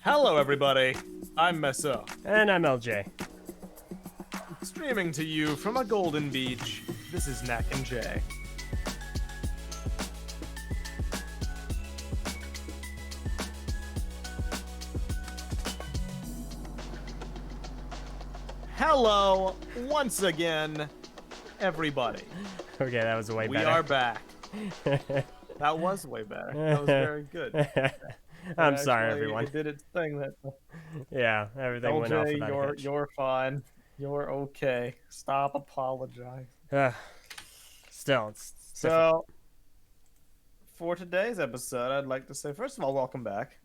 Hello, everybody. I'm Meso, And I'm Eljay. streaming to you from a golden beach. This is Knack and Jay. Hello, once again, everybody. Okay, that was way We better. are back. That was way better. That was very good. I'm It sorry, actually- everyone. It did its thing. That Yeah, everything went off LJ, without a hitch. you're fine. You're okay. Stop apologizing. Still, it's different. So, for today's episode, I'd like to say, first of all, welcome back.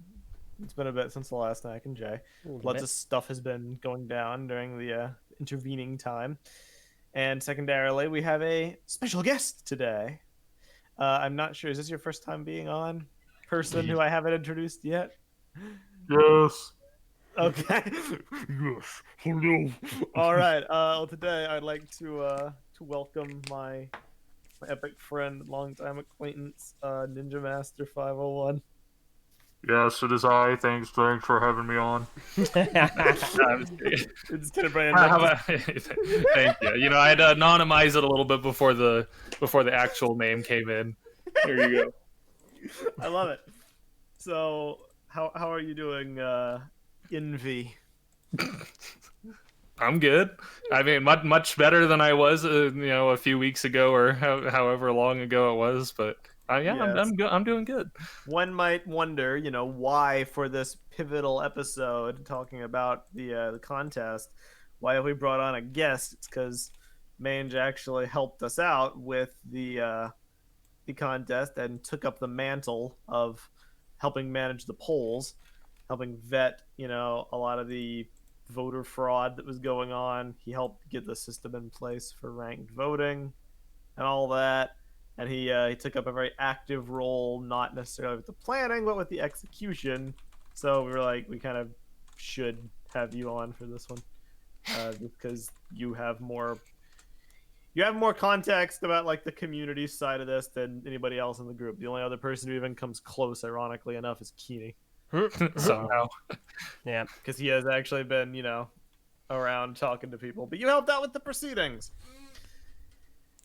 It's been a bit since the last Knack and Jay. A little Lots bit. of stuff has been going down during the intervening time. And secondarily, we have a special guest today. I'm not sure, is this your first time being on? Person who I haven't introduced yet? Yes. Okay. Yes. Hello. All right. Today I'd like to welcome my epic friend, longtime acquaintance, Ninja Master 501. Yes, it is I. Thanks for having me on. It's kind of brand How about, thank you. You know, I had to anonymize it a little bit before the actual name came in. Here you go. I love it. So, how are you doing, Invi? I'm good. I mean, much better than I was, a few weeks ago or however long ago it was. But yeah, Yes. I'm good. I'm doing good. One might wonder, why for this pivotal episode talking about the contest, why have we brought on a guest? It's because Mange actually helped us out with the contest and took up the mantle of helping manage the polls, helping vet, a lot of the voter fraud that was going on. He helped get the system in place for ranked voting and all that. And he took up a very active role, not necessarily with the planning, but with the execution. So we were like, we kind of should have you on for this one, because you have more context about like the community side of this than anybody else in the group. The only other person who even comes close, ironically enough, is Keeney, Somehow. Yeah. because he has actually been, around talking to people. But you helped out with the proceedings,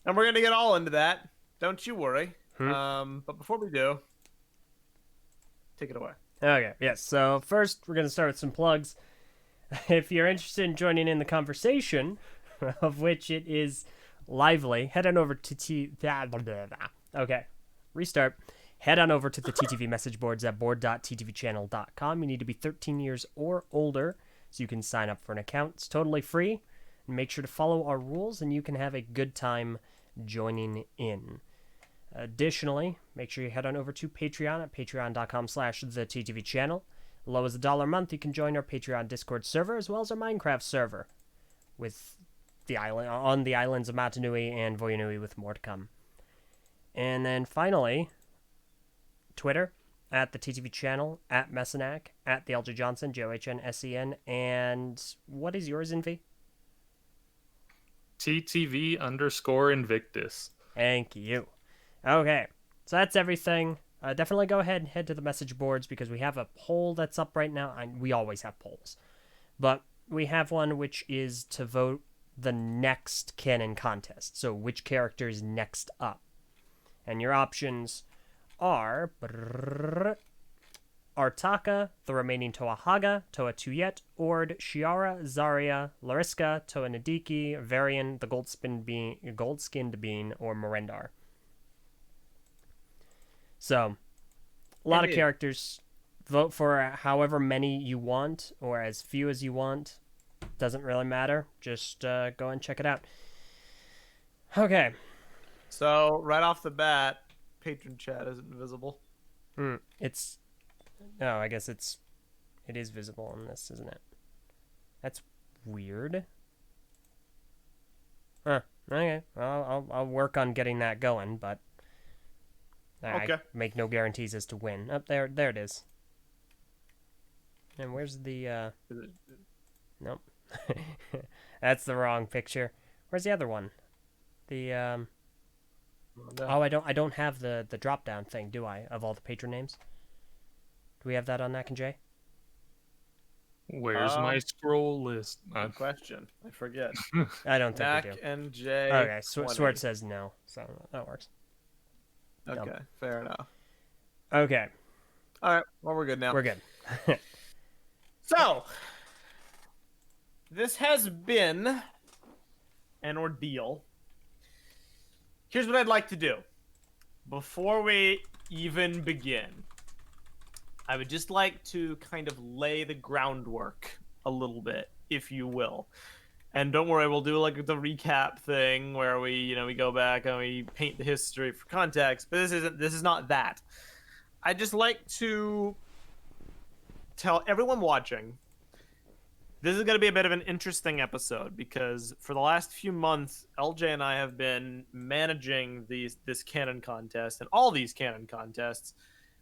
and we're gonna get all into that. Don't you worry. But before we do, take it away. Okay, yes. So first, we're going to start with some plugs. If you're interested in joining in the conversation, of which it is lively, head on over to Okay, restart. Head on over to the TTV message boards at board.ttvchannel.com. You need to be 13 years or older so you can sign up for an account. It's totally free. And make sure to follow our rules and you can have a good time joining in. Additionally, make sure you head on over to Patreon at patreon.com/thettvchannel. Low as $1 a month, you can join our Patreon Discord server as well as our Minecraft server with the island on the islands of Matanui and Voyanui, with more to come. And then finally, Twitter at the TTV channel, at Messinac, at the Eljay Johnson, JOHNSEN, and what is yours, Invi? TTV_Invictus. Thank you. Okay, so that's everything. Definitely go ahead and head to the message boards because we have a poll that's up right now. We always have polls, but we have one which is to vote the next canon contest. So which character is next up? And your options are Artaka, the remaining Toa Haga, Toa Tuyet, Ord, Shiara, Zarya, Lariska, Toa Nadiki, Varian, the gold-skinned bean, or Morendar. So, a lot of characters. Vote for however many you want, or as few as you want. Doesn't really matter. Just go and check it out. Okay. So right off the bat, patron chat isn't visible. It's... No, I guess it is visible on this, isn't it? That's weird. Huh. Okay. I'll work on getting that going, but I Okay. make no guarantees as to when. Up there it is. And where's the Nope. That's the wrong picture. Where's the other one? The Oh, I don't have the drop down thing, do I? Of all the patron names. Do we have that on Knack and Jay? Where's my scroll list? Good question. I forget. I don't think Mac we do. and J. Okay, 20. Swart says no, so that works. Okay, fair enough. Okay, All right, well, we're good now. we're good. So, this has been an ordeal. Here's what I'd like to do. Before we even begin, I would just like to kind of lay the groundwork a little bit, if you will. And don't worry, we'll do like the recap thing where we go back and we paint the history for context, but this is not that. I'd just like to tell everyone watching this is going to be a bit of an interesting episode because for the last few months, Eljay and I have been managing this canon contest and all these canon contests.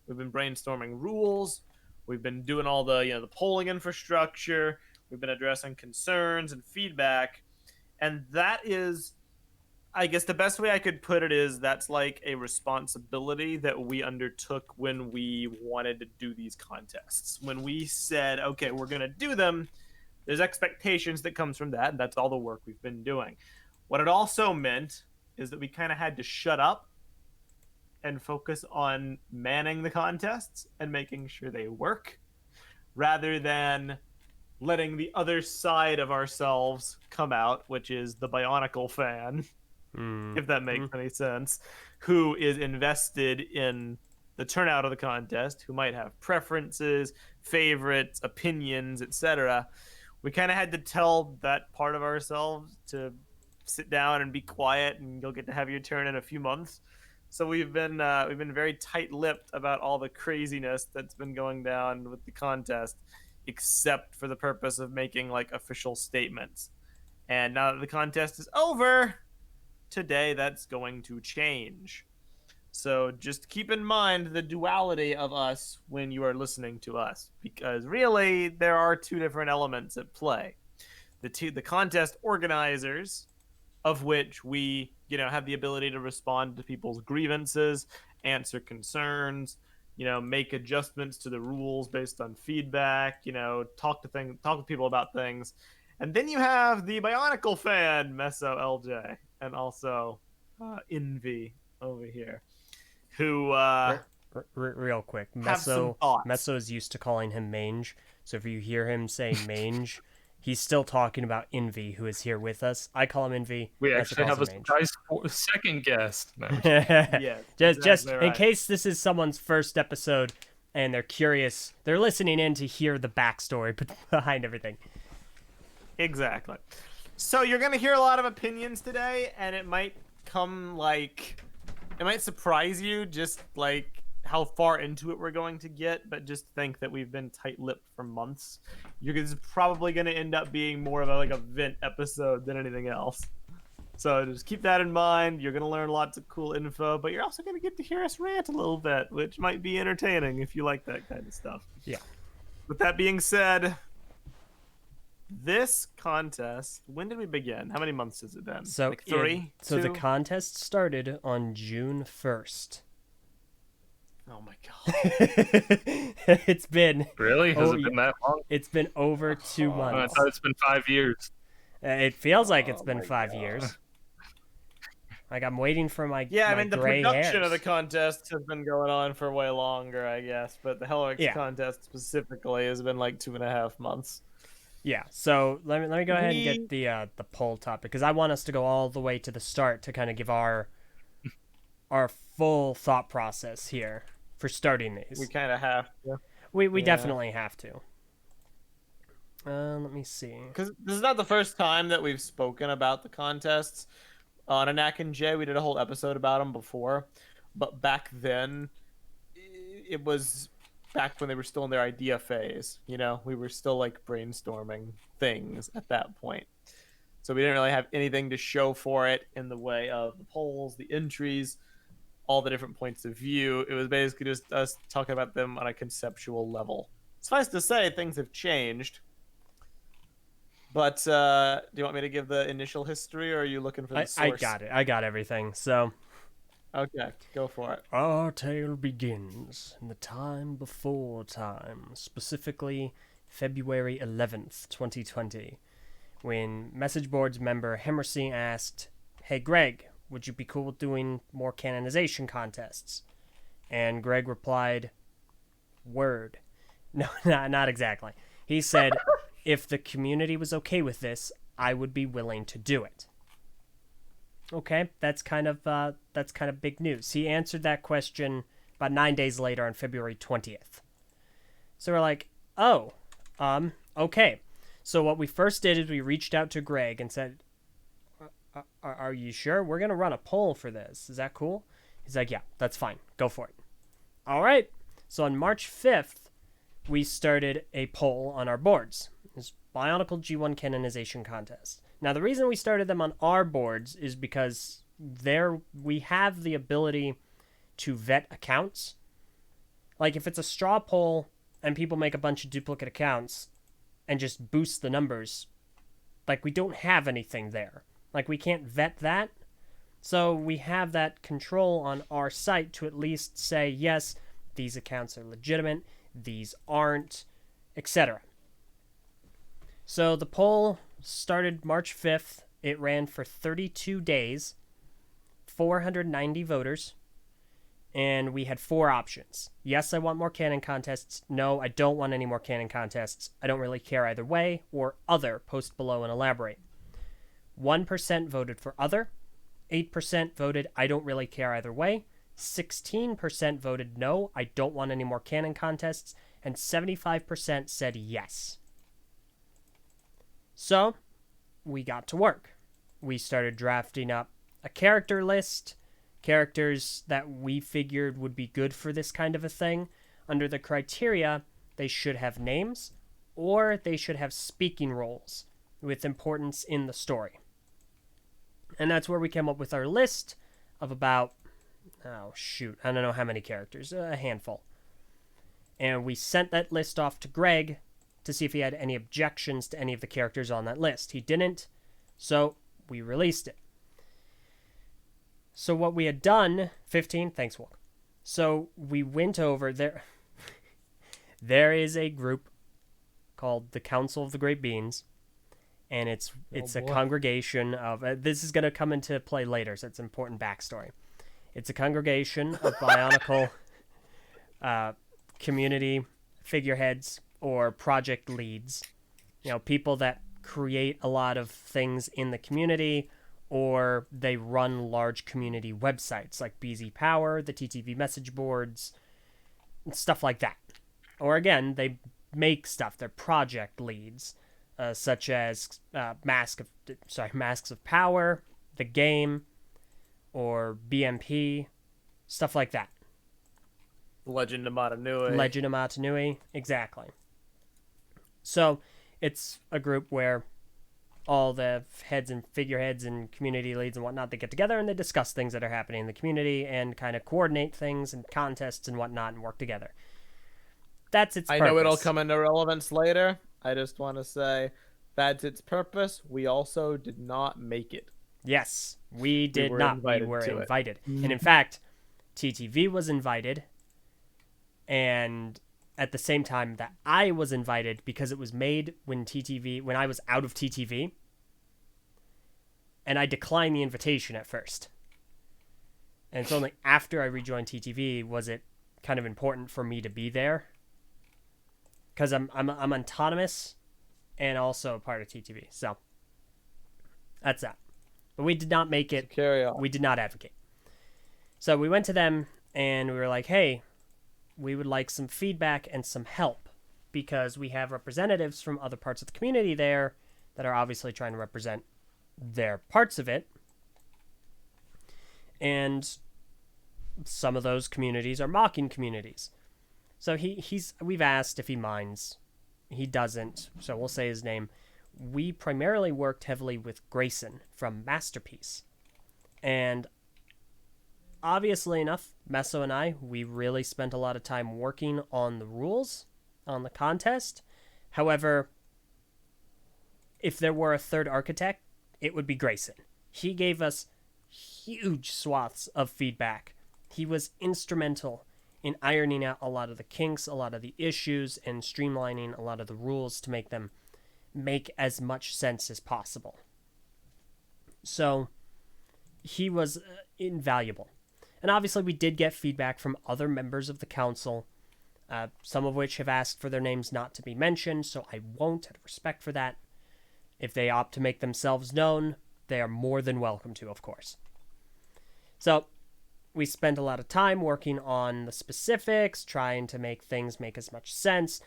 We've been brainstorming rules. We've been doing all the the polling infrastructure. We've been addressing concerns and feedback, and that is, I guess the best way I could put it is that's like a responsibility that we undertook when we wanted to do these contests. When we said, okay, we're going to do them, there's expectations that comes from that, and that's all the work we've been doing. What it also meant is that we kind of had to shut up and focus on manning the contests and making sure they work, rather than letting the other side of ourselves come out, which is the Bionicle fan, if that makes any sense, who is invested in the turnout of the contest, who might have preferences, favorites, opinions, etc. We kind of had to tell that part of ourselves to sit down and be quiet, and you'll get to have your turn in a few months. So we've been very tight-lipped about all the craziness that's been going down with the contest, except for the purpose of making like official statements. And now that the contest is over, today that's going to change. So just keep in mind the duality of us when you are listening to us, because really there are two different elements at play. The contest organizers, of which we have the ability to respond to people's grievances, answer concerns, make adjustments to the rules based on feedback, talk to people about things. And then you have the Bionicle fan, Meso, Eljay, and also Invi over here, who Real quick, have some thoughts. Meso is used to calling him Mange, so if you hear him say Mange, he's still talking about Invi, who is here with us. I call him Invi. We Meso actually calls have a him surprise second guest. No. Yeah, just exactly in right. case this is someone's first episode and they're curious, they're listening in to hear the backstory behind everything. Exactly. So you're going to hear a lot of opinions today, and it might surprise you just like how far into it we're going to get, but just think that we've been tight-lipped for months. It's probably going to end up being more of a vent episode than anything else. So just keep that in mind. You're going to learn lots of cool info, but you're also going to get to hear us rant a little bit, which might be entertaining if you like that kind of stuff. Yeah. With that being said, this contest, when did we begin? How many months has it been? So like 3? So the 2? contest started on June 1st. Oh my god. It's been Really? Has it been that long? It's been over 2 I months. thought it's been 5 years. It feels like it's been my 5 God. years. Like I'm waiting for my Yeah, I my mean the gray production hairs. of the contest has been going on for way longer, I guess, but the Helryx Yeah. contest specifically has been like 2.5 months. Yeah, so let me go ahead and get the poll topic, because I want us to go all the way to the start to kind of give our full thought process here for starting these. We kind of have to. We yeah. definitely have to. Let me see. Because this is not the first time that we've spoken about the contests. On Anak and Jay, we did a whole episode about them before. But back then, it was back when they were still in their idea phase. We were still like brainstorming things at that point. So we didn't really have anything to show for it in the way of the polls, the entries, all the different points of view. It was basically just us talking about them on a conceptual level. Suffice to say, things have changed. But do you want me to give the initial history, or are you looking for the source? I got it. I got everything. So, Okay, go for it. our tale begins in the time before time, specifically February 11th, 2020, when message boards member Helryx asked, "Hey Greg, would you be cool with doing more canonization contests?" And Greg replied, "Word." No, not exactly. He said, if the community was okay with this, I would be willing to do it. Okay, that's kind of big news. He answered that question about 9 days later on February 20th. So we're like, oh, okay. So what we first did is we reached out to Greg and said, are you sure? We're going to run a poll for this. Is that cool? He's like, yeah, that's fine. Go for it. All right. So on March 5th, we started a poll on our boards. It's Bionicle G1 Canonization Contest. Now, the reason we started them on our boards is because there we have the ability to vet accounts. Like, if it's a straw poll and people make a bunch of duplicate accounts and just boost the numbers, like, we don't have anything there. Like, we can't vet that. So we have that control on our site to at least say, yes, these accounts are legitimate, these aren't, etc. So the poll started March 5th. It ran for 32 days, 490 voters, and we had 4 options. Yes, I want more canon contests. No, I don't want any more canon contests. I don't really care either way, or other. Post below and elaborate. 1% voted for other. 8% voted I don't really care either way. 16% voted no, I don't want any more canon contests, and 75% said yes. So, we got to work. We started drafting up a character list, characters that we figured would be good for this kind of a thing. Under the criteria, they should have names, or they should have speaking roles with importance in the story. And that's where we came up with our list of about, I don't know how many characters, a handful. And we sent that list off to Greg to see if he had any objections to any of the characters on that list. He didn't, so we released it. So what we had done, 15, thanks, Walk. So we went over there. There is a group called the Council of the Great Beings, and it's a congregation of, this is going to come into play later, so it's an important backstory. It's a congregation of Bionicle community figureheads or project leads. You know, people that create a lot of things in the community, or they run large community websites like BZ Power, the TTV message boards, and stuff like that. Or again, they make stuff. They're project leads, such as Masks of Power, the game, or BMP, stuff like that. Legend of Matanui. Exactly. So it's a group where all the heads and figureheads and community leads and whatnot, they get together and they discuss things that are happening in the community and kind of coordinate things and contests and whatnot and work together. That's its purpose. I know it'll come into relevance later. I just want to say that's its purpose. We also did not make it. Yes, we did not. We were invited. And in fact, TTV was invited, and at the same time that I was invited, because it was made when I was out of TTV, and I declined the invitation at first. And it's only after I rejoined TTV was it kind of important for me to be there, because I'm autonomous and also a part of TTV. So that's that. But we did not make it. Carry on. We did not advocate. So we went to them and we were like, hey, we would like some feedback and some help, because we have representatives from other parts of the community there that are obviously trying to represent their parts of it. And some of those communities are mocking communities. So we've asked if he minds. He doesn't, so we'll say his name. We primarily worked heavily with Grayson from Masterpiece. And obviously enough, Meso and I, we really spent a lot of time working on the rules, on the contest. However, if there were a third architect, it would be Grayson. He gave us huge swaths of feedback. He was instrumental in ironing out a lot of the kinks, a lot of the issues, and streamlining a lot of the rules to make them make as much sense as possible. So he was invaluable. And obviously we did get feedback from other members of the council, some of which have asked for their names not to be mentioned, so I won't, out of respect for that. If they opt to make themselves known, they are more than welcome to, of course. So we spent a lot of time working on the specifics, trying to make things make as much sense,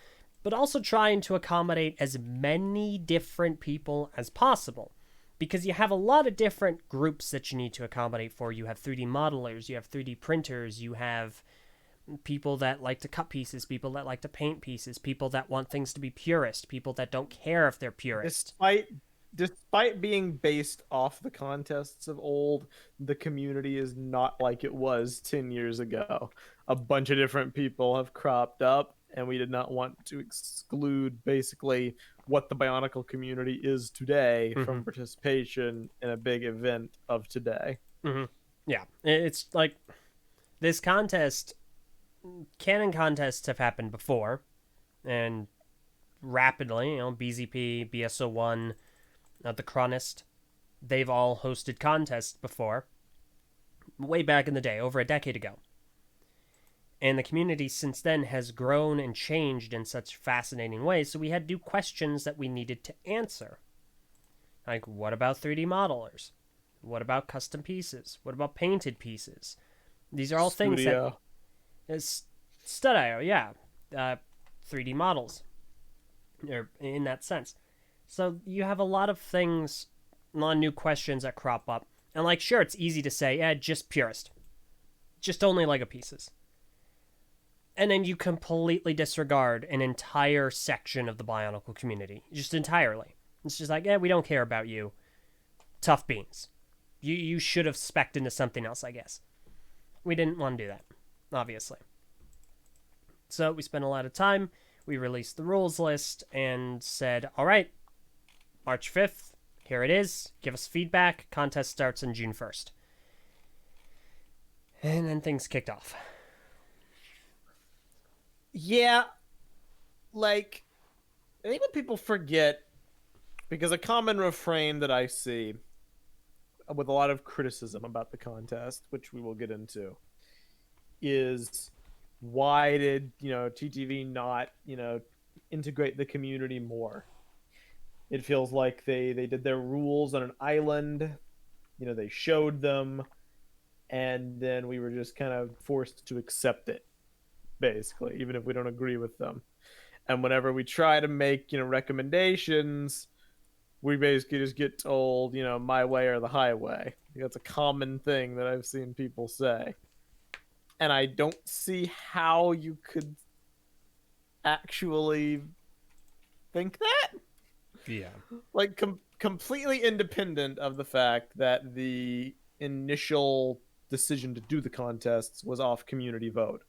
but also trying to accommodate as many different people as possible. Because you have a lot of different groups that you need to accommodate for. You have 3D modelers, you have 3D printers, you have people that like to cut pieces, people that like to paint pieces, people that want things to be purist, people that don't care if they're purist. Despite being based off the contests of old, the community is not like it was 10 years ago. A bunch of different people have cropped up, and we did not want to exclude basically what the Bionicle community is today from participation in a big event of today. Yeah, it's like this contest, canon contests have happened before, and rapidly, BZP, BSO1, the Chronist, they've all hosted contests before, way back in the day, over a decade ago. And the community since then has grown and changed in such fascinating ways, so we had new questions that we needed to answer. Like, what about 3D modelers? What about custom pieces? What about painted pieces? These are all things that... Stud.io, yeah. 3D models. Or in that sense. So you have a lot of things, a lot of new questions that crop up. And like, sure, it's easy to say, just purist. Just only LEGO pieces. And then you completely disregard an entire section of the Bionicle community. Just entirely. It's just like, we don't care about you. Tough beans. You should have spec'd into something else, I guess. We didn't want to do that, obviously. So we spent a lot of time. We released the rules list and said, all right, March 5th, here it is. Give us feedback. Contest starts on June 1st. And then things kicked off. Yeah, like, I think what people forget, because a common refrain that I see with a lot of criticism about the contest, which we will get into, is why did, TTV not, integrate the community more? It feels like they did their rules on an island, they showed them, and then we were just kind of forced to accept it, basically, even if we don't agree with them. And whenever we try to make, recommendations, we basically just get told, my way or the highway. That's a common thing that I've seen people say. And I don't see how you could actually think that. Yeah. Like, completely independent of the fact that the initial decision to do the contests was off community vote.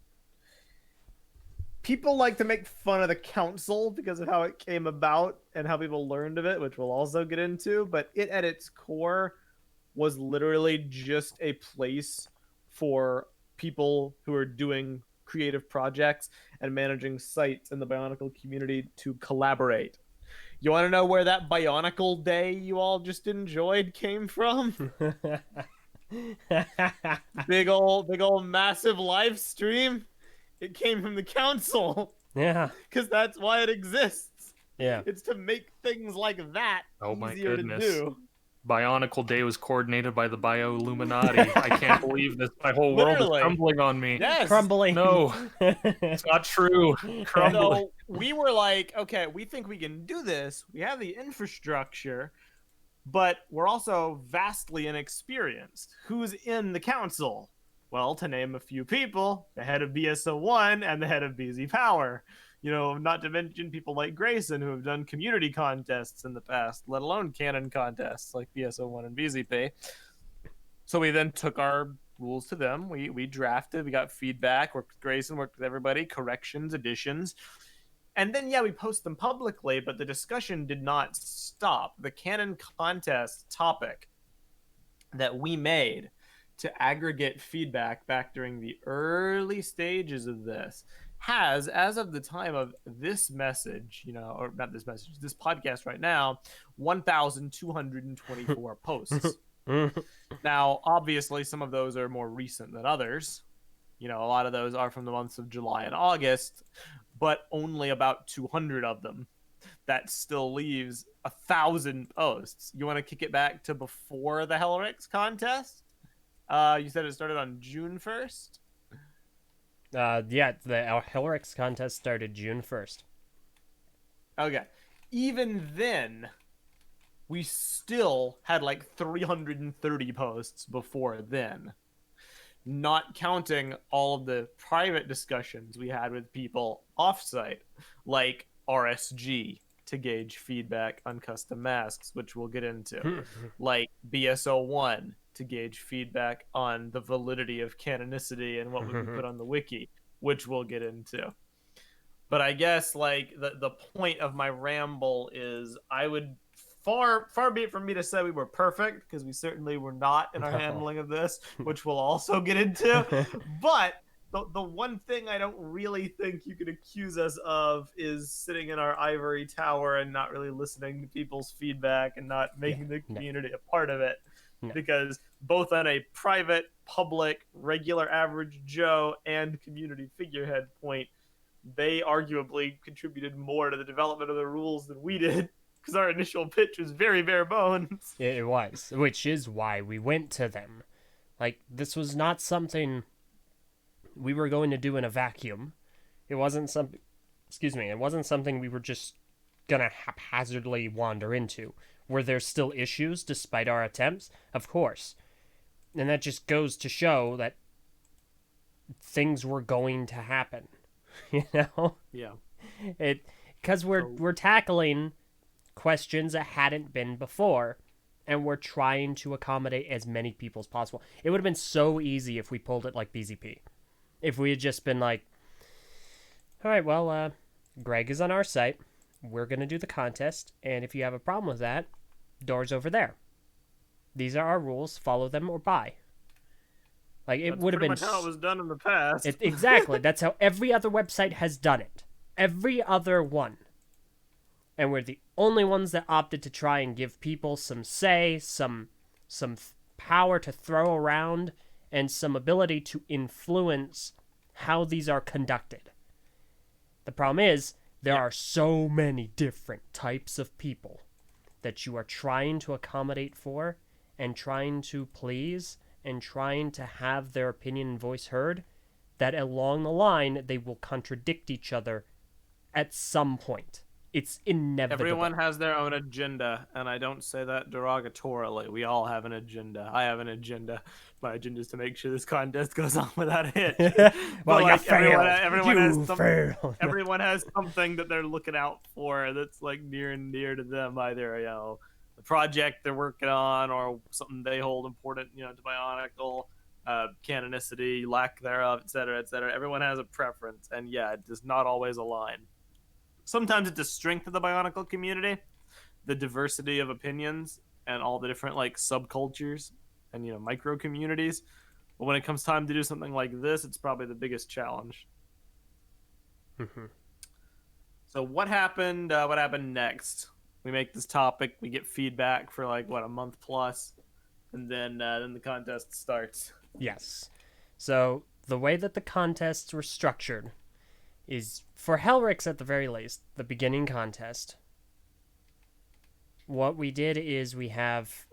People like to make fun of the council because of how it came about and how people learned of it, which we'll also get into, but it at its core was literally just a place for people who are doing creative projects and managing sites in the Bionicle community to collaborate. You want to know where that Bionicle Day you all just enjoyed came from? big old massive live stream. It came from the council. Yeah. Because that's why it exists. Yeah. It's to make things like that easier to do. Bionicle Day was coordinated by the Bio-Illuminati. I can't believe this. My whole world is crumbling on me. Yes. Crumbling. No, it's not true. Crumbling. So we were like, okay, we think we can do this. We have the infrastructure, but we're also vastly inexperienced. Who's in the council? Well, to name a few people, the head of BSO1 and the head of BZ Power. Not to mention people like Grayson who have done community contests in the past, let alone canon contests like BSO1 and BZP. So we then took our rules to them. We drafted, we got feedback, worked with Grayson, worked with everybody, corrections, additions. And then, we post them publicly, but the discussion did not stop. The canon contest topic that we made to aggregate feedback back during the early stages of this has, as of the time of this message, or not this message, this podcast right now, 1,224 posts. Now, obviously, some of those are more recent than others. A lot of those are from the months of July and August, but only about 200 of them. That still leaves 1,000 posts. You want to kick it back to before the Helryx contest? You said it started on June 1st? Yeah, the Helryx contest started June 1st. Okay. Even then, we still had like 330 posts before then. Not counting all of the private discussions we had with people offsite, like RSG to gauge feedback on custom masks, which we'll get into, like BSO1 to gauge feedback on the validity of canonicity and what would be put on the wiki, which we'll get into. But I guess like the point of my ramble is I would far be it from me to say we were perfect, because we certainly were not in our handling of this, which we'll also get into. But the one thing I don't really think you could accuse us of is sitting in our ivory tower and not really listening to people's feedback and not making the community a part of it. No. Because both on a private, public, regular average Joe and community figurehead point, they arguably contributed more to the development of the rules than we did, because our initial pitch was very bare bones. It was, which is why we went to them. Like, this was not something we were going to do in a vacuum. It wasn't something we were just gonna haphazardly wander into. Were there still issues despite our attempts? Of course. And that just goes to show that things were going to happen. Yeah. Because we're tackling questions that hadn't been before, and we're trying to accommodate as many people as possible. It would have been so easy if we pulled it like BZP. If we had just been like, all right, well, Greg is on our site. We're going to do the contest, and if you have a problem with that, door's over there. These are our rules. Follow them or bye. Like, it would have been... That's pretty much how it was done in the past. Exactly. That's how every other website has done it. Every other one. And we're the only ones that opted to try and give people some say, some power to throw around, and some ability to influence how these are conducted. The problem is, there are so many different types of people that you are trying to accommodate for, and trying to please, and trying to have their opinion and voice heard, that along the line, they will contradict each other at some point. It's inevitable. Everyone has their own agenda, and I don't say that derogatorily. We all have an agenda. I have an agenda. My agenda is to make sure this contest goes on without a hitch. Well, like, you failed. Everyone has something that they're looking out for that's like near and dear to them. Either the project they're working on, or something they hold important, to Bionicle, canonicity, lack thereof, etc., etc. Everyone has a preference, and it does not always align. Sometimes it's a strength of the Bionicle community, the diversity of opinions and all the different subcultures and micro communities. But when it comes time to do something like this, it's probably the biggest challenge. So what happened? What happened next? We make this topic. We get feedback for a month plus, and then the contest starts. Yes. So the way that the contests were structured is, for Helryx at the very least, the beginning contest, what we did is we have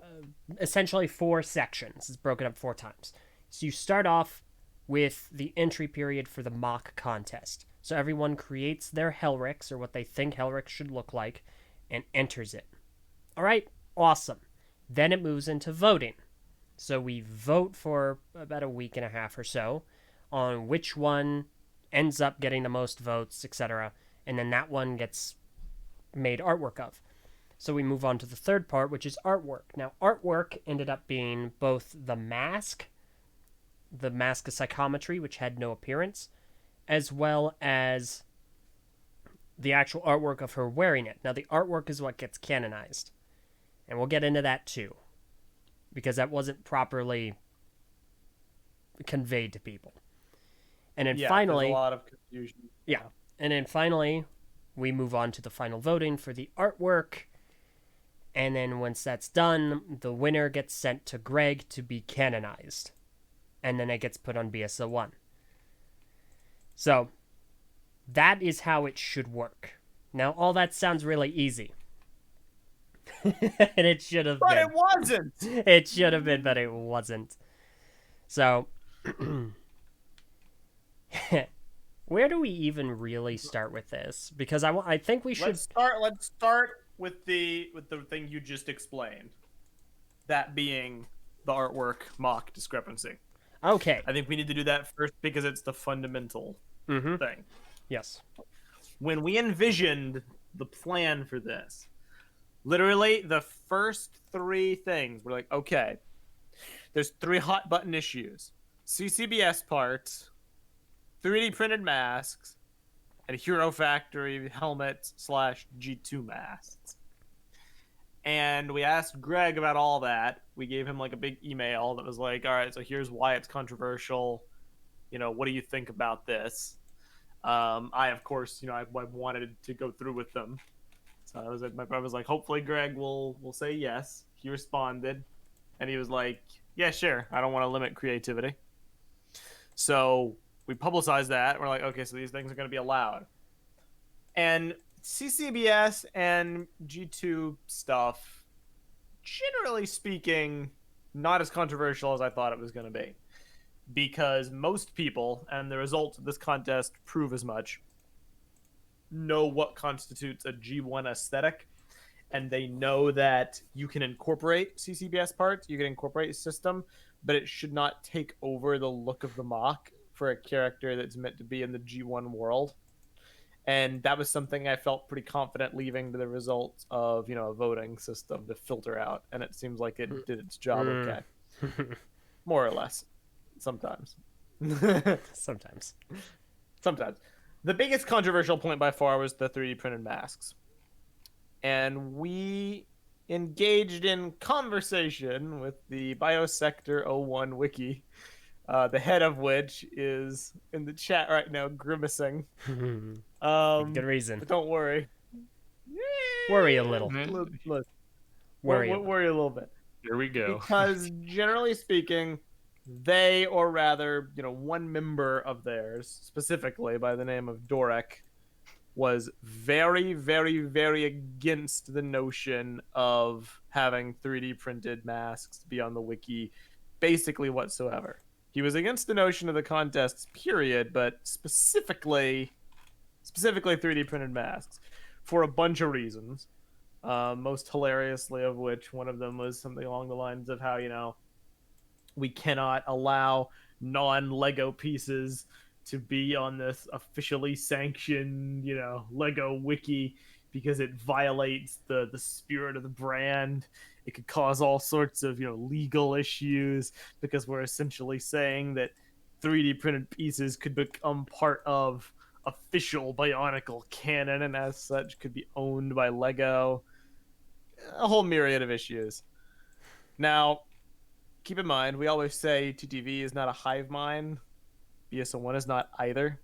essentially 4 sections. It's broken up 4 times. So you start off with the entry period for the mock contest. So everyone creates their Helryx, or what they think Helryx should look like, and enters it. All right, awesome. Then it moves into voting. So we vote for about a week and a half or so on which one ends up getting the most votes, etc. And then that one gets made artwork of. So we move on to the third part, which is artwork. Now, artwork ended up being both the mask of psychometry, which had no appearance, as well as the actual artwork of her wearing it. Now, the artwork is what gets canonized. And we'll get into that too, because that wasn't properly conveyed to people. And then Yeah, finally, there's a lot of confusion. yeah, and then finally, we move on to the final voting for the artwork. And then once that's done, the winner gets sent to Greg to be canonized. And then it gets put on BSO1. So, that is how it should work. Now, all that sounds really easy. And it should have But been. it wasn't! It should have been, but it wasn't. So, where do we even really start with this? Because I think we should. Let's start with the thing you just explained. That being the artwork mock discrepancy. Okay. I think we need to do that first because it's the fundamental thing. Yes. When we envisioned the plan for this, literally the first three things were like, okay, there's 3 hot button issues: CCBS parts, 3D printed masks, and Hero Factory helmets / G2 masks. And we asked Greg about all that. We gave him like a big email that was like, all right, so here's why it's controversial. What do you think about this? I, of course, I wanted to go through with them. So I was like, my brother was like, hopefully Greg will say yes. He responded, and he was like, yeah, sure. I don't want to limit creativity. So we publicized that. We're like, okay, so these things are going to be allowed. And CCBS and G2 stuff, generally speaking, not as controversial as I thought it was going to be. Because most people, and the results of this contest prove as much, know what constitutes a G1 aesthetic, and they know that you can incorporate CCBS parts, you can incorporate a system, but it should not take over the look of the mock for a character that's meant to be in the G1 world. And that was something I felt pretty confident leaving to the results of, a voting system to filter out, and it seems like it did its job okay. More or less. Sometimes. Sometimes. The biggest controversial point by far was the 3D printed masks. And we engaged in conversation with the Biosector 01 wiki, the head of which is in the chat right now grimacing. Good reason. But don't worry. Worry a little. Worry a little bit. Here we go. Because generally speaking, they, or rather, one member of theirs, specifically by the name of Dorek, was very, very, very against the notion of having 3D printed masks be on the wiki, basically whatsoever. He was against the notion of the contests, period, but specifically 3D printed masks for a bunch of reasons. Most hilariously of which, one of them was something along the lines of how, we cannot allow non-Lego pieces to be on this officially sanctioned, Lego wiki because it violates the spirit of the brand. It could cause all sorts of, legal issues because we're essentially saying that 3D printed pieces could become part of official Bionicle canon and as such could be owned by Lego. A whole myriad of issues. Now, keep in mind, we always say TTV is not a hive mind. BSO1 is not either.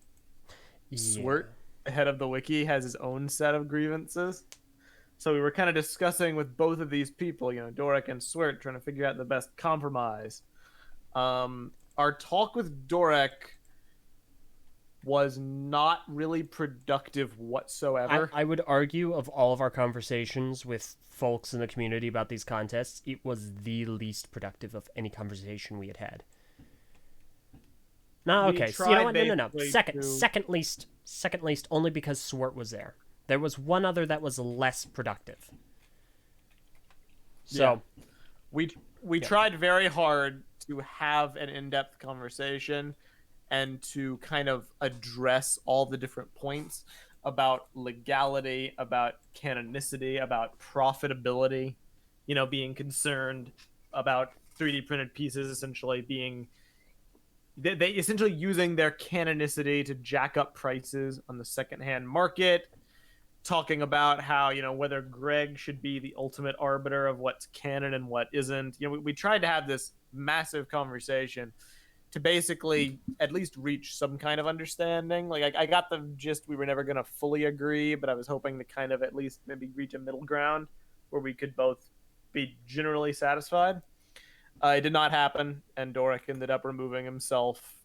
Yeah. Swert, the head of the wiki, has his own set of grievances. So we were kind of discussing with both of these people, Dorek and Swert, trying to figure out the best compromise. Our talk with Dorek was not really productive whatsoever. I would argue of all of our conversations with folks in the community about these contests, it was the least productive of any conversation we had had. No, okay. So you know what? No. Second least, only because Swart was there. There was one other that was less productive. So, yeah. We tried very hard to have an in-depth conversation and to kind of address all the different points about legality, about canonicity, about profitability, being concerned about 3D printed pieces essentially being... They essentially using their canonicity to jack up prices on the secondhand market, talking about how, whether Greg should be the ultimate arbiter of what's canon and what isn't. We tried to have this massive conversation, to basically at least reach some kind of understanding. Like I got the gist we were never going to fully agree, but I was hoping to kind of at least maybe reach a middle ground where we could both be generally satisfied. It did not happen, and Doric ended up removing himself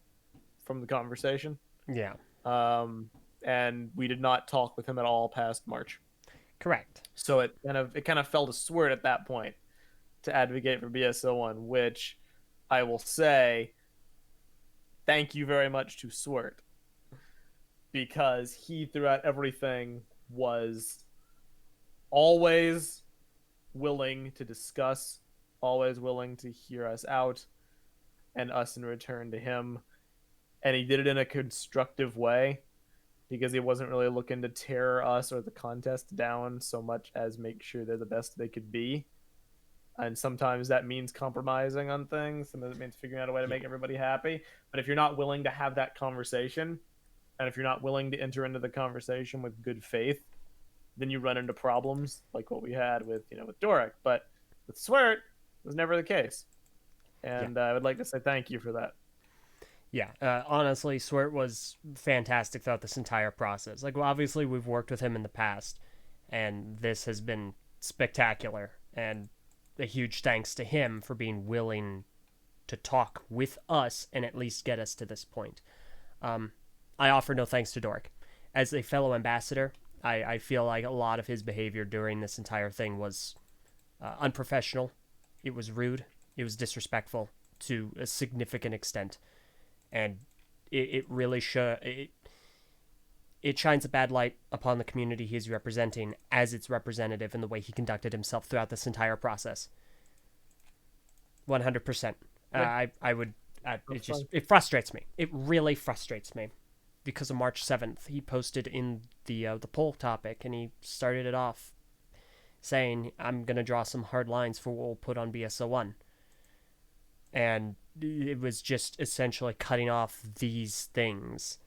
from the conversation. Yeah. And we did not talk with him at all past March. Correct. So it kind of fell to Sword at that point to advocate for BSO1, which I will say thank you very much to Sword, because he throughout everything was always willing to discuss, always willing to hear us out, and us in return to him. And he did it in a constructive way, because he wasn't really looking to tear us or the contest down so much as make sure they're the best they could be. And sometimes that means compromising on things. Sometimes it means figuring out a way to make everybody happy. But if you're not willing to have that conversation, and if you're not willing to enter into the conversation with good faith, then you run into problems like what we had with with Doric. But with Swert, it was never the case. And I would like to say thank you for that. Yeah, honestly, Swert was fantastic throughout this entire process. Like, well, obviously, we've worked with him in the past, and this has been spectacular. And a huge thanks to him for being willing to talk with us and at least get us to this point. I offer no thanks to Doric. As a fellow ambassador, I feel like a lot of his behavior during this entire thing was unprofessional. It was rude. It was disrespectful to a significant extent. And it really it shines a bad light upon the community he's representing as its representative in the way he conducted himself throughout this entire process. 100%. I would. It frustrates me. It really frustrates me, because on March 7th he posted in the poll topic, and he started it off saying, "I'm gonna draw some hard lines for what we'll put on BSO1," and it was just essentially cutting off these things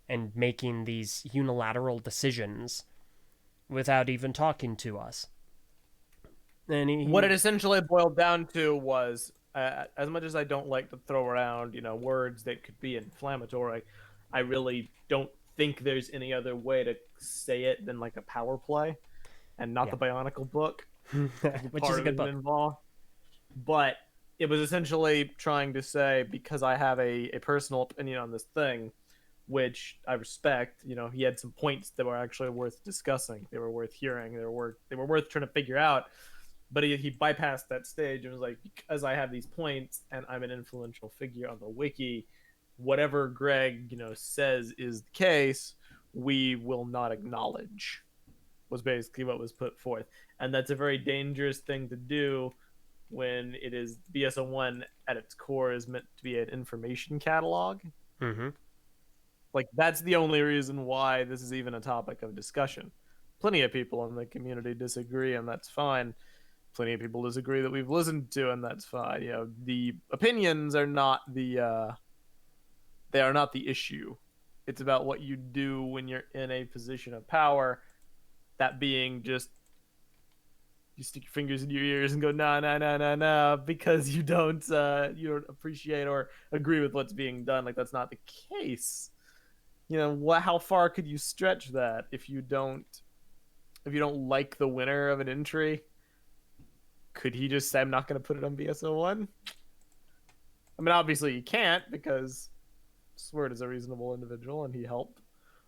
and making these unilateral decisions without even talking to us. And what it essentially boiled down to was, as much as I don't like to throw around, words that could be inflammatory, I really don't think there's any other way to say it than like a power play, and not the Bionicle book, which is a good book. Involved. But it was essentially trying to say, because I have a personal opinion on this thing, which I respect. He had some points that were actually worth discussing. They were worth hearing. They were worth trying to figure out. But he bypassed that stage and was like, because I have these points and I'm an influential figure on the wiki, whatever Greg says is the case, we will not acknowledge, was basically what was put forth. And that's a very dangerous thing to do when it is BSO1 at its core is meant to be an information catalog. Mm-hmm. Like, that's the only reason why this is even a topic of discussion. Plenty of people in the community disagree, and that's fine. Plenty of people disagree that we've listened to, and that's fine. The opinions are not the they are not the issue. It's about what you do when you're in a position of power. That being just, you stick your fingers in your ears and go nah, because you don't appreciate or agree with what's being done. Like, that's not the case. How far could you stretch that if you don't like the winner of an entry? Could he just say, I'm not going to put it on BSO1? I mean, obviously you can't, because Sword is a reasonable individual and he helped.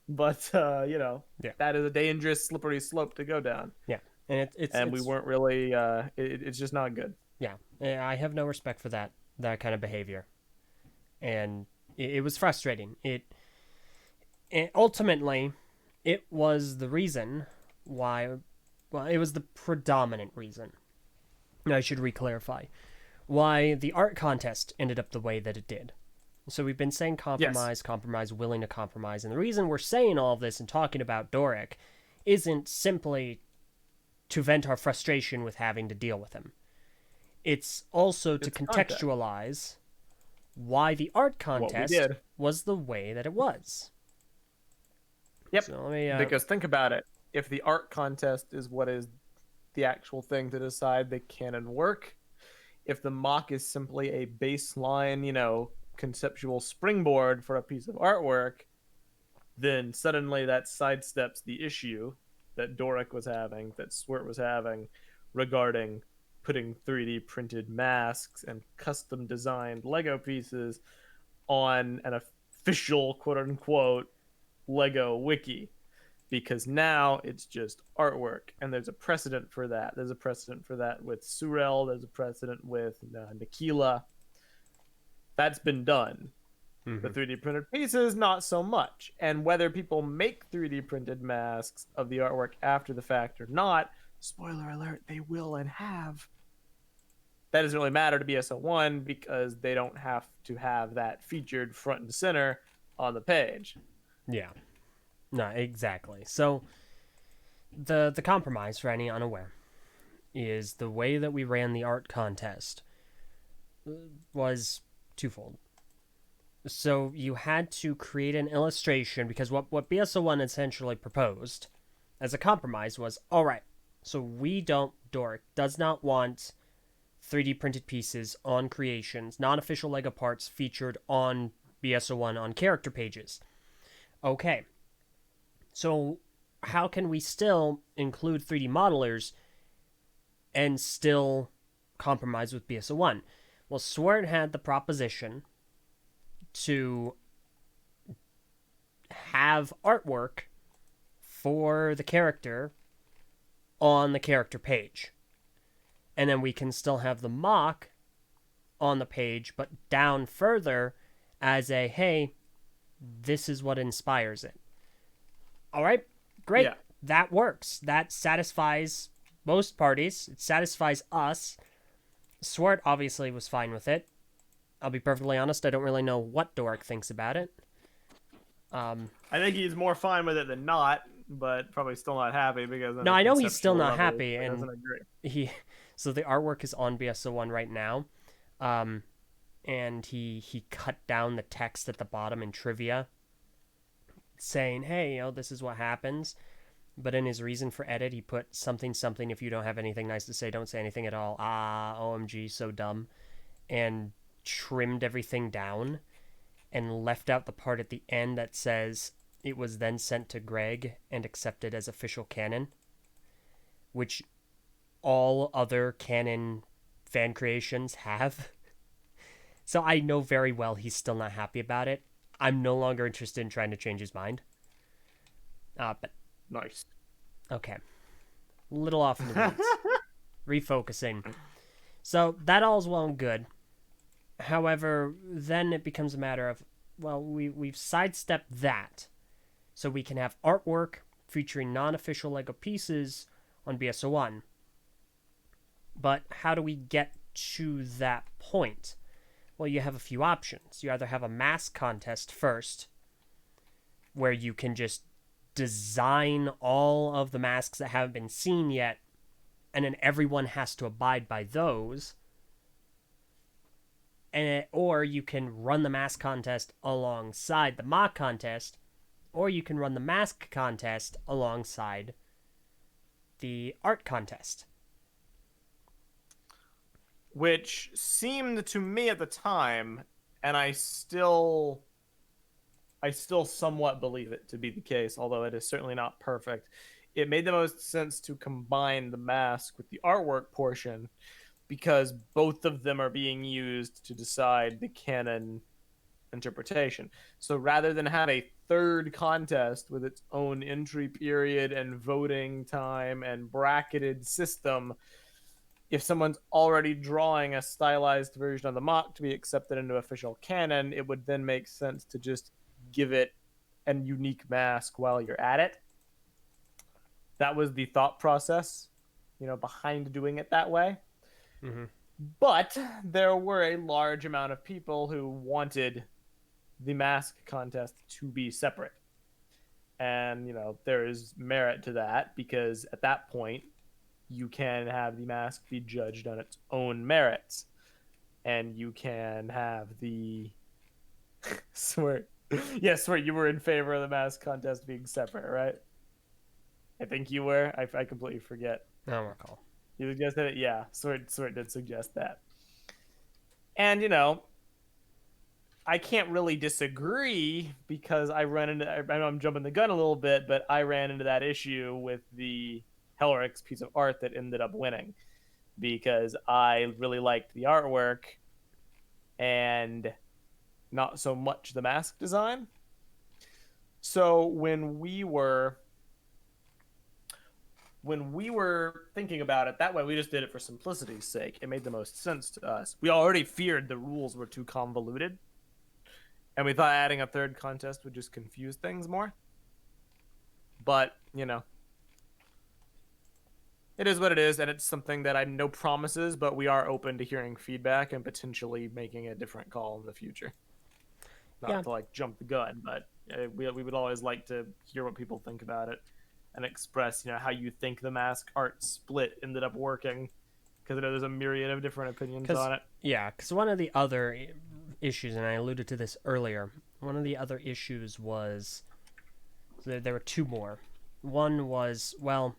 But that is a dangerous, slippery slope to go down. Yeah. And we weren't really it's just not good. Yeah, I have no respect for that kind of behavior, and it was frustrating. It ultimately, it was the reason why. Well, it was the predominant reason. I should reclarify why the art contest ended up the way that it did. So we've been saying compromise, willing to compromise, and the reason we're saying all of this and talking about Doric isn't simply to vent our frustration with having to deal with him. It's also to contextualize why the art contest was the way that it was. Yep. So because think about it. If the art contest is what is the actual thing to decide the canon work, if the mock is simply a baseline, conceptual springboard for a piece of artwork, then suddenly that sidesteps the issue that Doric was having, that Swert was having, regarding putting 3D printed masks and custom designed Lego pieces on an official quote unquote Lego wiki. Because now it's just artwork, and there's a precedent for that. There's a precedent for that with Surel. There's a precedent with Nikila. That's been done. The 3D printed pieces, not so much. And whether people make 3D printed masks of the artwork after the fact or not, spoiler alert, they will and have. That doesn't really matter to BSO1 because they don't have to have that featured front and center on the page. Yeah. No, exactly. So the compromise for any unaware is the way that we ran the art contest was twofold. So you had to create an illustration, because what BSO1 essentially proposed as a compromise was, all right, so Doric does not want 3D printed pieces on creations, non-official Lego parts featured on BSO1 on character pages. Okay. So how can we still include 3D modelers and still compromise with BSO1? Well, Swert had the proposition to have artwork for the character on the character page. And then we can still have the mock on the page, but down further as a, hey, this is what inspires it. All right, great. Yeah. That works. That satisfies most parties. It satisfies us. Swart obviously was fine with it. I'll be perfectly honest, I don't really know what Doric thinks about it. I think he's more fine with it than not, but probably still not happy because no, I know he's still not level, happy, and doesn't agree. so the artwork is on BSO1 right now, and he cut down the text at the bottom in trivia, saying, "Hey, this is what happens." But in his reason for edit, he put something. If you don't have anything nice to say, don't say anything at all. OMG, so dumb, and trimmed everything down and left out the part at the end that says it was then sent to Greg and accepted as official canon, which all other canon fan creations have. So I know very well he's still not happy about it. I'm no longer interested in trying to change his mind. But Nice. okay. A little off in the weeds. Refocusing. So that all's well and good. However, then it becomes a matter of, well, we've sidestepped that. So we can have artwork featuring non-official Lego pieces on BSO1. But how do we get to that point? Well, you have a few options. You either have a mask contest first, where you can just design all of the masks that haven't been seen yet, and then everyone has to abide by those. Or you can run the mask contest alongside the mock contest, or you can run the mask contest alongside the art contest. Which seemed to me at the time, and I still somewhat believe it to be the case, although it is certainly not perfect. It made the most sense to combine the mask with the artwork portion, because both of them are being used to decide the canon interpretation. So rather than have a third contest with its own entry period and voting time and bracketed system, if someone's already drawing a stylized version of the mock to be accepted into official canon, it would then make sense to just give it a unique mask while you're at it. That was the thought process, behind doing it that way. Mm-hmm. But there were a large amount of people who wanted the mask contest to be separate. And, there is merit to that, because at that point, you can have the mask be judged on its own merits. And you can have the... Swear, you were in favor of the mask contest being separate, right? I think you were. I completely forget. I don't recall. You suggested it? Yeah, Sword did suggest that. And, I can't really disagree because I know I'm jumping the gun a little bit, but I ran into that issue with the Helryx piece of art that ended up winning because I really liked the artwork and not so much the mask design. So when we were thinking about it that way, we just did it for simplicity's sake. It made the most sense to us. We already feared the rules were too convoluted, and we thought adding a third contest would just confuse things more. But, it is what it is, and it's something that I no promises, but we are open to hearing feedback and potentially making a different call in the future. Not to like jump the gun, but we would always like to hear what people think about it and express, how you think the mask art split ended up working, because I know there's a myriad of different opinions on it. Yeah, because one of the other issues, and I alluded to this earlier, one of the other issues was there were two more. One was, well,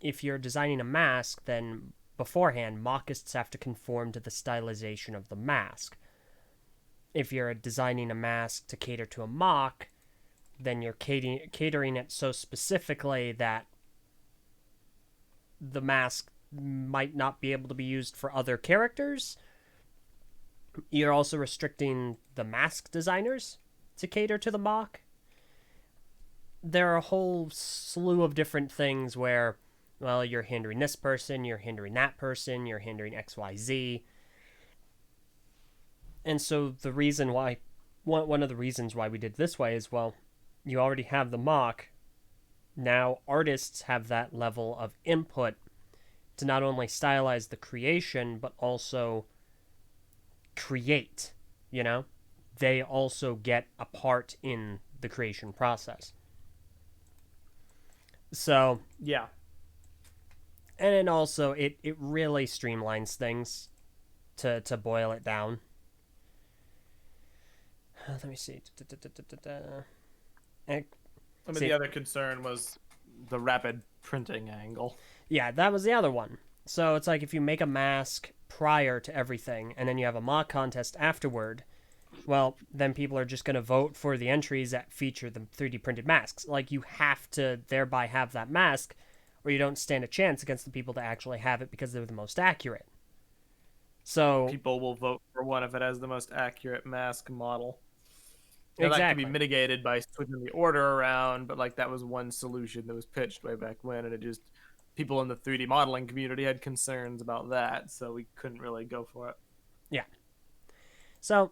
if you're designing a mask, then beforehand, mockists have to conform to the stylization of the mask. If you're designing a mask to cater to a mock, then you're catering it so specifically that the mask might not be able to be used for other characters. You're also restricting the mask designers to cater to the mock. There are a whole slew of different things where, well, you're hindering this person, you're hindering that person, you're hindering XYZ. And so the reason why, one of the reasons why we did this way is, well, you already have the mock. Now artists have that level of input to not only stylize the creation, but also create, They also get a part in the creation process. So, yeah. And then also, it really streamlines things to boil it down. Let me see. The other concern was the rapid printing angle. Yeah, that was the other one. So it's like if you make a mask prior to everything, and then you have a mock contest afterward, well, then people are just going to vote for the entries that feature the 3D printed masks. Like, you have to thereby have that mask, or you don't stand a chance against the people that actually have it because they're the most accurate. So people will vote for one if it has the most accurate mask model. Exactly. That can be mitigated by switching the order around, but that was one solution that was pitched way back when, and it just people in the 3D modeling community had concerns about that, so we couldn't really go for it. Yeah. So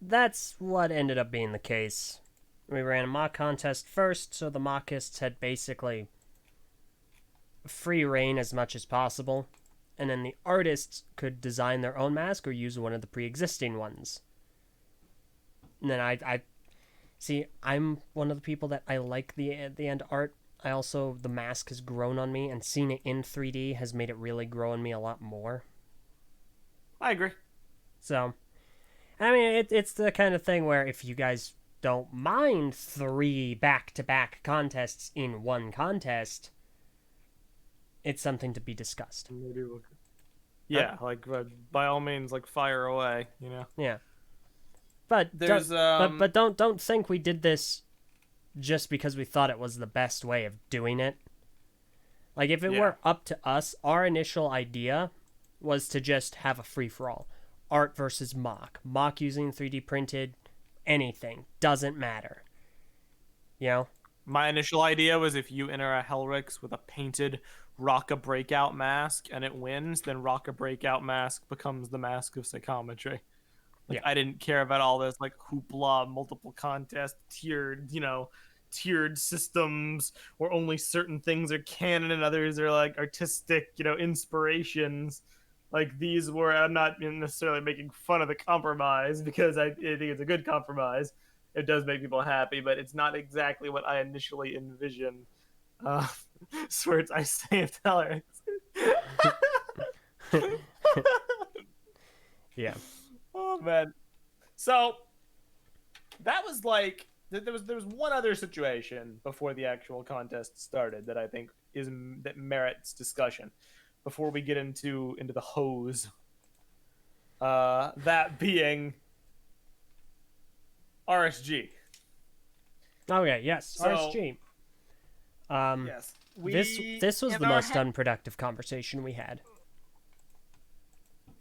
that's what ended up being the case. We ran a mock contest first, so the mockists had basically free reign as much as possible, and then the artists could design their own mask or use one of the pre-existing ones. And then I see, I'm one of the people that I like the end art. I also, the mask has grown on me, and seeing it in 3D has made it really grow on me a lot more. I agree. So, I mean, it's the kind of thing where if you guys don't mind 3 back-to-back contests in one contest, it's something to be discussed. Yeah, by all means, fire away, Yeah. But there's but don't think we did this just because we thought it was the best way of doing it. Like, if it were up to us, our initial idea was to just have a free-for-all. Art versus mock. Mock using 3D printed, anything. Doesn't matter. My initial idea was if you enter a Helryx with a painted Rocka Breakout mask and it wins, then Rocka Breakout mask becomes the mask of psychometry. I didn't care about all this hoopla, multiple contest, tiered systems where only certain things are canon and others are artistic, inspirations. These were, I'm not necessarily making fun of the compromise because I think it's a good compromise. It does make people happy, but it's not exactly what I initially envisioned. Swords, I saved Helryx. Yeah. Oh man. So that was there was one other situation before the actual contest started that I think that merits discussion before we get into the hose. That being RSG. Okay, yes, So- RSG. Yes. This was in the our most unproductive conversation we had.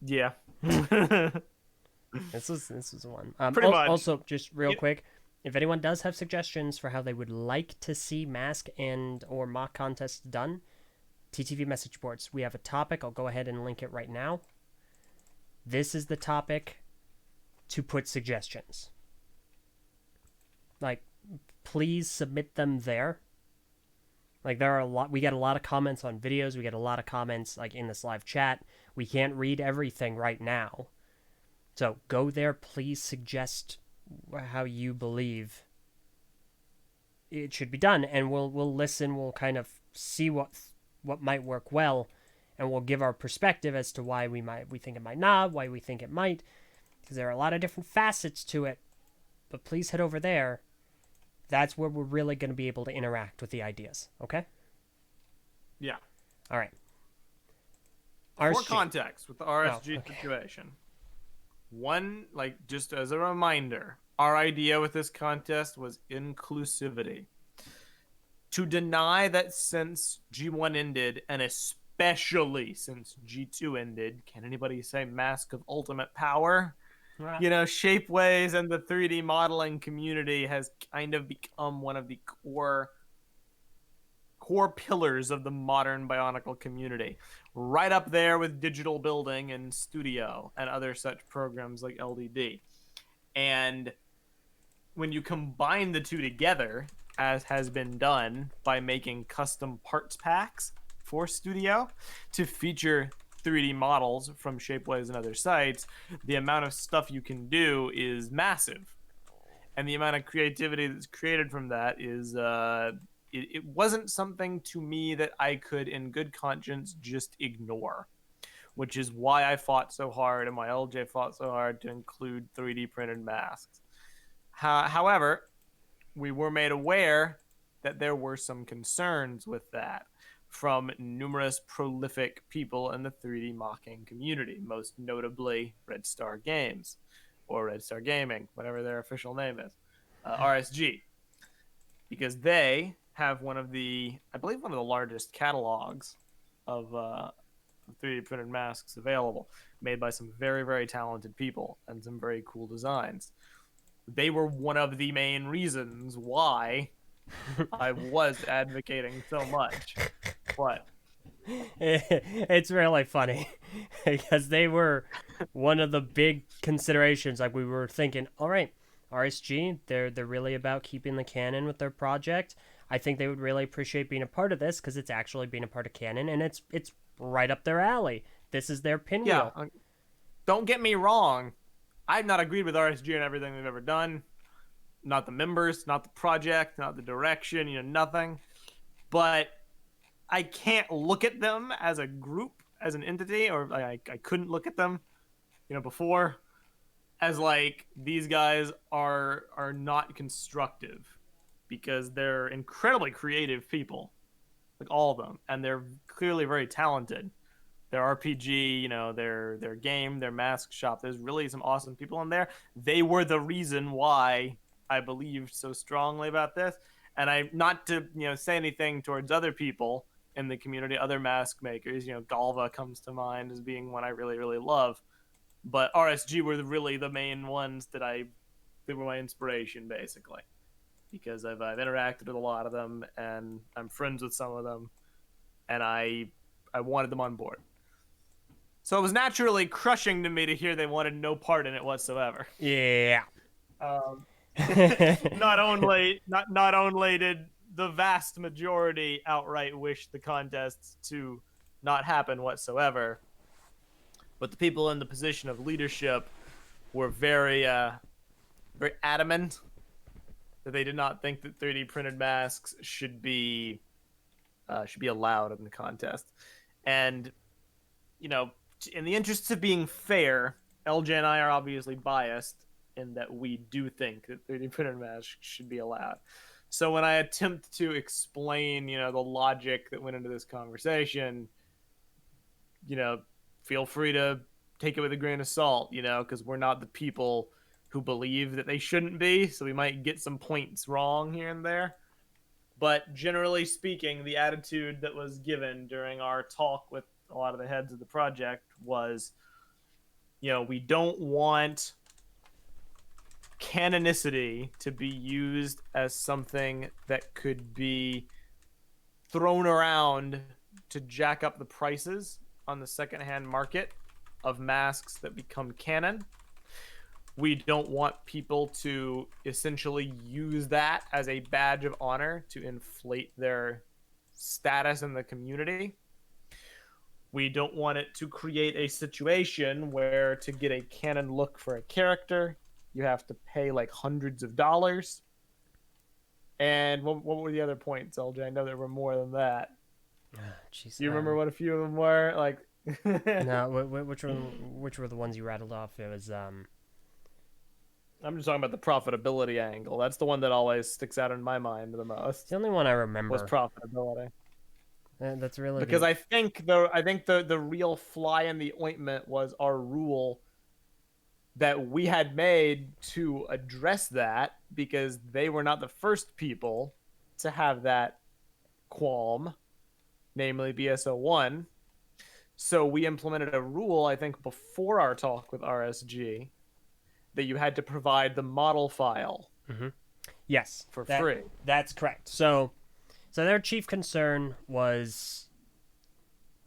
Yeah. This was one. Pretty much. Also, just real You- quick, if anyone does have suggestions for how they would like to see mask and or mock contests done, TTV message boards. We have a topic. I'll go ahead and link it right now. This is the topic to put suggestions. Like, please submit them there. Like, there are a lot. We get a lot of comments on videos. We get a lot of comments like in this live chat. We can't read everything right now. So go there, please suggest how you believe it should be done, and we'll listen. We'll kind of see what might work well, and we'll give our perspective as to why we think it might not, why we think it might, because there are a lot of different facets to it. But please head over there. That's where we're really going to be able to interact with the ideas. Okay? Yeah. All right. For RSG. context with the RSG okay. situation. One, like, just as a reminder, our idea with this contest was inclusivity. To deny that since G1 ended, and especially since G2 ended, can anybody say Mask of Ultimate Power? You know, Shapeways and the 3D modeling community has kind of become one of the core pillars of the modern Bionicle community. Right up there with digital building and studio and other such programs like LDD. And when you combine the two together, as has been done by making custom parts packs for studio to feature 3D models from Shapeways and other sites, the amount of stuff you can do is massive. And the amount of creativity that's created from that is it wasn't something to me that I could in good conscience just ignore, which is why I fought so hard and why Eljay fought so hard to include 3D printed masks. However, we were made aware that there were some concerns with that from numerous prolific people in the 3D mocking community, most notably Red Star Games, or Red Star Gaming, whatever their official name is, RSG, because they have one of the largest catalogs of 3D printed masks available, made by some very, very talented people and some very cool designs. They were one of the main reasons why I was advocating so much. What? It's really funny because they were one of the big considerations. Like, we were thinking, all right, RSG, they're really about keeping the canon with their project. I think they would really appreciate being a part of this because it's actually being a part of canon, and it's right up their alley. This is their pinwheel. Yeah, don't get me wrong. I've not agreed with RSG on everything they've ever done. Not the members, not the project, not the direction, nothing. But I can't look at them as a group, as an entity, or I couldn't look at them, before, as like these guys are not constructive, because they're incredibly creative people, like all of them, and they're clearly very talented. Their RPG, their game, their mask shop. There's really some awesome people in there. They were the reason why I believed so strongly about this. And I, not to, say anything towards other people in the community, other mask makers, Galva comes to mind as being one I really, really love. But RSG were really the main ones they were my inspiration, basically. Because I've interacted with a lot of them, and I'm friends with some of them, and I wanted them on board. So it was naturally crushing to me to hear they wanted no part in it whatsoever. Yeah. Not only did the vast majority outright wish the contests to not happen whatsoever, but the people in the position of leadership were very adamant that they did not think that 3D printed masks should be allowed in the contest. And in the interests of being fair, Eljay and I are obviously biased in that we do think that 3D printed masks should be allowed. So when I attempt to explain, the logic that went into this conversation, feel free to take it with a grain of salt, because we're not the people who believe that they shouldn't be, so we might get some points wrong here and there. But generally speaking, the attitude that was given during our talk with a lot of the heads of the project was, we don't want canonicity to be used as something that could be thrown around to jack up the prices on the secondhand market of masks that become canon. We don't want people to essentially use that as a badge of honor to inflate their status in the community. We don't want it to create a situation where to get a canon look for a character, you have to pay like hundreds of dollars. And what were the other points, Eljay? I know there were more than that. Jeez, Do you remember what a few of them were? Like, no, which were the ones you rattled off? It was I'm just talking about the profitability angle. That's the one that always sticks out in my mind the most. the only one I remember. Was profitability. That's really Because I think the real fly in the ointment was our rule that we had made to address that, because they were not the first people to have that qualm, namely BSO1. So we implemented a rule, I think, before our talk with RSG, that you had to provide the model file yes for free. That's correct. So their chief concern was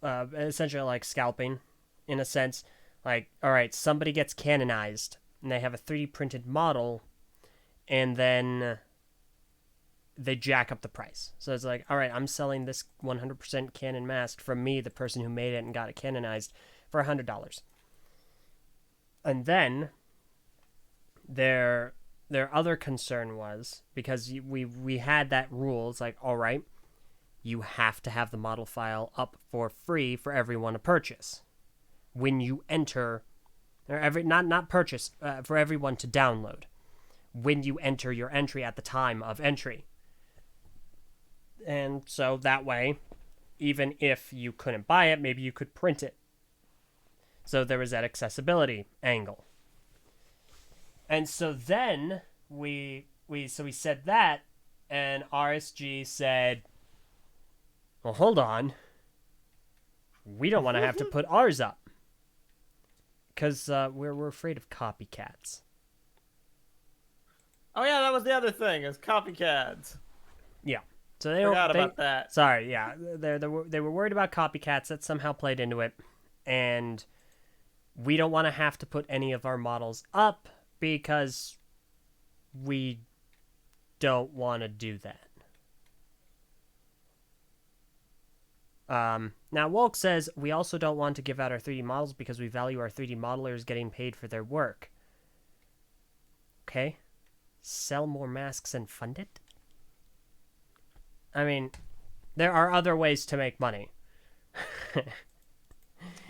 essentially like scalping, in a sense. Like, all right, somebody gets canonized, and they have a 3D printed model, and then they jack up the price. So it's like, all right, I'm selling this 100% canon mask from me, the person who made it and got it canonized, for $100. And then their other concern was, because we had that rule, it's like, all right, you have to have the model file up for free for everyone to purchase when you enter, or not purchase, for everyone to download when you enter your entry at the time of entry. And so that way, even if you couldn't buy it, maybe you could print it. So there was that accessibility angle. And so then we said that, and RSG said, well, hold on. We don't want to have to put ours up, because we're afraid of copycats. Oh yeah, that was the other thing, is copycats. Yeah. So they forgot about that. Sorry, yeah. They were worried about copycats. That somehow played into it. And we don't want to have to put any of our models up, because we don't want to do that. Now, Wolk says, we also don't want to give out our 3D models because we value our 3D modelers getting paid for their work. Okay. Sell more masks and fund it? I mean, there are other ways to make money.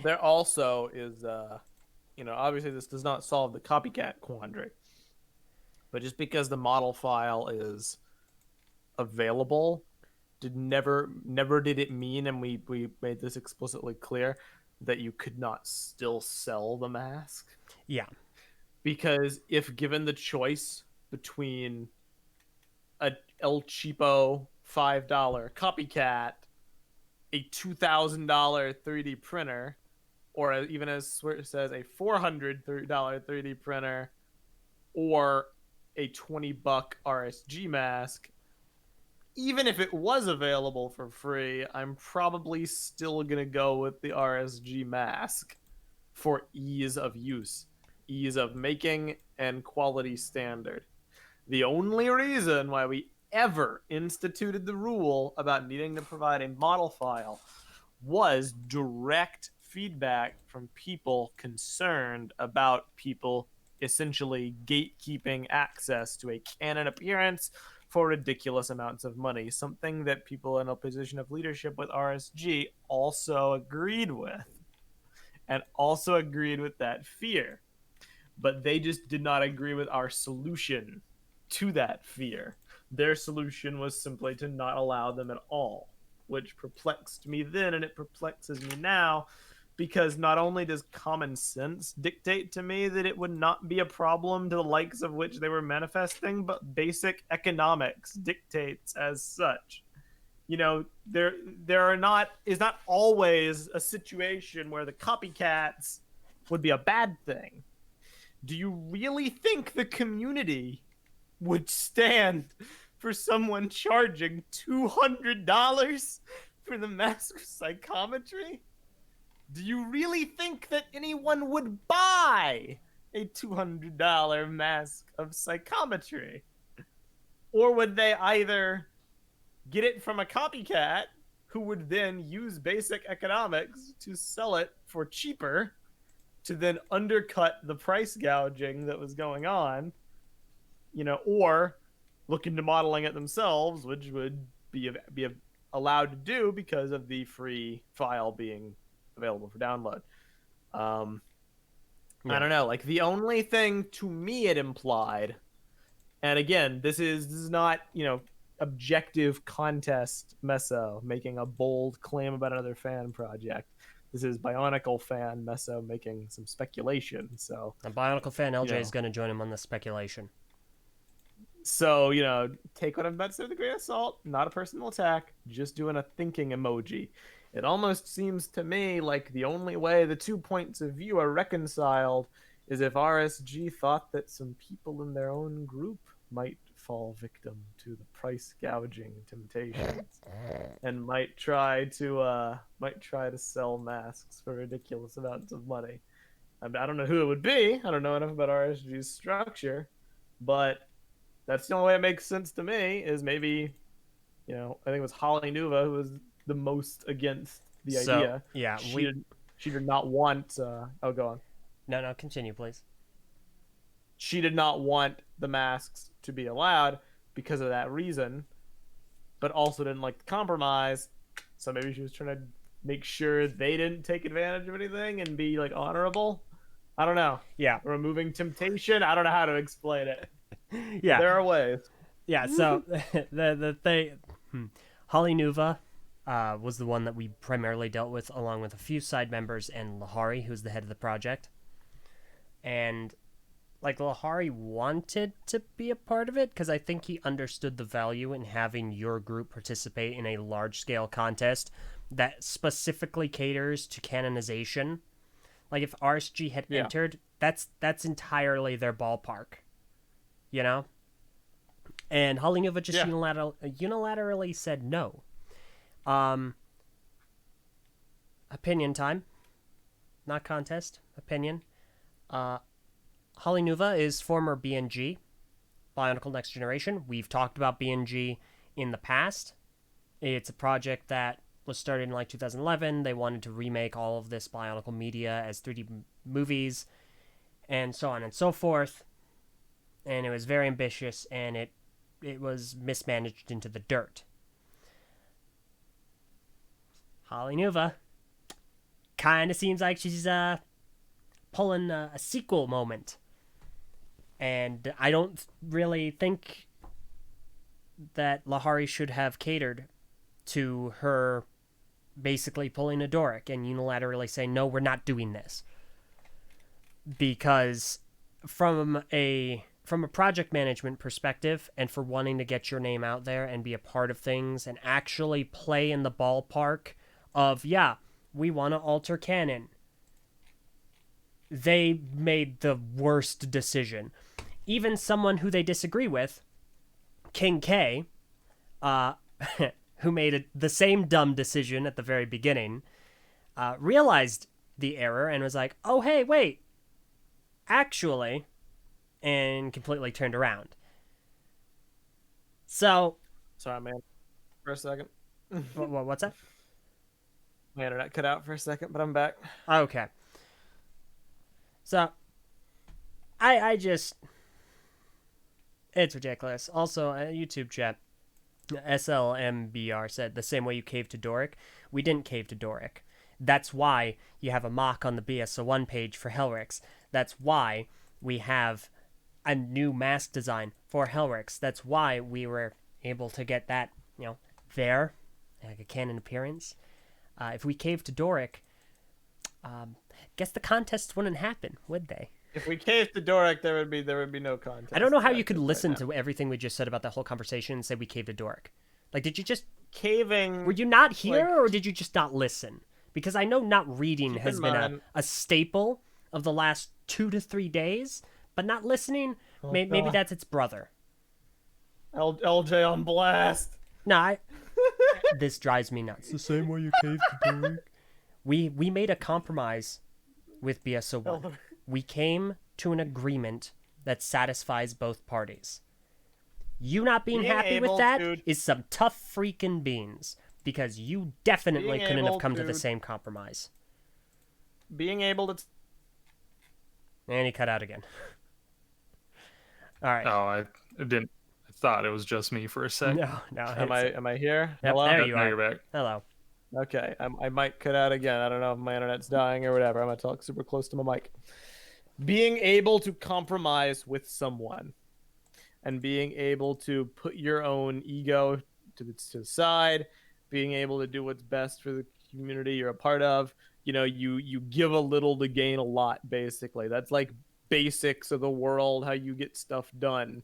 There also is, obviously this does not solve the copycat quandary, but just because the model file is available, never did it mean, and we made this explicitly clear, that you could not still sell the mask. Yeah. Because if given the choice between a El Cheapo $5 copycat, a $2,000 3D printer, or even as it says, a $400 3D printer, or a $20 RSG mask, even if it was available for free, I'm probably still going to go with the RSG mask for ease of use, ease of making, and quality standard. The only reason why we ever instituted the rule about needing to provide a model file was direct feedback from people concerned about people essentially gatekeeping access to a canon appearance for ridiculous amounts of money, something that people in a position of leadership with RSG also agreed with, and also agreed with that fear. But they just did not agree with our solution to that fear. Their solution was simply to not allow them at all, which perplexed me then, and it perplexes me now, because not only does common sense dictate to me that it would not be a problem to the likes of which they were manifesting, but basic economics dictates as such. You know, is not always a situation where the copycats would be a bad thing. Do you really think the community would stand for someone charging $200 for the mask of psychometry? Do you really think that anyone would buy a $200 mask of psychometry? Or would they either get it from a copycat who would then use basic economics to sell it for cheaper to then undercut the price gouging that was going on, you know, or look into modeling it themselves, which would be allowed to do because of the free file being available for download. I don't know. Like, the only thing to me it implied, and again, this is not, you know, objective contest Meso making a bold claim about another fan project. This is Bionicle fan Meso making some speculation. So A Bionicle fan Eljay you know, is going to join him on the speculation. So, you know, take what I'm about to say with a grain of salt. Not a personal attack, just doing a thinking emoji. It almost seems to me like the only way the 2 points of view are reconciled is if RSG thought that some people in their own group might fall victim to the price gouging temptations and might try to sell masks for ridiculous amounts of money. I don't know who it would be. I don't know enough about RSG's structure, but that's the only way it makes sense to me. Is maybe, you know, I think it was Holly Nuva who was the most against the idea. Yeah, she did not want. Oh, go on. No, continue, please. She did not want the masks to be allowed because of that reason, but also didn't like the compromise. So maybe she was trying to make sure they didn't take advantage of anything and be like honorable. I don't know. Yeah. Removing temptation. I don't know how to explain it. Yeah. There are ways. Yeah, so the thing, Holly Nuva was the one that we primarily dealt with, along with a few side members and Lahari, who's the head of the project. And like, Lahari wanted to be a part of it because I think he understood the value in having your group participate in a large-scale contest that specifically caters to canonization. Like, if RSG had entered, that's entirely their ballpark, you know? And Holly Nuva just unilaterally said no. Opinion time. Not contest. Opinion. Holly Nuva is former BNG, Bionicle Next Generation. We've talked about BNG in the past. It's a project that was started in like 2011. They wanted to remake all of this Bionicle media as 3D movies, and so on and so forth. And it was very ambitious, and it was mismanaged into the dirt. Holly Nuva kind of seems like she's pulling a sequel moment. And I don't really think that Lahari should have catered to her basically pulling a Doric and unilaterally saying, no, we're not doing this. Because from a project management perspective, and for wanting to get your name out there and be a part of things and actually play in the ballpark of, we want to alter canon, they made the worst decision. Even someone who they disagree with, King K, who made the same dumb decision at the very beginning, realized the error and was like, oh, hey, wait, actually, and completely turned around. So... Sorry, man. For a second. What's that? My internet cut out for a second, but I'm back. Okay. So, I just... It's ridiculous. Also, YouTube chat, SLMBR said, the same way you caved to Doric, we didn't cave to Doric. That's why you have a mock on the BSO1 page for Helryx. That's why we have a new mask design for Helryx. That's why we were able to get that, there, like a canon appearance. If we caved to Doric, guess the contests wouldn't happen, would they? If we caved to Doric, there would be no contest. I don't know how you could listen to everything we just said about that whole conversation and say we caved to Doric. Like, did you just... Caving... Were you not here, like, or did you just not listen? Because I know not reading has been a staple of the last 2 to 3 days, but not listening, maybe that's its brother. Eljay on blast. No, this drives me nuts. The same way you caved to Doric. We made a compromise with BSO1. We came to an agreement that satisfies both parties. You not being happy with that is some tough freaking beans, because you definitely couldn't have come to the same compromise. Being able to... And he cut out again. All right. Oh, I didn't. I thought it was just me for a sec. No. Am I here? Yep, Hello? there Yep, you now are. you're back. Hello. Okay, I might cut out again. I don't know if my internet's dying or whatever. I'm gonna talk super close to my mic. Being able to compromise with someone and being able to put your own ego to the side, being able to do what's best for the community you're a part of. You know, you give a little to gain a lot, basically. That's like basics of the world, how you get stuff done.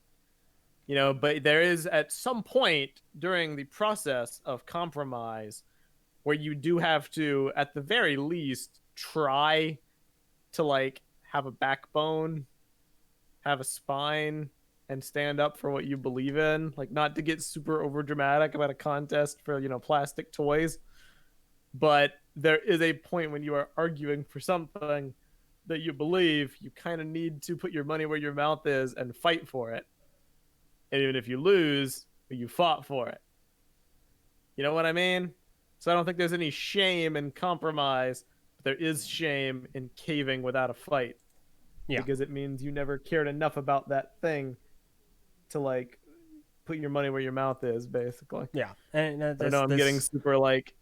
You know, but there is at some point during the process of compromise where you do have to, at the very least, try to like have a backbone, have a spine, and stand up for what you believe in. Like, not to get super over dramatic about a contest for, you know, plastic toys, but there is a point when you are arguing for something that you believe, you kind of need to put your money where your mouth is and fight for it. And even if you lose, you fought for it. You know what I mean? So I don't think there's any shame in compromise, but there is shame in caving without a fight. Yeah. Because it means you never cared enough about that thing to, like, put your money where your mouth is, basically. Yeah. And I know I'm getting super, like,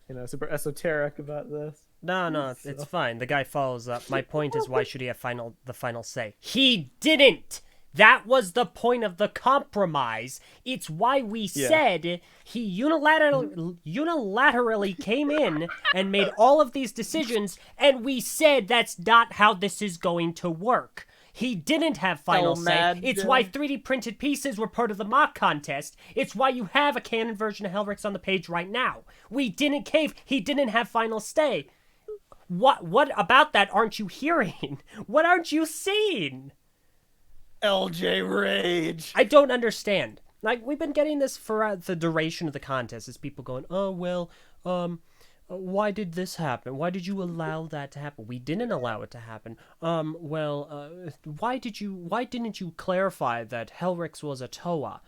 you know, super esoteric about this. No, it's fine. The guy follows up. My point is, why should he have the final say? He didn't! That was the point of the compromise. It's why we said he unilaterally came in and made all of these decisions, and we said that's not how this is going to work. He didn't have final say. It's why 3D printed pieces were part of the mock contest. It's why you have a canon version of Helryx on the page right now. We didn't cave. He didn't have final say. What about that aren't you hearing? What aren't you seeing? Eljay rage. I don't understand. Like, we've been getting this for the duration of the contest. Is people going, oh, well, why did this happen? Why did you allow that to happen? We didn't allow it to happen. Why didn't you clarify that Helryx was a Toa?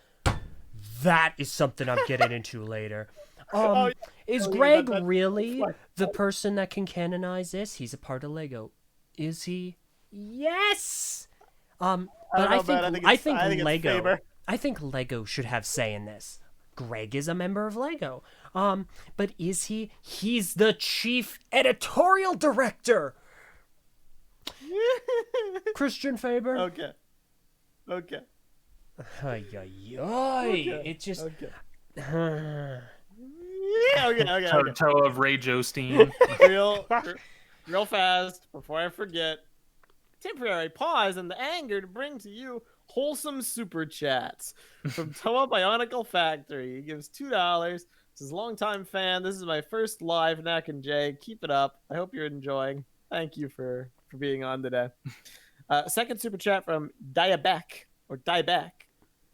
That is something I'm getting into later. Is Greg really the person that can canonize this? He's a part of Lego. Is he? Yes! But I think Lego should have say in this. Greg is a member of Lego. But is he? He's the chief editorial director. Christian Faber. Okay. Okay. It just. Okay. Toe of Ray Jostein. real fast before I forget. Temporary pause in the anger to bring to you wholesome super chats from Toa Bionicle Factory. He gives $2. This is a longtime fan. This is my first live Knack and Jay. Keep it up. I hope you're enjoying. Thank you for being on today. Second super chat from Diebeck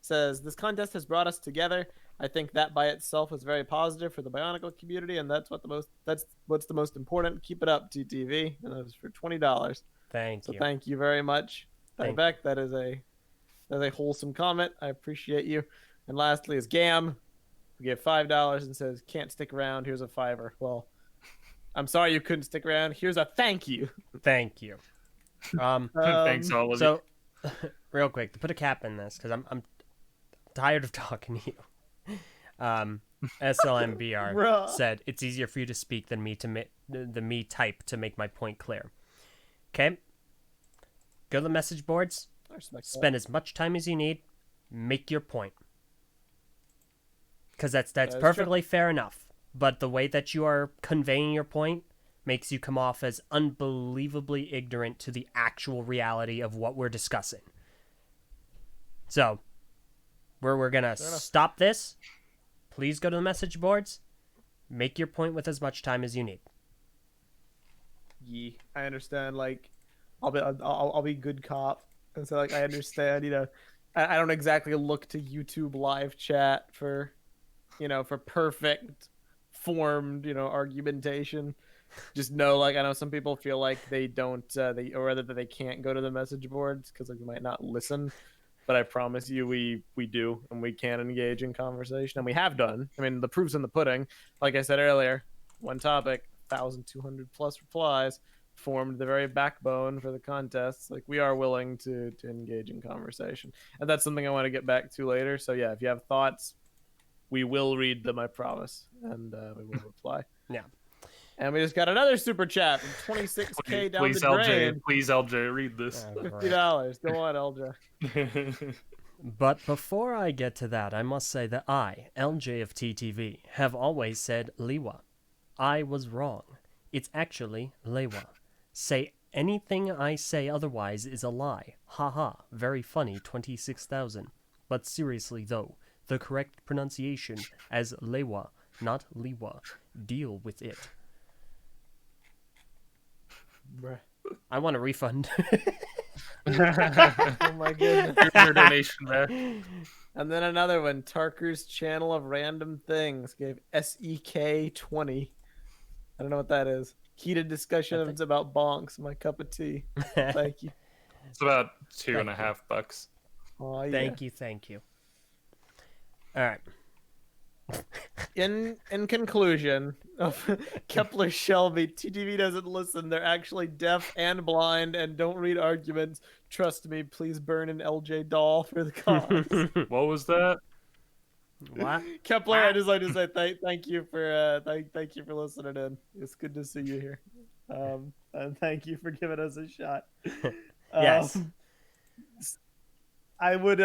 says, this contest has brought us together. I think that by itself is very positive for the Bionicle community, and that's what's the most important. Keep it up, TTV. And that was for $20. Thank you. Thank you very much, Beck. That is a wholesome comment. I appreciate you. And lastly is Gam, who gave $5 and says, can't stick around. Here's a $5. Well, I'm sorry you couldn't stick around. Here's a thank you. Thanks Thanks all of you. So, real quick, to put a cap in this, because I'm tired of talking to you. SLMBR said, it's easier for you to speak than me type to make my point clear. Okay, go to the message boards, spend as much time as you need, make your point. Because that's perfectly fair enough. But the way that you are conveying your point makes you come off as unbelievably ignorant to the actual reality of what we're discussing. So, where we're going to stop this, please go to the message boards. Make your point with as much time as you need. Yeah, I understand. Like, I'll be good cop, and so like I understand. I don't exactly look to YouTube live chat for, for perfect formed, argumentation. Just know, like, I know some people feel like they don't, or rather that they can't go to the message boards because like they might not listen. But I promise you, we do, and we can engage in conversation, and we have done. I mean, the proof's in the pudding. Like I said earlier, one topic, 1,200 plus replies, formed the very backbone for the contest. Like, we are willing to engage in conversation, and that's something I want to get back to later. So yeah, if you have thoughts, we will read them, I promise, and we will reply. Yeah. And we just got another super chat from 26K down Please, the LJ. drain. Please, LJ, read this. $50. Go on, Eljay. But before I get to that, I must say that I, Eljay of TTV, have always said Liwa. I was wrong. It's actually Lewa. Say anything I say otherwise is a lie. Haha, very funny, 26,000. But seriously though, the correct pronunciation as Lewa, not Liwa. Deal with it. Bruh. I want a refund. Oh my goodness. Here's your donation back. And then another one, Tarker's Channel of Random Things gave SEK20. I don't know what that is. Heated discussions about bonks, my cup of tea. Thank you. It's about $2.50. Oh, yeah. Thank you. All right. In conclusion of Kepler Shelby, TTV doesn't listen. They're actually deaf and blind and don't read arguments. Trust me, please burn an LJ doll for the cause. What was that? What? Kepler, I just like to say thank you for thank you for listening in. It's good to see you here. And thank you for giving us a shot. Yes. I would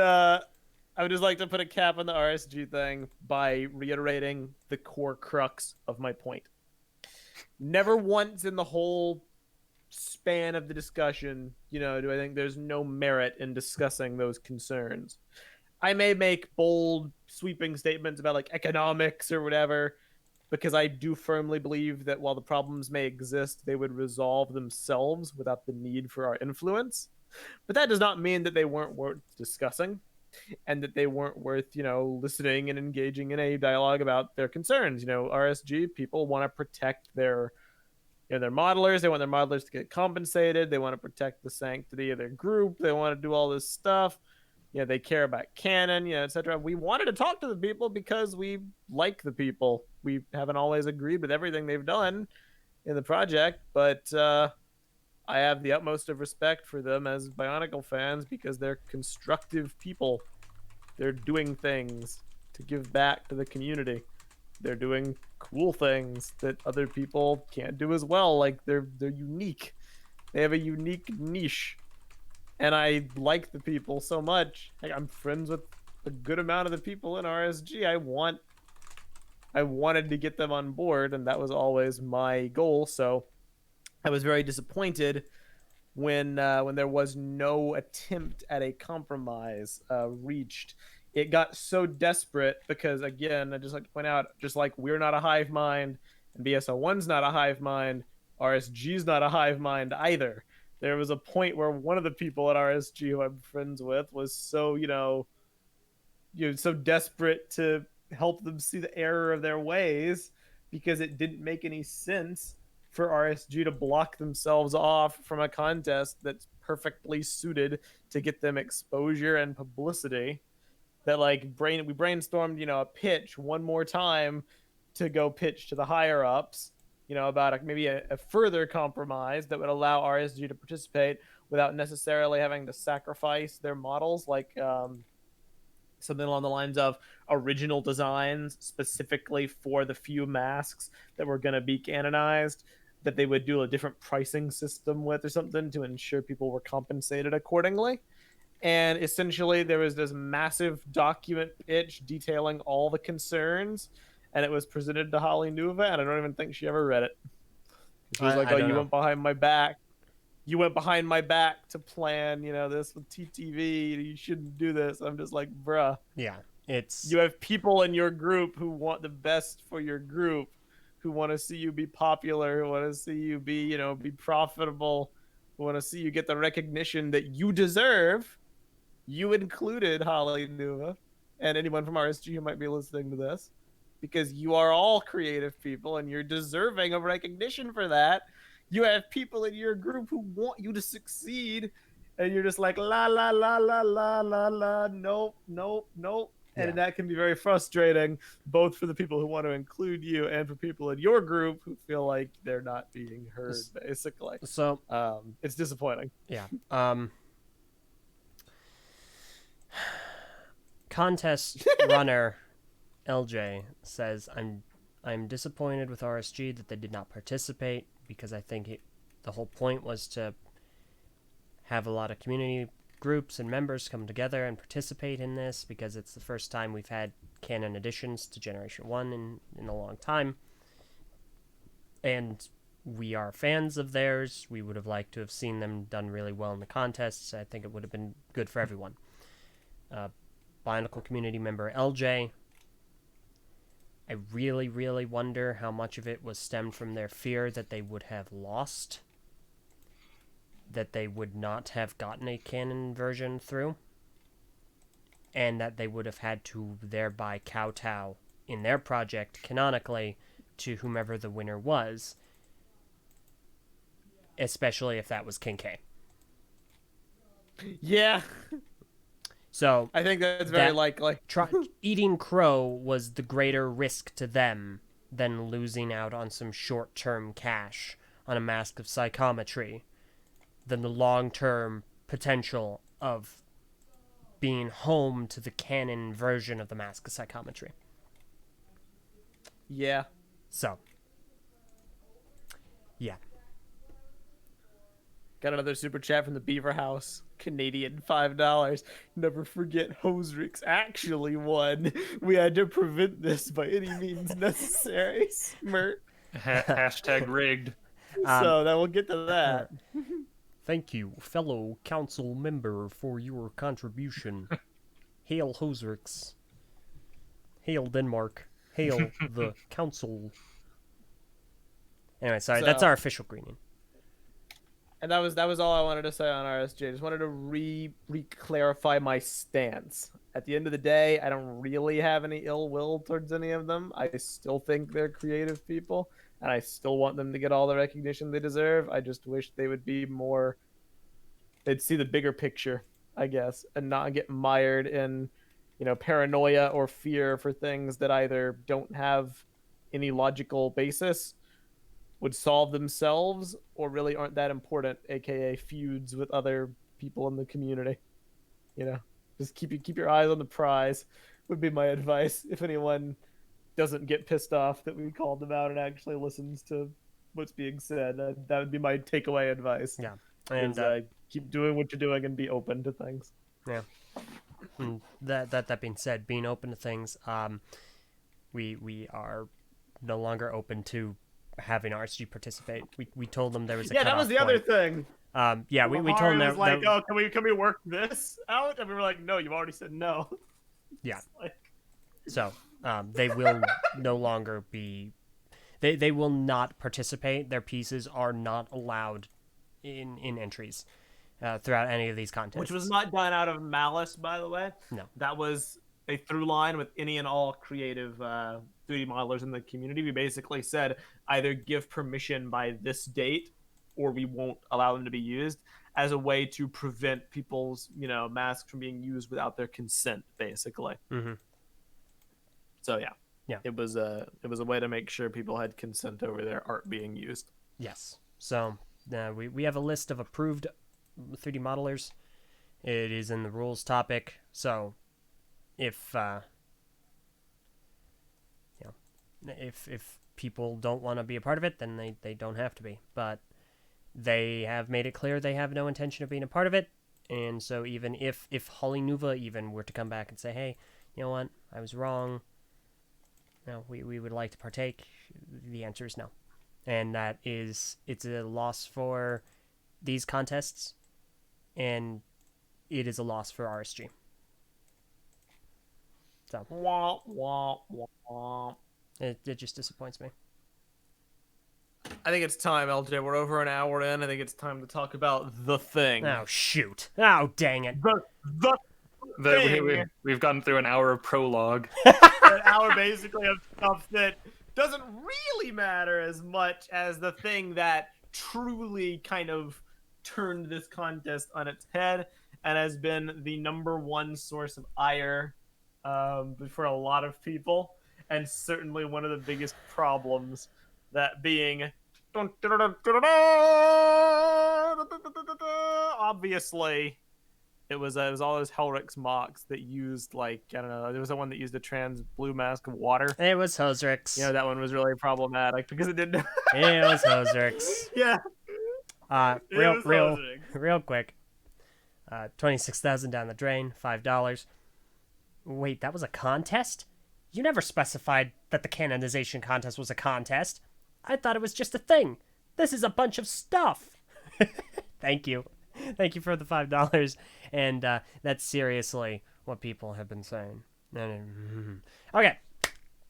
just like to put a cap on the RSG thing by reiterating the core crux of my point. Never once in the whole span of the discussion, do I think there's no merit in discussing those concerns. I may make bold, sweeping statements about like economics or whatever, because I do firmly believe that while the problems may exist, they would resolve themselves without the need for our influence. But that does not mean that they weren't worth discussing, and that they weren't worth, listening and engaging in a dialogue about their concerns. RSG people want to protect their modelers. They want their modelers to get compensated. They want to protect the sanctity of their group. They want to do all this stuff. They care about canon, etc. We wanted to talk to the people because we like the people. We haven't always agreed with everything they've done in the project, but I have the utmost of respect for them as Bionicle fans because they're constructive people. They're doing things to give back to the community. They're doing cool things that other people can't do as well. Like they're unique. They have a unique niche. And I like the people so much. I'm friends with a good amount of the people in RSG. I wanted to get them on board, and that was always my goal. So I was very disappointed when there was no attempt at a compromise reached. It got so desperate because, again, I just like to point out, just like we're not a hive mind, and BSO1's not a hive mind, RSG's not a hive mind either. There was a point where one of the people at RSG who I'm friends with was so, so desperate to help them see the error of their ways because it didn't make any sense for RSG to block themselves off from a contest that's perfectly suited to get them exposure and publicity. That we brainstormed, a pitch one more time to go pitch to the higher ups. About maybe a further compromise that would allow RSG to participate without necessarily having to sacrifice their models, like something along the lines of original designs specifically for the few masks that were going to be canonized, that they would do a different pricing system with or something to ensure people were compensated accordingly. And essentially there was this massive document pitch detailing all the concerns, and it was presented to Holly Nuva, and I don't even think she ever read it. She was like, I "Oh, don't you know. went behind my back. You went behind my back to plan, this with TTV. You shouldn't do this." I'm just like, bruh. Yeah, it's You have people in your group who want the best for your group, who want to see you be popular, who want to see you be profitable, who want to see you get the recognition that you deserve. You included, Holly Nuva, and anyone from RSG who might be listening to this, because you are all creative people and you're deserving of recognition for that. You have people in your group who want you to succeed, and you're just like, la la la la la la la, nope, nope, nope. Yeah. And that can be very frustrating, both for the people who want to include you and for people in your group who feel like they're not being heard, basically. so It's disappointing. yeah. Contest runner Eljay says, I'm disappointed with RSG that they did not participate, because I think the whole point was to have a lot of community groups and members come together and participate in this, because it's the first time we've had canon additions to Generation 1 in a long time. And we are fans of theirs. We would have liked to have seen them done really well in the contests. I think it would have been good for everyone. Bionicle community member Eljay, I really, really wonder how much of it was stemmed from their fear that they would have lost, that they would not have gotten a canon version through, and that they would have had to thereby kowtow in their project canonically to whomever the winner was, especially if that was King K. Yeah. So I think that's very likely. Eating crow was the greater risk to them than losing out on some short-term cash on a mask of psychometry, than the long-term potential of being home to the canon version of the mask of psychometry. Yeah. So, yeah. Got another super chat from the Beaver House. Canadian $5. Never forget Helryx actually won. We had to prevent this by any means necessary. Smirk. Hashtag rigged. So that we'll get to that. Thank you, fellow council member, for your contribution. Hail Helryx. Hail Denmark. Hail the council. Anyway, sorry, that's our official greeting. And that was all I wanted to say on RSJ. Just wanted to re-clarify my stance. At the end of the day, I don't really have any ill will towards any of them. I still think they're creative people, and I still want them to get all the recognition they deserve. I just wish they would be more... They'd see the bigger picture, I guess, and not get mired in, paranoia or fear for things that either don't have any logical basis, would solve themselves, or really aren't that important, aka feuds with other people in the community. Just keep your eyes on the prize would be my advice. If anyone doesn't get pissed off that we called them out and actually listens to what's being said, that would be my takeaway advice. Yeah, and keep doing what you're doing and be open to things. Yeah. And that being said, being open to things, we are no longer open to having RSG participate. We told them there was a that was the other thing. We told them was like, oh, can we work this out? And we were like, no, you've already said no. Yeah. So they will no longer be. They will not participate. Their pieces are not allowed in entries throughout any of these contests. Which was not done out of malice, by the way. No. That was a through line with any and all creative 3D modelers in the community. We basically said either give permission by this date or we won't allow them to be used, as a way to prevent people's masks from being used without their consent, basically. Mm-hmm. So yeah, it was a way to make sure people had consent over their art being used. Yes. So we have a list of approved 3D modelers. It is in the rules topic. So if if people don't want to be a part of it, then they don't have to be. But they have made it clear they have no intention of being a part of it. And so even if Holly Nuva even were to come back and say, hey, you know what, I was wrong, we would like to partake, the answer is no. and it's a loss for these contests, and it is a loss for RSG. So Wah, wah, wah. it just disappoints me. I think it's time, LJ. We're over an hour in. I think it's time to talk about the thing. Oh shoot! Oh dang it! The We've gone through an hour of prologue. an hour basically of stuff that doesn't really matter as much as the thing that truly kind of turned this contest on its head and has been the #1 source of ire for a lot of people, and certainly one of the biggest problems, that being obviously it was all those Helryx mocks that used, like, I don't know, there was the one that used a trans blue mask of water. It was Helryx. You know, that one was really problematic because it didn't. It was Helryx. Yeah. Real quick. 26,000 down the drain. $5. Wait, that was a contest? You never specified that the canonization contest was a contest. I thought it was just a thing. This is a bunch of stuff. Thank you. Thank you for the $5. And that's seriously what people have been saying. Okay.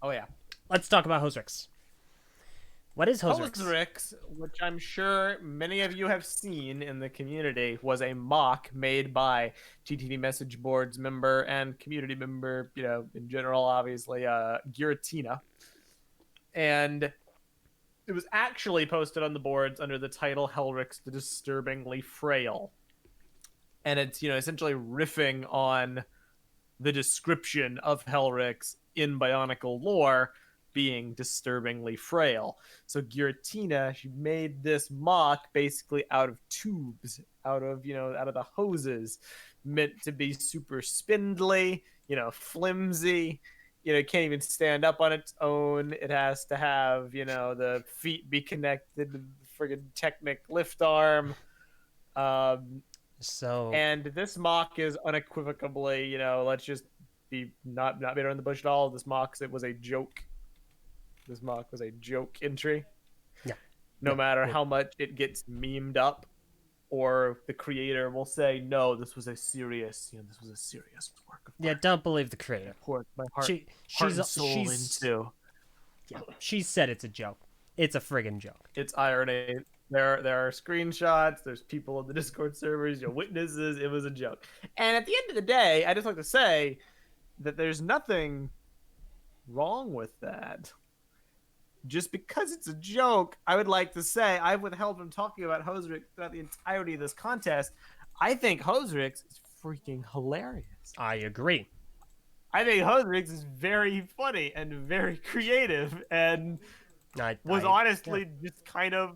Oh, yeah. Let's talk about Helryx. What is Helryx? Helryx, which I'm sure many of you have seen in the community, was a mock made by TTV message boards member and community member, you know, in general, obviously, Giratina. And it was actually posted on the boards under the title Helryx the Disturbingly Frail. And it's, you know, essentially riffing on the description of Helryx in Bionicle lore being disturbingly frail. So Giratina, she made this mock basically out of tubes, out of the hoses, meant to be super spindly, you know, flimsy. You know, it can't even stand up on its own. It has to have, you know, the feet be connected to the friggin' Technic lift arm. And this mock is unequivocally, you know, let's just be not beat around the bush at all. This mock, it was a joke. This mock was a joke entry. Yeah. No matter how much it gets memed up, or the creator will say, no, this was a serious work of art. Yeah, don't believe the creator. Poured my heart and soul into. Yeah, she said it's a joke. It's a friggin' joke. It's irony. There are screenshots. There's people in the Discord servers. You know, witnesses. It was a joke. And at the end of the day, I just like to say that there's nothing wrong with that. Just because it's a joke, I would like to say I've withheld from talking about Helryx throughout the entirety of this contest. I think Helryx is freaking hilarious. I agree. I think Helryx is very funny and very creative, and honestly just kind of,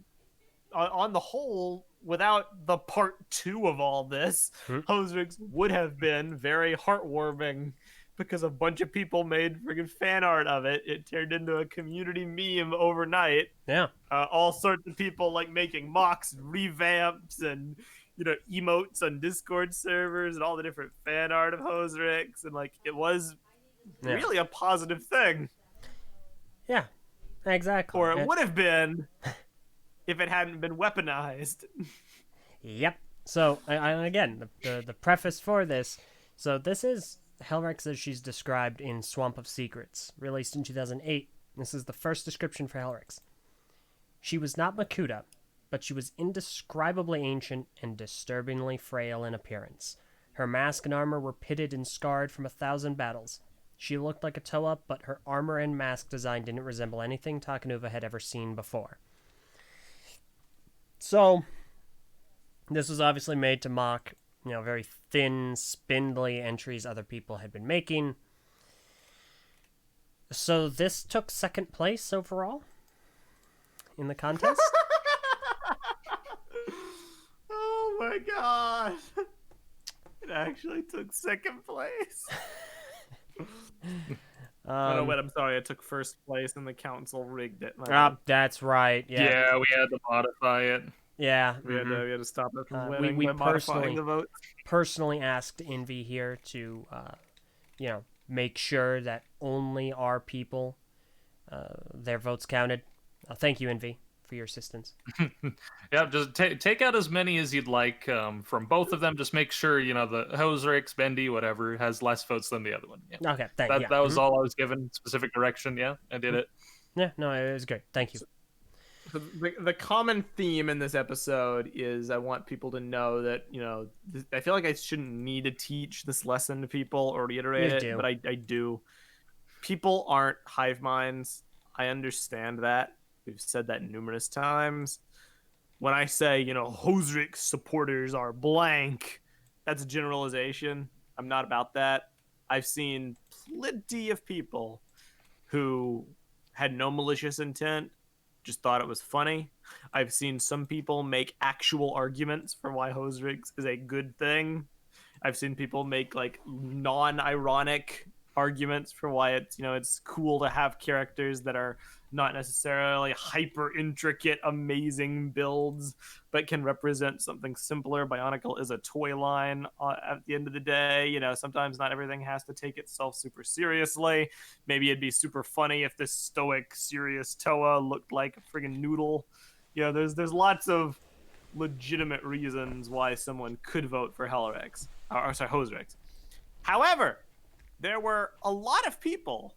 on the whole, without the part 2 of all this, Helryx would have been very heartwarming. Because a bunch of people made friggin' fan art of it. It turned into a community meme overnight. Yeah. All sorts of people like making mocks and revamps and, you know, emotes on Discord servers and all the different fan art of Helryx. And like, it was really a positive thing. Yeah, exactly. Or it would have been if it hadn't been weaponized. Yep. So, again, the preface for this. So this is Helryx as she's described in Swamp of Secrets, released in 2008. This is the first description for Helryx. She was not Makuta, but she was indescribably ancient and disturbingly frail in appearance. Her mask and armor were pitted and scarred from 1,000 battles. She looked like a Toa, but her armor and mask design didn't resemble anything Takanuva had ever seen before. So, this was obviously made to mock, you know, very thin, spindly entries other people had been making. So this took second place overall in the contest. Oh my god. It actually took second place. No, wait, I'm sorry. It took first place and the council rigged it. That's right. Yeah, we had to modify it. Yeah. We had to stop it from winning we by modifying the vote. Personally asked Invi here to, make sure that only our people, their votes counted. Thank you, Invi, for your assistance. Yeah, just take out as many as you'd like from both of them. Just make sure, you know, the Helryx, Bendy, whatever, has less votes than the other one. Yeah. Okay, thank you. That was all I was given, specific direction. Yeah, I did it. Yeah, no, it was great. Thank you. So the common theme in this episode is I want people to know that, you know, I feel like I shouldn't need to teach this lesson to people or reiterate You it, do. but I do. People aren't hive minds. I understand that. We've said that numerous times. When I say, you know, Helryx supporters are blank, that's a generalization. I'm not about that. I've seen plenty of people who had no malicious intent, just thought it was funny. I've seen some people make actual arguments for why Helryx is a good thing. I've seen people make like non-ironic arguments for why it's, you know, it's cool to have characters that are not necessarily hyper intricate amazing builds but can represent something simpler. Bionicle is a toy line at the end of the day. You know, sometimes not everything has to take itself super seriously. Maybe it'd be super funny if this stoic serious Toa looked like a friggin' noodle. You know, there's lots of legitimate reasons why someone could vote for Helryx, or sorry, Helryx. However, there were a lot of people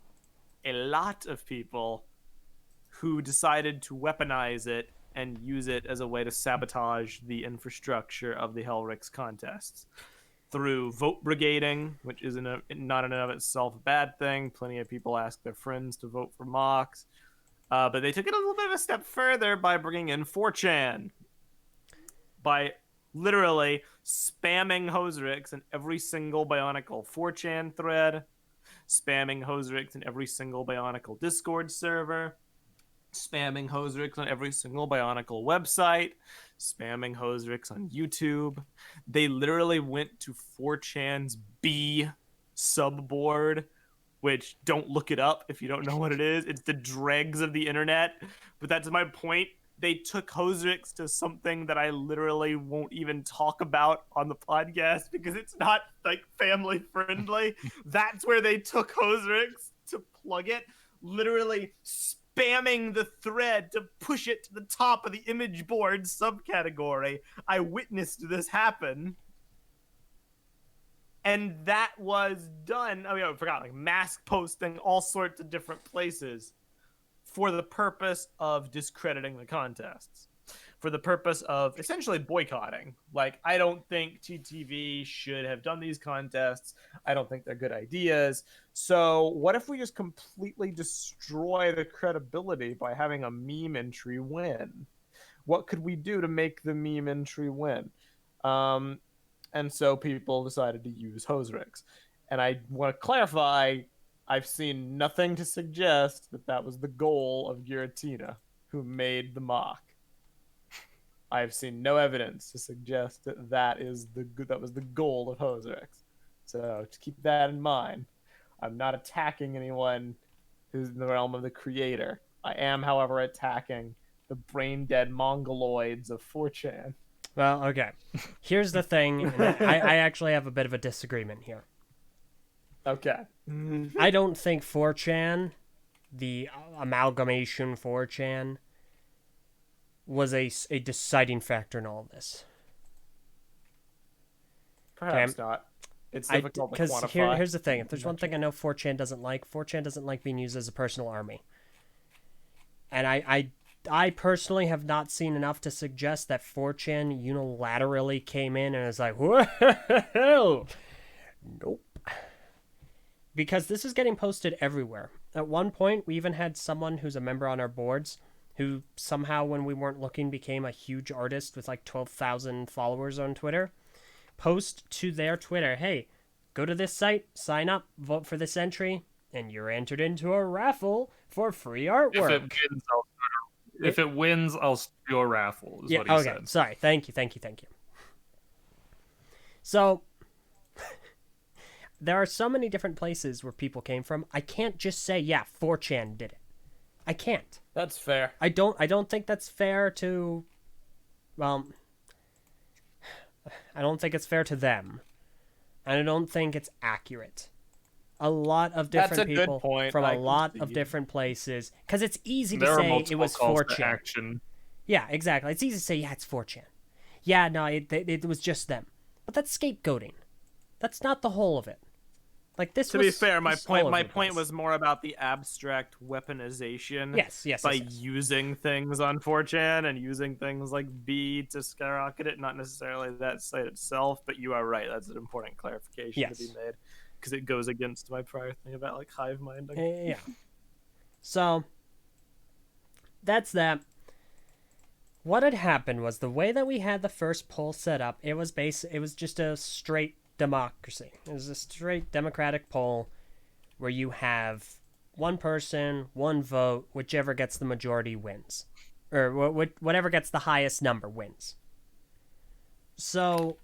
who decided to weaponize it and use it as a way to sabotage the infrastructure of the Helryx contests through vote brigading, which is not in and of itself a bad thing. Plenty of people ask their friends to vote for mocks, but they took it a little bit of a step further by bringing in 4chan, by literally spamming Helryx in every single Bionicle 4chan thread, spamming Helryx in every single Bionicle Discord server, spamming Helryx on every single Bionicle website, spamming Helryx on YouTube. They literally went to 4chan's B subboard, which, don't look it up if you don't know what it is. It's the dregs of the internet. But that's my point. They took Helryx to something that I literally won't even talk about on the podcast because it's not like family friendly. That's where they took Helryx to plug it, literally spamming the thread to push it to the top of the image board subcategory. I witnessed this happen. And that was done. Oh, yeah, I forgot, like mask posting all sorts of different places for the purpose of discrediting the contests, for the purpose of essentially boycotting. Like, I don't think TTV should have done these contests. I don't think they're good ideas. So what if we just completely destroy the credibility by having a meme entry win? What could we do to make the meme entry win? And so people decided to use Helryx. And I want to clarify, I've seen nothing to suggest that that was the goal of Giratina, who made the mock. I have seen no evidence to suggest that that was the goal of Helryx. So to keep that in mind, I'm not attacking anyone who's in the realm of the creator. I am, however, attacking the brain-dead mongoloids of 4chan. Well, okay. Here's the thing. And I actually have a bit of a disagreement here. Okay. I don't think 4chan, the amalgamation 4chan, was a deciding factor in all of this. Perhaps not. It's difficult to quantify. Here's the thing. If there's one thing I know 4chan doesn't like being used as a personal army. And I personally have not seen enough to suggest that 4chan unilaterally came in and was like, whoa, nope. Because this is getting posted everywhere. At one point, we even had someone who's a member on our boards who somehow, when we weren't looking, became a huge artist with like 12,000 followers on Twitter, post to their Twitter, hey, go to this site, sign up, vote for this entry, and you're entered into a raffle for free artwork. If it wins, I'll do a raffle, is what he said. Sorry. Thank you. So, there are so many different places where people came from. I can't just say, yeah, 4chan did it. I can't. That's fair. I don't think that's fair to, well, I don't think it's fair to them. And I don't think it's accurate. A lot of different people from a lot of different places, because it's easy to say it was 4chan. Yeah, exactly. It's easy to say, yeah, it's 4chan. Yeah, no, it was just them. But that's scapegoating. That's not the whole of it. Like this. To be fair, my this all over my the point place. was more about the abstract weaponization. Yes. By using things on 4chan and using things like B to skyrocket it, not necessarily that site itself. But you are right. That's an important clarification to be made because it goes against my prior thing about like hive minding. Yeah. So that's that. What had happened was the way that we had the first poll set up. It was just a straight democracy. It was a straight democratic poll where you have one person, one vote, whichever gets the majority wins, or whatever gets the highest number wins. So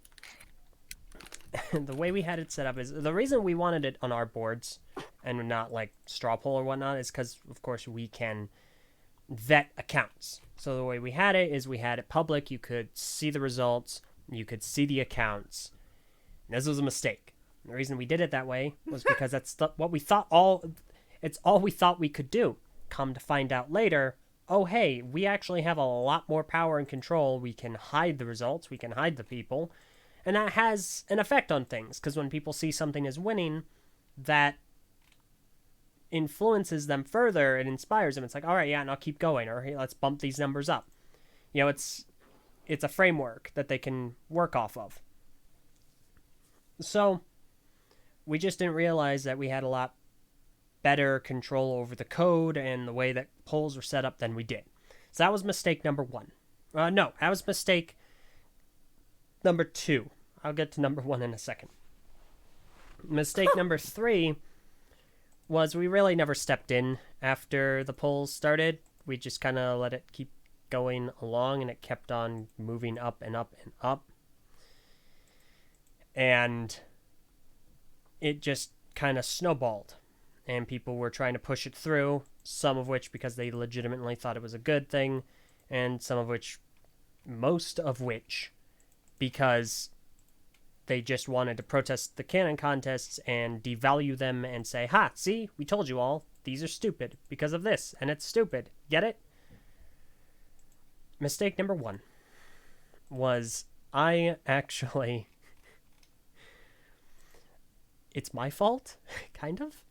the way we had it set up is the reason we wanted it on our boards and not like straw poll or whatnot is because of course we can vet accounts. So the way we had it is we had it public. You could see the results. You could see the accounts. And this was a mistake. And the reason we did it that way was because that's what we thought it's all we thought we could do. Come to find out later, oh hey, we actually have a lot more power and control. We can hide the results. We can hide the people. And that has an effect on things, because when people see something as winning, that influences them further. It inspires them. It's like, all right, yeah, and I'll keep going, or hey, let's bump these numbers up. You know, it's a framework that they can work off of. So we just didn't realize that we had a lot better control over the code and the way that polls were set up than we did. So that was mistake number one. No, that was mistake number two. I'll get to number one in a second. Mistake number three was we really never stepped in after the polls started. We just kind of let it keep going along, and it kept on moving up and up and up. And it just kind of snowballed. And people were trying to push it through, some of which because they legitimately thought it was a good thing, and most of which, because they just wanted to protest the canon contests and devalue them and say, ha, see, we told you all, these are stupid because of this, and it's stupid. Get it? Mistake number one was I actually... It's my fault, kind of.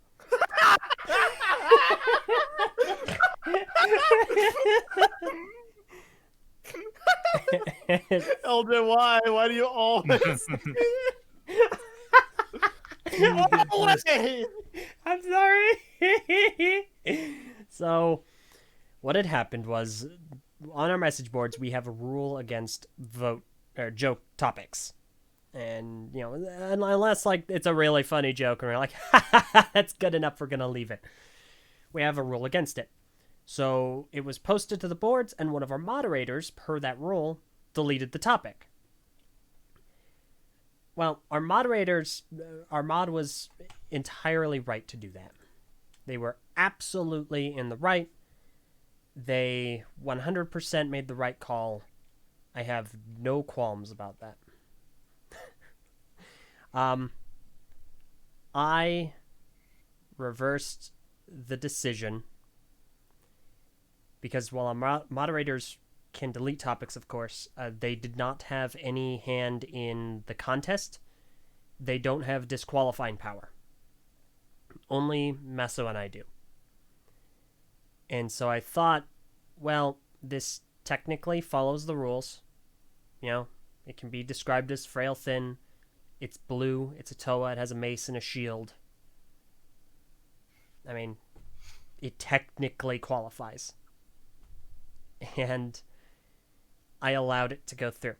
Elder, why do you always? I'm sorry. So, what had happened was, on our message boards, we have a rule against vote or joke topics. And, you know, unless, like, it's a really funny joke and we're like, that's good enough, we're going to leave it. We have a rule against it. So it was posted to the boards, and one of our moderators, per that rule, deleted the topic. Well, our mod was entirely right to do that. They were absolutely in the right. They 100% made the right call. I have no qualms about that. I reversed the decision because while our moderators can delete topics, of course, they did not have any hand in the contest. They don't have disqualifying power. Only Meso and I do. And so I thought, well, this technically follows the rules. You know, it can be described as frail thin. It's blue, it's a Toa, it has a mace and a shield. I mean, it technically qualifies. And I allowed it to go through.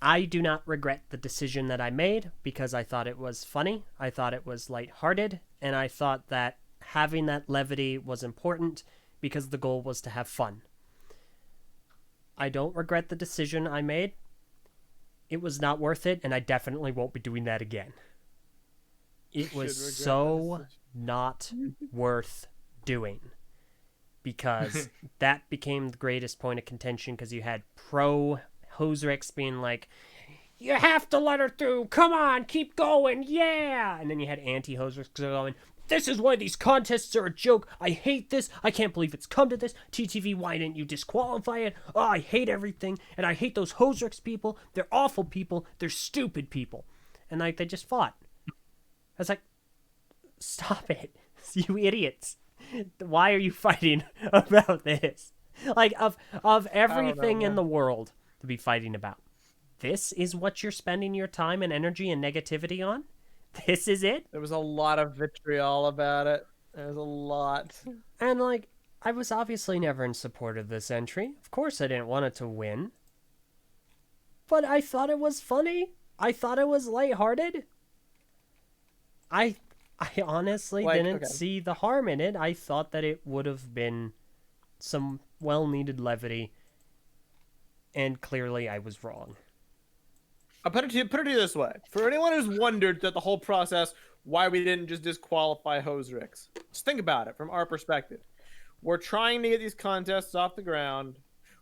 I do not regret the decision that I made because I thought it was funny, I thought it was lighthearted, and I thought that having that levity was important because the goal was to have fun. I don't regret the decision I made. It was not worth it, and I definitely won't be doing that again. It was so not worth doing because that became the greatest point of contention because you had pro Helryx being like, you have to let her through, come on, keep going, yeah! And then you had anti Helryx going, this is why these contests are a joke. I hate this. I can't believe it's come to this. TTV, why didn't you disqualify it? Oh, I hate everything. And I hate those Helryx people. They're awful people. They're stupid people. And like, they just fought. I was like, stop it. You idiots. Why are you fighting about this? Like, of everything in the world to be fighting about, this is what you're spending your time and energy and negativity on? This is it? There was a lot of vitriol about it. There was a lot. And, like, I was obviously never in support of this entry. Of course I didn't want it to win. But I thought it was funny. I thought it was lighthearted. I honestly didn't see the harm in it. I thought that it would have been some well-needed levity. And clearly I was wrong. I'll put it to you this way. For anyone who's wondered that the whole process, why we didn't just disqualify Helryx, just think about it from our perspective. We're trying to get these contests off the ground.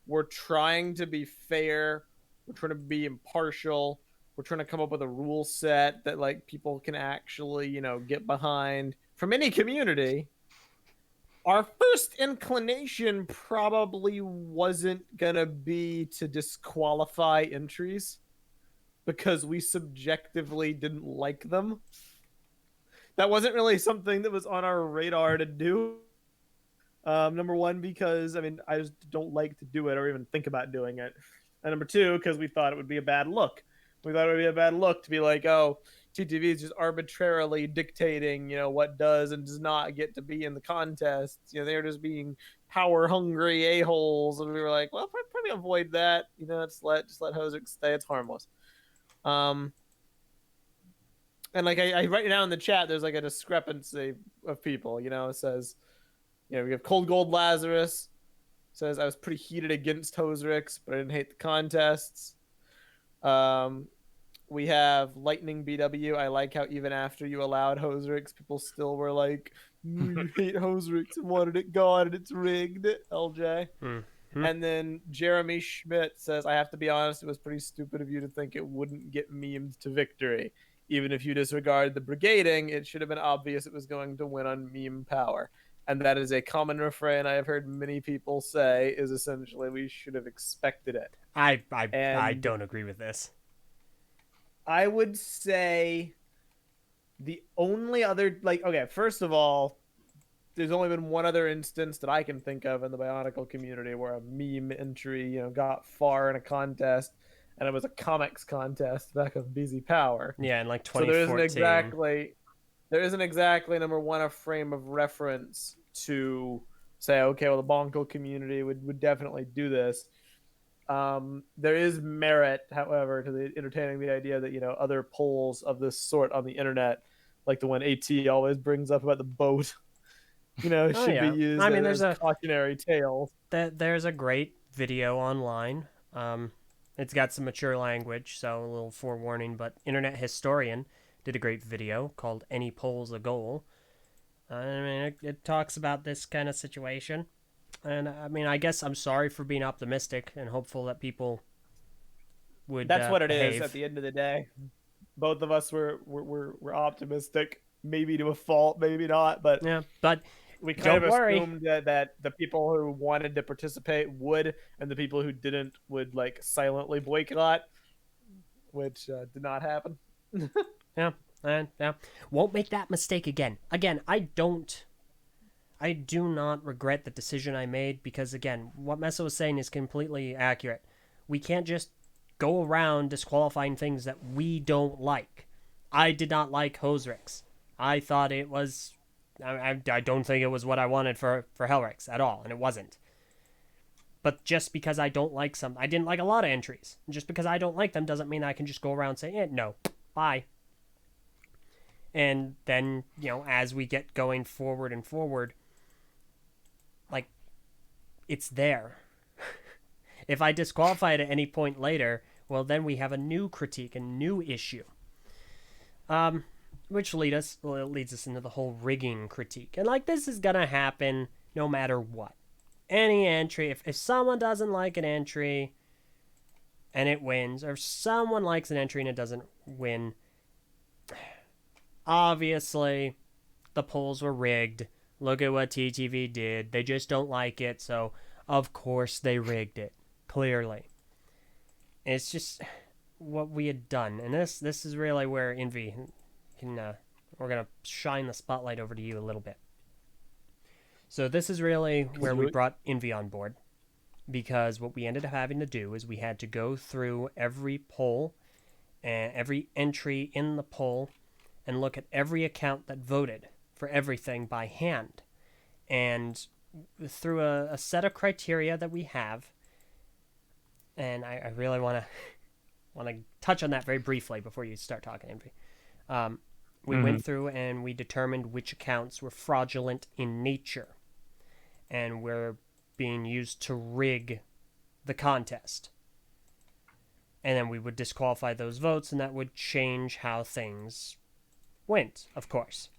We're trying to be fair. We're trying to be impartial. We're trying to come up with a rule set that like people can actually, get behind from any community. Our first inclination probably wasn't gonna be to disqualify entries, because we subjectively didn't like them. That wasn't really something that was on our radar to do. Number one, because, I just don't like to do it or even think about doing it. And number two, because we thought it would be a bad look. We thought it would be a bad look to be like, oh, TTV is just arbitrarily dictating, what does and does not get to be in the contest. They're just being power-hungry a-holes. And we were like, well, probably avoid that. Just let Helryx stay. It's harmless. And like I write down in the chat, there's like a discrepancy of people. It says, we have Cold Gold Lazarus says I was pretty heated against Helryx, but I didn't hate the contests. We have Lightning BW. I like how even after you allowed Helryx, people still were like, you hate Helryx and wanted it gone and it's rigged. Eljay. And then Jeremy Schmidt says, I have to be honest, it was pretty stupid of you to think it wouldn't get memed to victory. Even if you disregard the brigading, it should have been obvious it was going to win on meme power. And that is a common refrain I have heard many people say, is essentially we should have expected it. I don't agree with this. I would say the only other, first of all, there's only been one other instance that I can think of in the Bionicle community where a meme entry, got far in a contest, and it was a comics contest back on Busy Power. Yeah, in like 2014. So there isn't exactly number one a frame of reference to say, okay, well the Bonkle community would definitely do this. There is merit, however, to entertaining the idea that other polls of this sort on the internet, like the one AT always brings up about the boat. Should be used as a cautionary tale. There's a great video online. It's got some mature language, so a little forewarning, but Internet Historian did a great video called Any Poll's a Goal. It talks about this kind of situation. And, I guess I'm sorry for being optimistic and hopeful that people would That's what it behave. is at the end of the day. Both of us were optimistic, maybe to a fault, maybe not, but... Yeah, but... We kind of assumed that the people who wanted to participate would, and the people who didn't would silently boycott, which did not happen. Yeah. Won't make that mistake again. Again, I do not regret the decision I made because, again, what Meso was saying is completely accurate. We can't just go around disqualifying things that we don't like. I did not like Helryx. I thought it was... I don't think it was what I wanted for Helryx at all, and it wasn't. But just because I don't like some... I didn't like a lot of entries. Just because I don't like them doesn't mean I can just go around saying, no, bye. And then, as we get going forward and forward, it's there. If I disqualify it at any point later, well, then we have a new critique, a new issue. Which leads us into the whole rigging critique. And this is gonna happen no matter what. Any entry, if someone doesn't like an entry and it wins, or if someone likes an entry and it doesn't win, obviously the polls were rigged. Look at what TTV did. They just don't like it, so of course they rigged it. Clearly. It's just what we had done. And this is really where Invi can, we're going to shine the spotlight over to you a little bit. So this is really where we brought Invi on board. Because what we ended up having to do is we had to go through every poll and every entry in the poll and look at every account that voted for everything by hand. And through a set of criteria that we have, and I really want to touch on that very briefly before you start talking, Envy. We went through and we determined which accounts were fraudulent in nature and were being used to rig the contest. And then we would disqualify those votes, and that would change how things went, of course.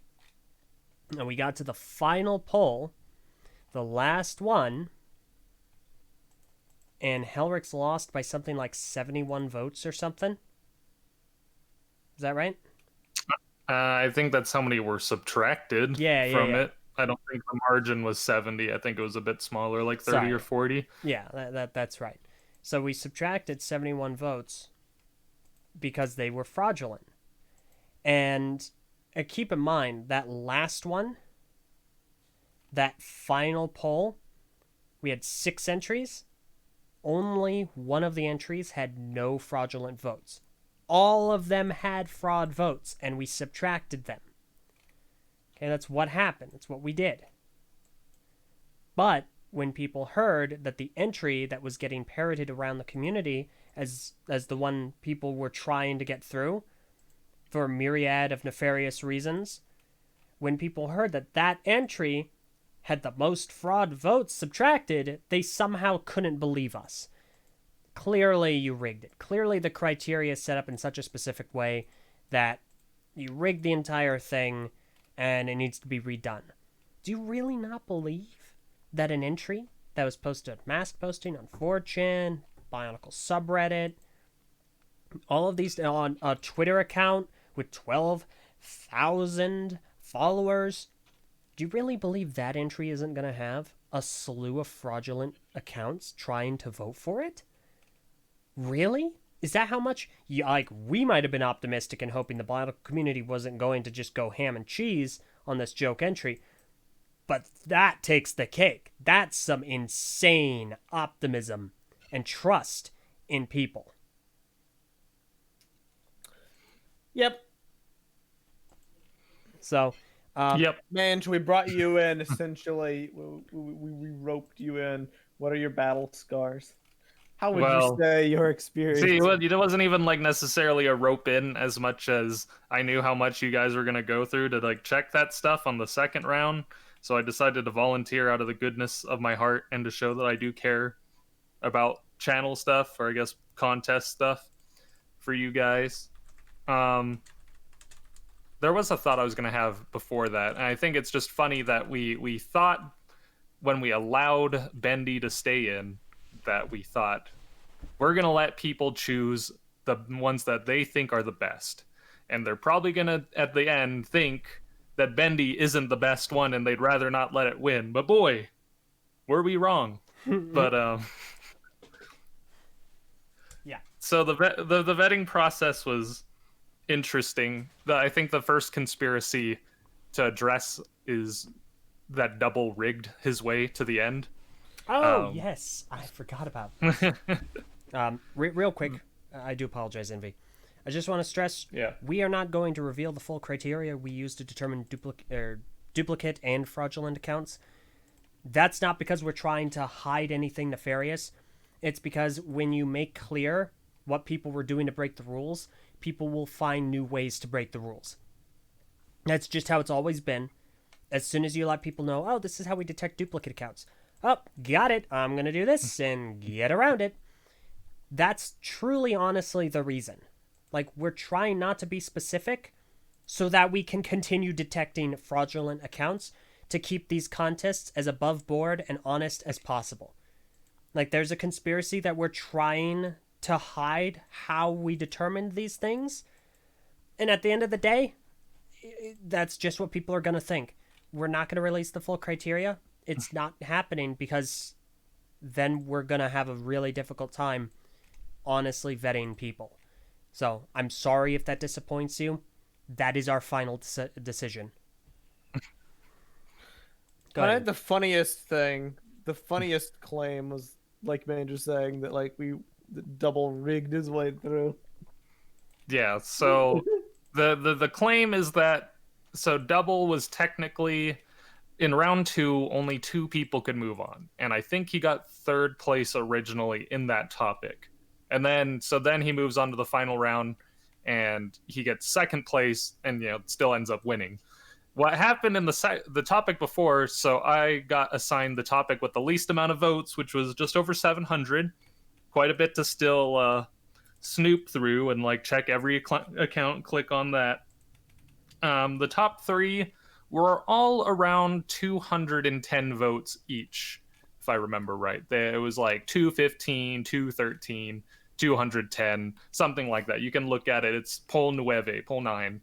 And we got to the final poll, the last one, and Helryx lost by something like 71 votes or something. Is that right? I think that's how many were subtracted from it. I don't think the margin was 70. I think it was a bit smaller, like 30 or 40. Yeah, that's right. So we subtracted 71 votes because they were fraudulent. And keep in mind, that last one, that final poll, we had 6 entries. Only one of the entries had no fraudulent votes. All of them had fraud votes, and we subtracted them. Okay, that's what happened. That's what we did. But when people heard that the entry that was getting parroted around the community as the one people were trying to get through for a myriad of nefarious reasons, when people heard that that entry had the most fraud votes subtracted, they somehow couldn't believe us. Clearly you rigged it. Clearly the criteria is set up in such a specific way that you rigged the entire thing and it needs to be redone. Do you really not believe that an entry that was posted, mass posting on 4chan, Bionicle subreddit, all of these on a Twitter account with 12,000 followers, do you really believe that entry isn't going to have a slew of fraudulent accounts trying to vote for it? Really? Is that how much? We might have been optimistic and hoping the Bionicle community wasn't going to just go ham and cheese on this joke entry. But that takes the cake. That's some insane optimism and trust in people. Yep. So, Mange, we brought you in, essentially. We roped you in. What are your battle scars? How would you say your experience? See, it wasn't even like necessarily a rope in as much as I knew how much you guys were going to go through to like check that stuff on the second round. So I decided to volunteer out of the goodness of my heart and to show that I do care about channel stuff, or I guess contest stuff for you guys. There was a thought I was going to have before that, and I think it's just funny that we thought when we allowed Bendy to stay in that we thought we're going to let people choose the ones that they think are the best. And they're probably going to, at the end, think that Bendy isn't the best one and they'd rather not let it win. But boy, were we wrong. But, yeah. So the vetting process was interesting. I think the first conspiracy to address is that Double rigged his way to the end. Oh, yes. I forgot about this. Real quick, I do apologize, Envy. I just want to stress, we are not going to reveal the full criteria we use to determine duplicate and fraudulent accounts. That's not because we're trying to hide anything nefarious. It's because when you make clear what people were doing to break the rules, people will find new ways to break the rules. That's just how it's always been. As soon as you let people know, oh, this is how we detect duplicate accounts. Oh, got it. I'm going to do this and get around it. That's truly, honestly, the reason. Like, we're trying not to be specific so that we can continue detecting fraudulent accounts to keep these contests as above board and honest as possible. Like, there's a conspiracy that we're trying to hide how we determined these things. And at the end of the day, that's just what people are going to think. We're not going to release the full criteria. It's not happening because then we're going to have a really difficult time honestly vetting people. So I'm sorry if that disappoints you. That is our final decision. Go I ahead. think the funniest claim was like Manager saying that like we double rigged his way through. Yeah, so the claim is that so double was technically in round 2 only 2 people could move on, and I think he got 3rd place originally in that topic. And then he moves on to the final round and he gets 2nd place and still ends up winning. What happened in the topic before, so I got assigned the topic with the least amount of votes, which was just over 700. Quite a bit to still snoop through and like check every account, click on that. The top 3 were all around 210 votes each, if I remember right. It was like 215, 213, 210, something like that. You can look at it. It's poll 9.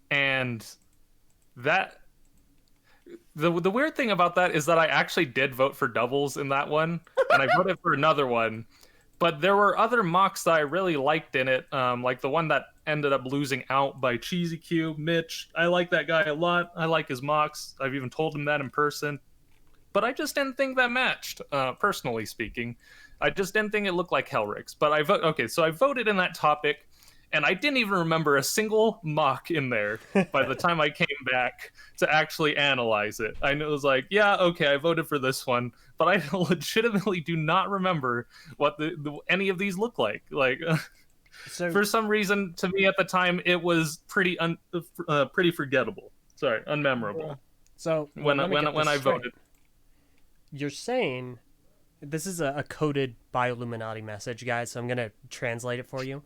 And that the weird thing about that is that I actually did vote for doubles in that one, and I voted for another one. But there were other mocks that I really liked in it, like the one that ended up losing out by Cheesy Q, Mitch. I like that guy a lot. I like his mocks. I've even told him that in person. But I just didn't think that matched, personally speaking. I just didn't think it looked like Helryx. But I voted in that topic, and I didn't even remember a single mock in there by the time I came back to actually analyze it. I was like, yeah, okay, I voted for this one, but I legitimately do not remember what any of these look like. Like, So for some reason, to me at the time, it was pretty forgettable. Sorry, unmemorable. So when let me get this I straight. voted. You're saying this is a coded Bioluminati message, guys, so I'm going to translate it for you.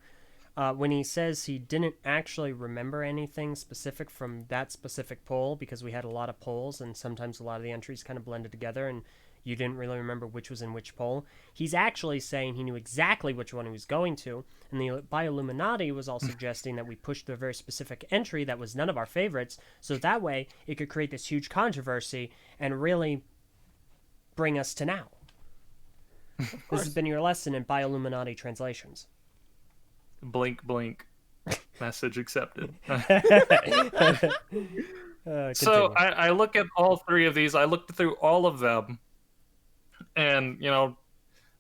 When he says he didn't actually remember anything specific from that specific poll, because we had a lot of polls and sometimes a lot of the entries kind of blended together and you didn't really remember which was in which poll, he's actually saying he knew exactly which one he was going to. And the Bioluminati was all suggesting that we pushed to a very specific entry that was none of our favorites, so that way it could create this huge controversy and really bring us to now. This has been your lesson in Bioluminati translations. Blink, blink. Message accepted. So I look at all 3 of these. I looked through all of them, and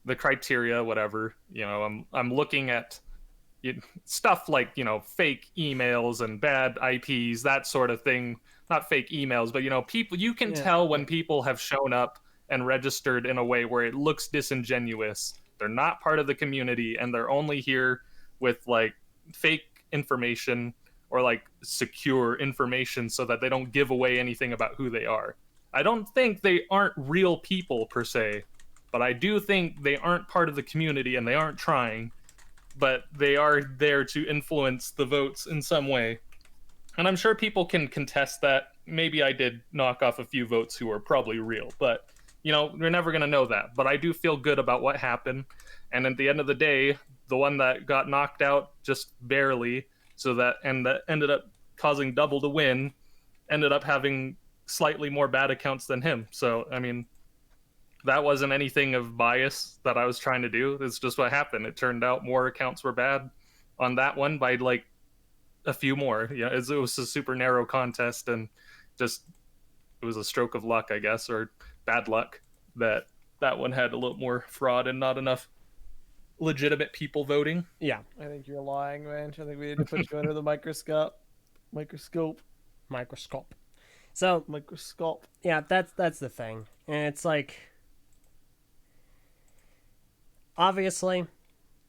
the criteria, whatever. I'm looking at stuff like fake emails and bad IPs, that sort of thing. Not fake emails, but people. You can tell when people have shown up and registered in a way where it looks disingenuous. They're not part of the community, and they're only here with like fake information or like secure information so that they don't give away anything about who they are. I don't think they aren't real people per se, but I do think they aren't part of the community and they aren't trying, but they are there to influence the votes in some way. And I'm sure people can contest that. Maybe I did knock off a few votes who are probably real, but we're never going to know that. But I do feel good about what happened. And at the end of the day, the one that got knocked out just barely, that ended up causing double to win, ended up having slightly more bad accounts than him. So, I mean, that wasn't anything of bias that I was trying to do. It's just what happened. It turned out more accounts were bad on that one by like a few more. It was a super narrow contest, and just it was a stroke of luck, I guess, or bad luck that one had a little more fraud and not enough legitimate people voting. Yeah. I think you're lying, man. I think we need to put you under the microscope. So Microscope. yeah, that's the thing. And it's like, obviously,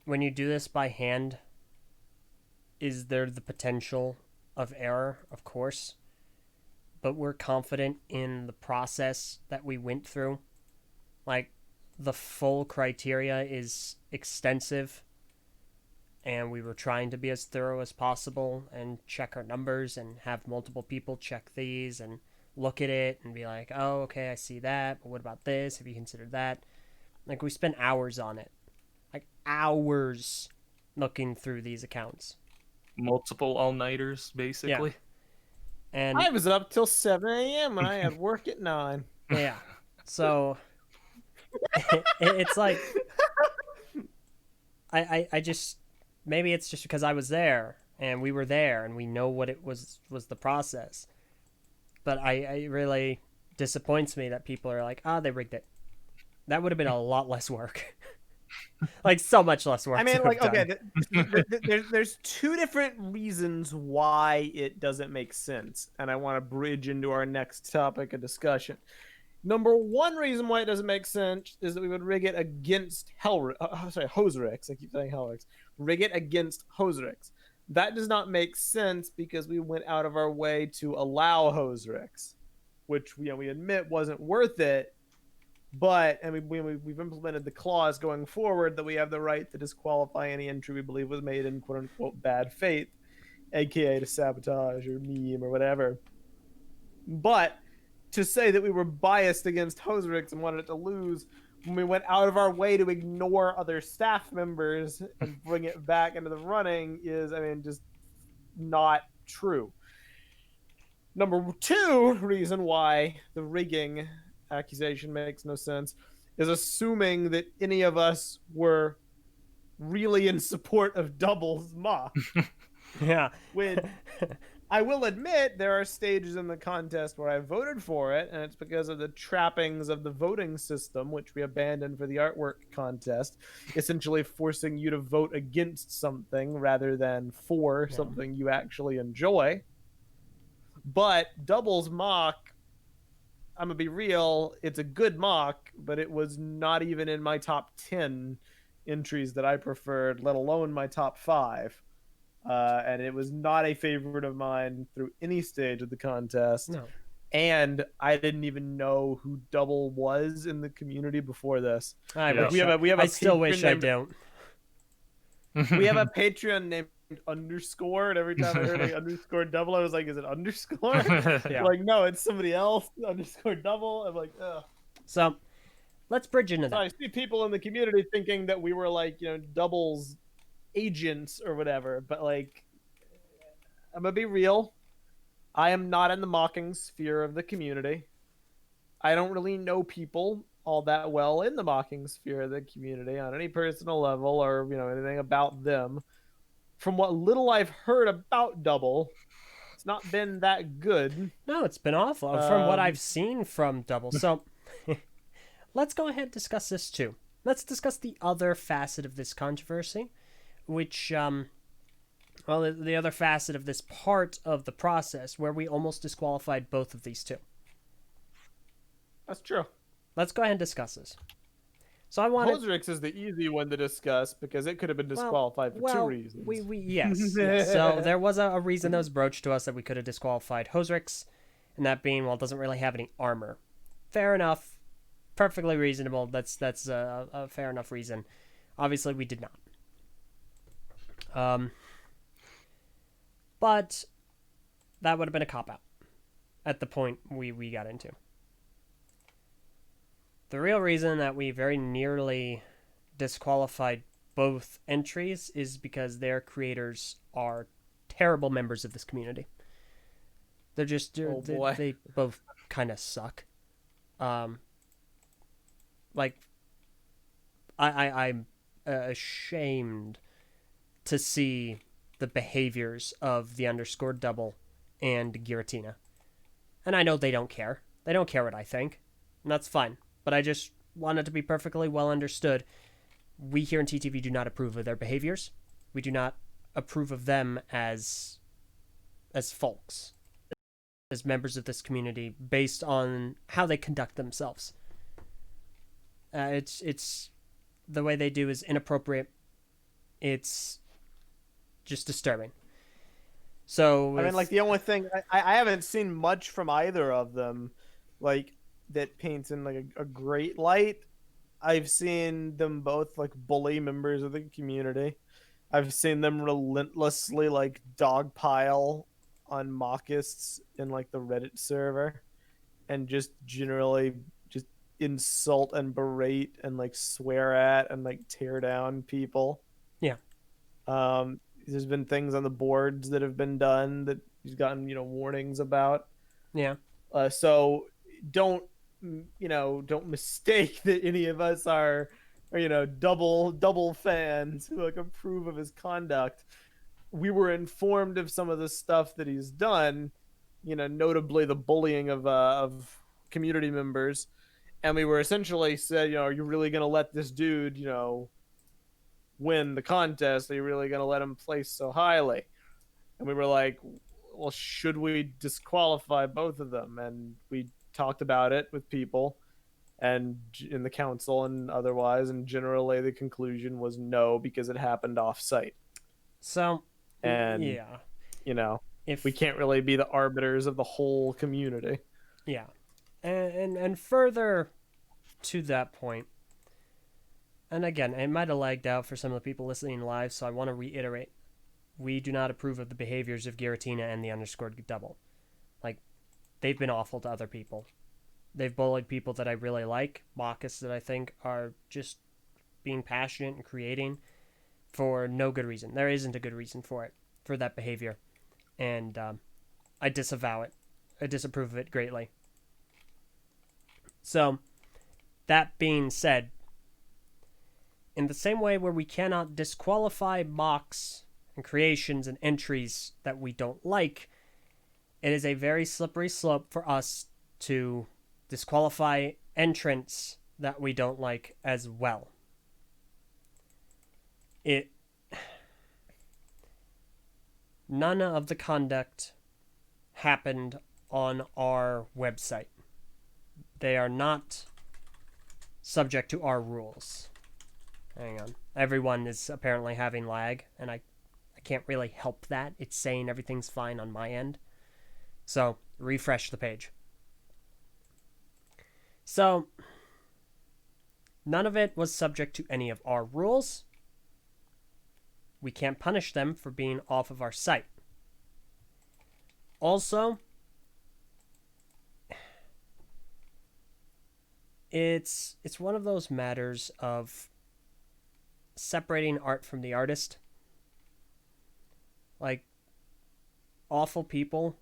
when you do this by hand, is there the potential of error? Of course. But we're confident in the process that we went through. Like, the full criteria is extensive, and we were trying to be as thorough as possible and check our numbers and have multiple people check these and look at it and be like, oh, okay, I see that, but what about this? Have you considered that? Like, we spent hours on it. Like, hours looking through these accounts. multiple all-nighters, basically. And I was up till 7 a.m. and I had work at 9. yeah, so it's like I just maybe it's just because I was there and we were there and we know what it was the process. But I really disappoints me that people are like, they rigged it. That would have been a lot less work. Like so much less work. I mean, to like, have okay, done. there's two different reasons why it doesn't make sense, and I want to bridge into our next topic of discussion. Number one reason why it doesn't make sense is that we would rig it against Helryx. I keep saying Helryx. Rig it against Helryx. That does not make sense because we went out of our way to allow Helryx, which we admit wasn't worth it. But we've implemented the clause going forward that we have the right to disqualify any entry we believe was made in quote unquote bad faith, aka to sabotage or meme or whatever. But to say that we were biased against Helryx and wanted it to lose when we went out of our way to ignore other staff members and bring it back into the running is, I mean, just not true. Number two reason why the rigging accusation makes no sense is assuming that any of us were really in support of Double's mock. Yeah. When I will admit there are stages in the contest where I voted for it, and it's because of the trappings of the voting system, which we abandoned for the artwork contest, essentially forcing you to vote against something rather than for something you actually enjoy. But Double's mock, I'm gonna be real, it's a good mock, but it was not even in my top 10 entries that I preferred, let alone my top 5. And it was not a favorite of mine through any stage of the contest. No. And I didn't even know who Double was in the community before this. I still wish I don't. We have a Patreon named Underscore, and every time I heard like underscore Double, I was like, is it underscore? Yeah. Like, no, it's somebody else. Underscore Double. I'm like, ugh. So let's bridge into So that. I see people in the community thinking that we were like, Double's agents or whatever, but like, I'm gonna be real. I am not in the mocking sphere of the community. I don't really know people all that well in the mocking sphere of the community on any personal level or anything about them. From what little I've heard about Double, it's not been that good. No, it's been awful from what I've seen from Double. So let's go ahead and discuss this too. Let's discuss the other facet of this controversy, which the other facet of this part of the process where we almost disqualified both of these two. That's true. Let's go ahead and discuss this. So I want Helryx is the easy one to discuss because it could have been disqualified for 2 reasons. Yes. So there was a reason that was broached to us that we could have disqualified Helryx, and that being, well, it doesn't really have any armor. Fair enough. Perfectly reasonable. That's a fair enough reason. Obviously, we did not. But that would have been a cop-out at the point we got into. The real reason that we very nearly disqualified both entries is because their creators are terrible members of this community. They're just they both kind of suck. I'm ashamed to see the behaviors of the underscore Double and Giratina. And I know they don't care. They don't care what I think. And that's fine. But I just want it to be perfectly well understood. We here in TTV do not approve of their behaviors. We do not approve of them as folks, as members of this community, based on how they conduct themselves. It's the way they do is inappropriate. It's just disturbing. So I mean, like, the only thing I haven't seen much from either of them, like, that paints in like a great light. I've seen them both like bully members of the community. I've seen them relentlessly like dogpile on mockists in like the Reddit server, and just generally just insult and berate and like swear at and like tear down people. Yeah. there's been things on the boards that have been done that he's gotten, warnings about. Yeah. So don't, don't mistake that any of us are double fans who like approve of his conduct. We were informed of some of the stuff that he's done, notably the bullying of community members, and we were essentially said, are you really going to let this dude, win the contest? Are you really going to let him place so highly? And we were like, well, should we disqualify both of them? And we talked about it with people and in the council and otherwise, and generally the conclusion was no, because it happened off site. So, And yeah, if we can't really be the arbiters of the whole community. Yeah. And further to that point, and again, it might have lagged out for some of the people listening live, so I want to reiterate. We do not approve of the behaviors of Giratina and the underscored double. Like, they've been awful to other people. They've bullied people that I really like, Bacchus that I think are just being passionate and creating for no good reason. There isn't a good reason for it, for that behavior. And I disavow it. I disapprove of it greatly. So, that being said, in the same way where we cannot disqualify mocks and creations and entries that we don't like, it is a very slippery slope for us to disqualify entrants that we don't like as well. None of the conduct happened on our website. They are not subject to our rules. Hang on. Everyone is apparently having lag, and I can't really help that. It's saying everything's fine on my end. So, refresh the page. So, none of it was subject to any of our rules. We can't punish them for being off of our site. Also, it's one of those matters of separating art from the artist. Like, awful people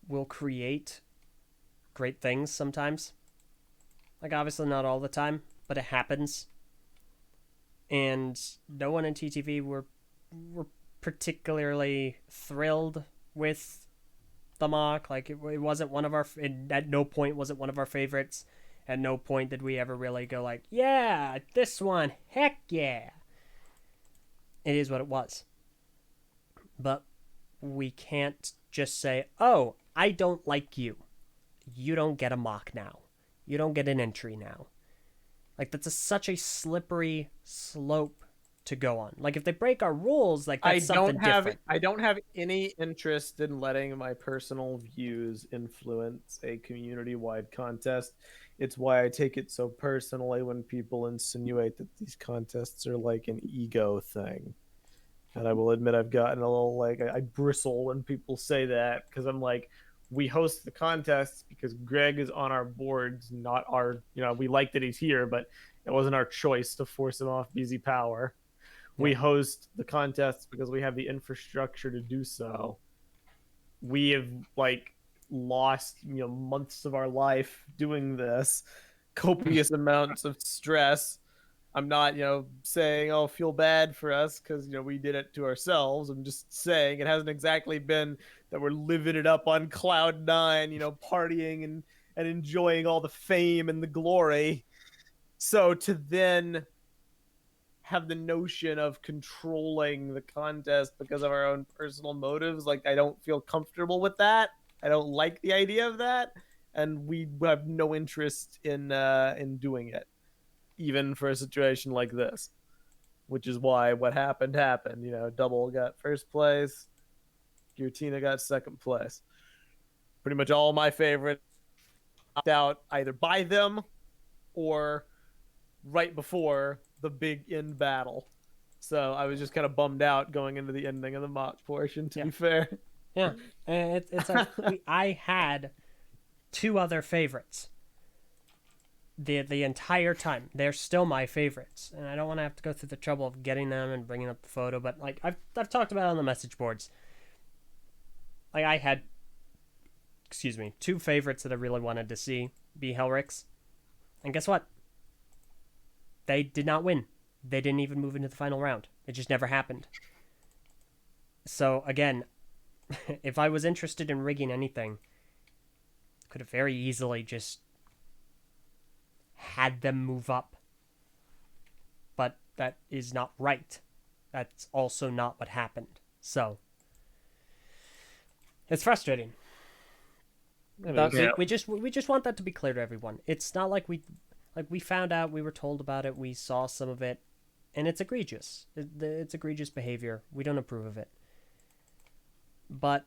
will create great things sometimes. Like, obviously not all the time, but it happens. And no one in TTV were particularly thrilled with the mock. Like, it wasn't one of our... At no point was it one of our favorites. At no point did we ever really go like, yeah, this one, heck yeah. It is what it was. But we can't just say, oh, I don't like you. You don't get a mock now. You don't get an entry now. Like, that's such a slippery slope to go on. Like, if they break our rules, like, that's something different. I don't have any interest in letting my personal views influence a community-wide contest. It's why I take it so personally when people insinuate that these contests are like an ego thing. And I will admit I've gotten a little, like, I bristle when people say that, because I'm like, we host the contests because Greg is on our boards, not our, we like that he's here, but it wasn't our choice to force him off BZ Power. Yeah. We host the contests because we have the infrastructure to do so. We have, like, lost, months of our life doing this, copious amounts of stress. I'm not, saying, oh, feel bad for us because, we did it to ourselves. I'm just saying it hasn't exactly been that we're living it up on cloud nine, partying and enjoying all the fame and the glory. So to then have the notion of controlling the contest because of our own personal motives, like, I don't feel comfortable with that. I don't like the idea of that. And we have no interest in doing it, even for a situation like this, which is why what happened. Double got first place, Giratina got second place. Pretty much all my favorites knocked out either by them or right before the big end battle. So I was just kind of bummed out going into the ending of the mock portion, to be fair. Yeah, it's like I had two other favorites. the entire time. They're still my favorites, and I don't want to have to go through the trouble of getting them and bringing up the photo. But like I've talked about it on the message boards. Like I had, two favorites that I really wanted to see be Helryx, and guess what? They did not win. They didn't even move into the final round. It just never happened. So again, if I was interested in rigging anything, could have very easily just had them move up. But that is not right. That's also not what happened. So it's frustrating. But we just want that to be clear to everyone. It's not like we found out, we were told about it, we saw some of it, and it's egregious. It's egregious behavior. We don't approve of it. But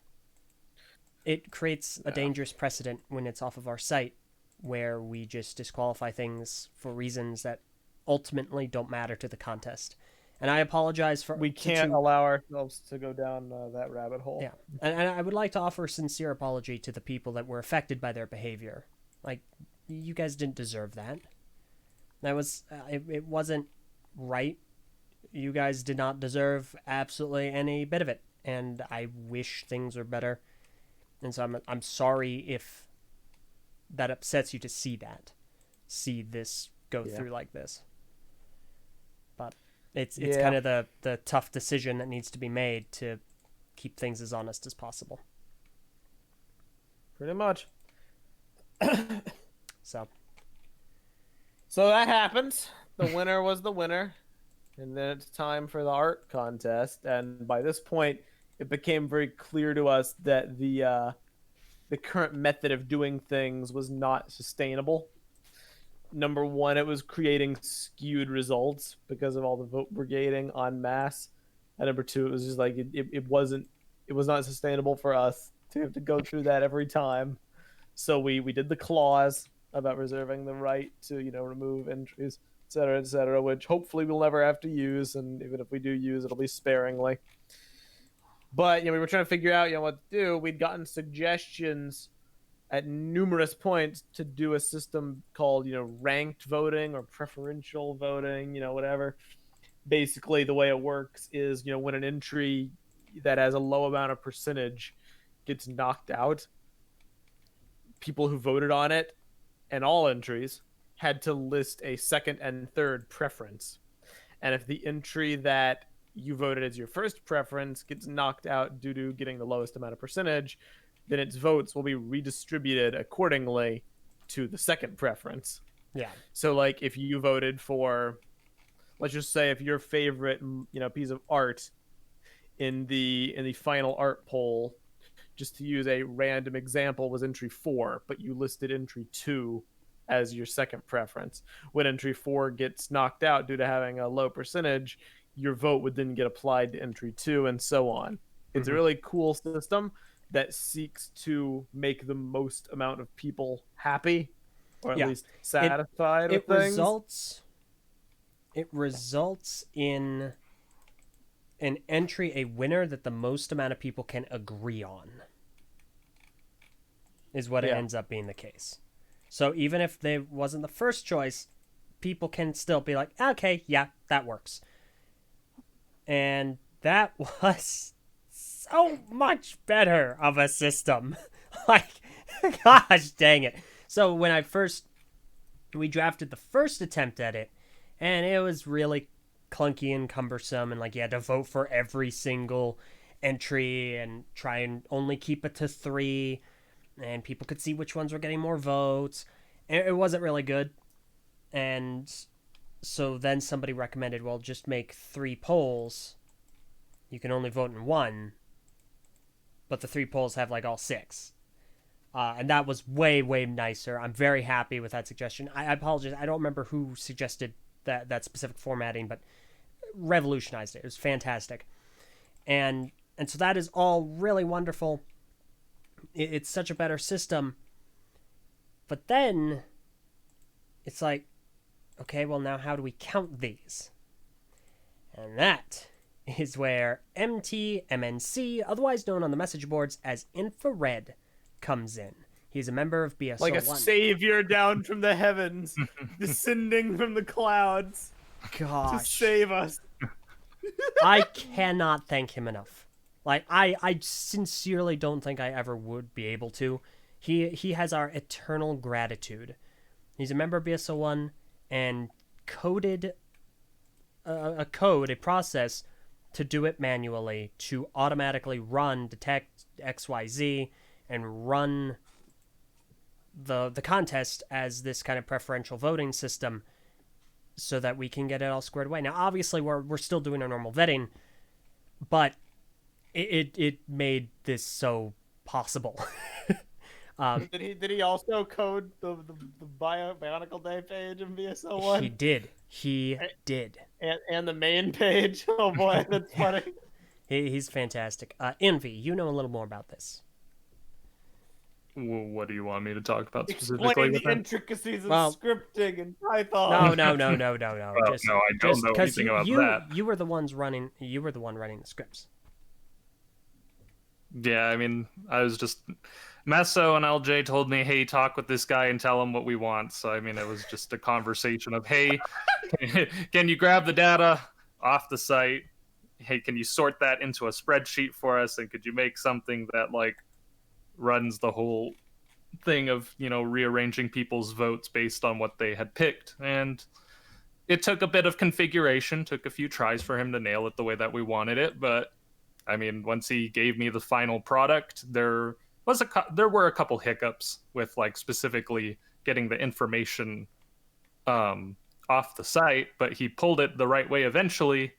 it creates a dangerous precedent when it's off of our site, where we just disqualify things for reasons that ultimately don't matter to the contest. And I apologize for... We can't allow ourselves to go down that rabbit hole. Yeah, and I would like to offer a sincere apology to the people that were affected by their behavior. Like, you guys didn't deserve that. That was... it wasn't right. You guys did not deserve absolutely any bit of it. And I wish things were better. And so I'm sorry if that upsets you to see this go through like this. But it's kind of the tough decision that needs to be made to keep things as honest as possible. Pretty much. So that happens. The winner was the winner. And then it's time for the art contest. And by this point, it became very clear to us that the current method of doing things was not sustainable. Number one, it was creating skewed results because of all the vote brigading en masse. And number two, it was just like it was not sustainable for us to have to go through that every time. So we did the clause about reserving the right to remove entries, et cetera, which hopefully we'll never have to use, and even if we do use, it'll be sparingly. But we were trying to figure out what to do. We'd gotten suggestions at numerous points to do a system called ranked voting or preferential voting, whatever. Basically, the way it works is when an entry that has a low amount of percentage gets knocked out, people who voted on it and all entries had to list a second and third preference. And if the entry that you voted as your first preference gets knocked out due to getting the lowest amount of percentage, then its votes will be redistributed accordingly to the second preference. yeah. So like if you voted for, let's just say if your favorite piece of art in the final art poll, just to use a random example, was entry 4, but you listed entry 2 as your second preference. When entry 4 gets knocked out due to having a low percentage, your vote would then get applied to entry 2 and so on. It's a really cool system that seeks to make the most amount of people happy, or at least satisfied with things. It results in an entry, a winner that the most amount of people can agree on, is what it ends up being the case. So even if they wasn't the first choice, people can still be like, okay, yeah, that works. And that was so much better of a system. Like, gosh dang it. So when we drafted the first attempt at it, and it was really clunky and cumbersome, and like you had to vote for every single entry and try and only keep it to 3, and people could see which ones were getting more votes. It wasn't really good. And so then somebody recommended, well, just make 3 polls. You can only vote in 1, but the 3 polls have like all 6. And that was way, way nicer. I'm very happy with that suggestion. I apologize. I don't remember who suggested that specific formatting, but revolutionized it. It was fantastic. And so that is all really wonderful. It's such a better system. But then it's like, okay, well, now how do we count these? And that is where MTMNC, otherwise known on the message boards as Infrared, comes in. He's a member of BSO1. Like a savior down from the heavens, descending from the clouds to Gosh. save us. I cannot thank him enough. Like, I sincerely don't think I ever would be able to. He has our eternal gratitude. He's a member of BSO1 and coded a process to do it manually, to automatically run, detect XYZ, and run the contest as this kind of preferential voting system so that we can get it all squared away. Now, obviously, we're still doing our normal vetting, but it made this so possible. Did he also code the Bionicle Day page in VSO1? He did. He did. And the main page. Oh boy, that's funny. He's fantastic. Invi, you know a little more about this. What do you want me to talk about specifically? Explain the with that? intricacies of scripting in Python. No. Well, no, I don't know anything about that. You were the one running the scripts. Yeah, I mean, I was just Meso and Eljay told me, "Hey, talk with this guy and tell him what we want." So I mean, it was just a conversation of, "Hey, can you grab the data off the site? Hey, can you sort that into a spreadsheet for us? And could you make something that like runs the whole thing of, you know, rearranging people's votes based on what they had picked?" And it took a bit of configuration, took a few tries for him to nail it the way that we wanted it, but I mean, once he gave me the final product, there were a couple hiccups with like specifically getting the information off the site, but he pulled it the right way eventually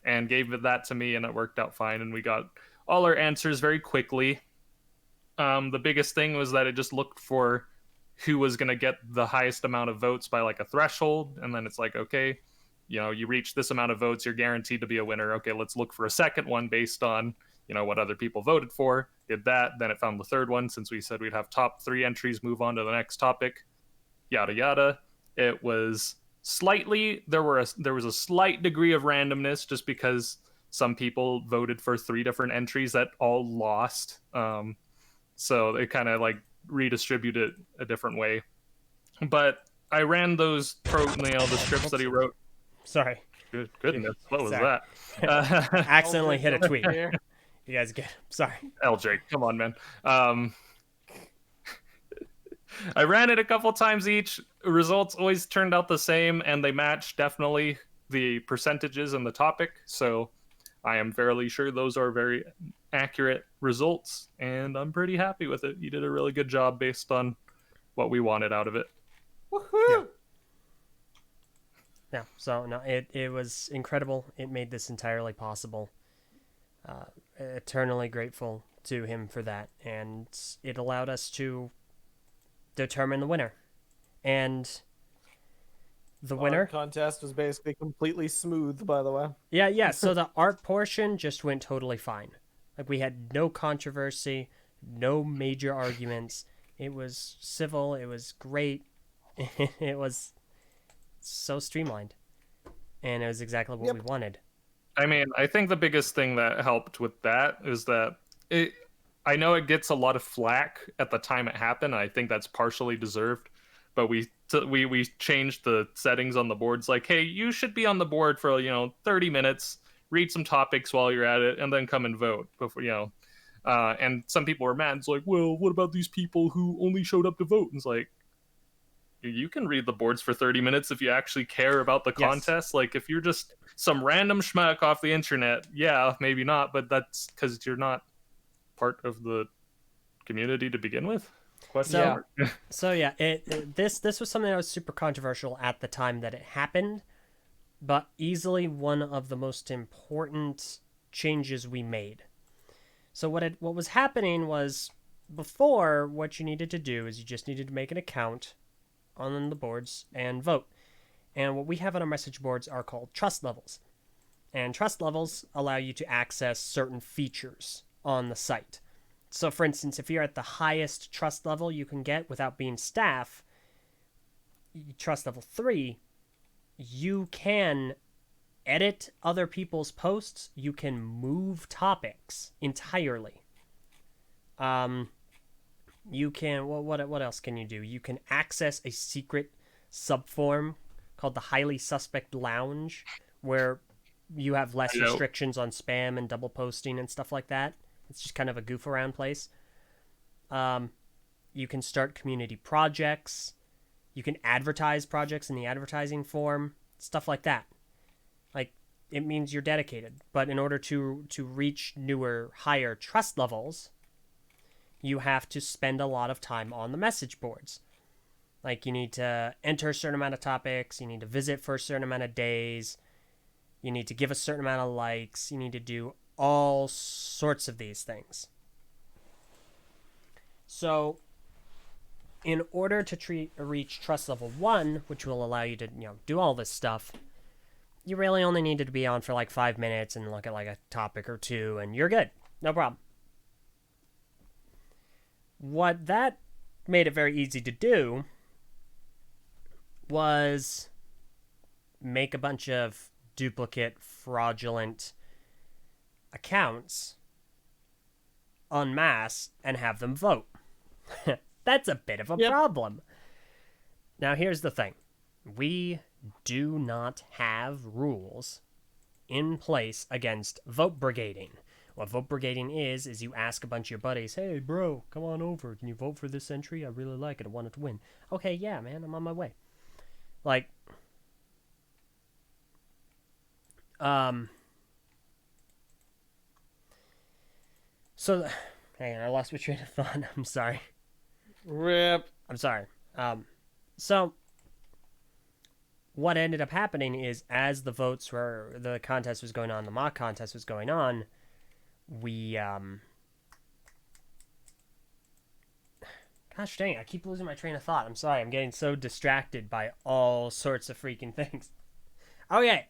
and gave that to me, and it worked out fine, and we got all our answers very quickly. The biggest thing was that it just looked for who was going to get the highest amount of votes by like a threshold, and then it's like, okay, you know, you reach this amount of votes, you're guaranteed to be a winner. Okay, let's look for a second one based on, you know, what other people voted for. Did that, then it found the third one, since we said we'd have top 3 entries, move on to the next topic, yada yada. It was slightly, there was a slight degree of randomness just because some people voted for 3 different entries that all lost. So they kind of like redistributed a different way. But I ran the scripts that he wrote. Sorry. Good goodness, what was Sorry. that? Accidentally hit a tweet. You guys get sorry. Eljay, come on, man. I ran it a couple times each. Results always turned out the same, and they matched definitely the percentages and the topic. So I am fairly sure those are very accurate results, and I'm pretty happy with it. You did a really good job based on what we wanted out of it. Woohoo! Yeah, so no, it was incredible. It made this entirely possible. Eternally grateful to him for that, and it allowed us to determine the winner. And the winner contest was basically completely smooth, by the way. Yeah. So the art portion just went totally fine. Like, we had no controversy, no major arguments. It was civil. It was great. It was so streamlined, and it was exactly what we wanted. I mean, I think the biggest thing that helped with that is that I know it gets a lot of flack at the time it happened. I think that's partially deserved, but we changed the settings on the boards. Like, hey, you should be on the board for 30 minutes, read some topics while you're at it, and then come and vote before and some people were mad. It's like, well, what about these people who only showed up to vote? And it's like, you can read the boards for 30 minutes if you actually care about the contest. Yes. Like, if you're just some random schmuck off the internet, yeah, maybe not, but that's because you're not part of the community to begin with. So yeah, this was something that was super controversial at the time that it happened, but easily one of the most important changes we made. So what was happening was, before, what you needed to do is you just needed to make an account on the boards and vote. And what we have on our message boards are called trust levels. And trust levels allow you to access certain features on the site. So, for instance, if you're at the highest trust level you can get without being staff, trust level 3, you can edit other people's posts. You can move topics entirely. You can what else can you do? You can access a secret subform called the Highly Suspect Lounge, where you have less Hello. restrictions on spam and double posting and stuff like that. It's just kind of a goof around place. You can start community projects. You can advertise projects in the advertising form, stuff like that. Like, it means you're dedicated. But in order to reach newer, higher trust levels, you have to spend a lot of time on the message boards. Like, you need to enter a certain amount of topics, you need to visit for a certain amount of days, you need to give a certain amount of likes, you need to do all sorts of these things. So, in order to reach trust level 1, which will allow you to, do all this stuff, you really only needed to be on for like 5 minutes and look at like a topic or two, and you're good. No problem. What that made it very easy to do was make a bunch of duplicate, fraudulent accounts en masse and have them vote. That's a bit of a problem. Now, here's the thing. We do not have rules in place against vote brigading. What vote brigading is you ask a bunch of your buddies, hey, bro, come on over. Can you vote for this entry? I really like it. I want it to win. Okay, yeah, man, I'm on my way. Like, so, hang on, I lost my train of thought. I'm sorry. Rip. I'm sorry. So, what ended up happening is as the contest was going on, the mock contest was going on, we, gosh dang, I keep losing my train of thought. I'm sorry, I'm getting so distracted by all sorts of freaking things. Okay,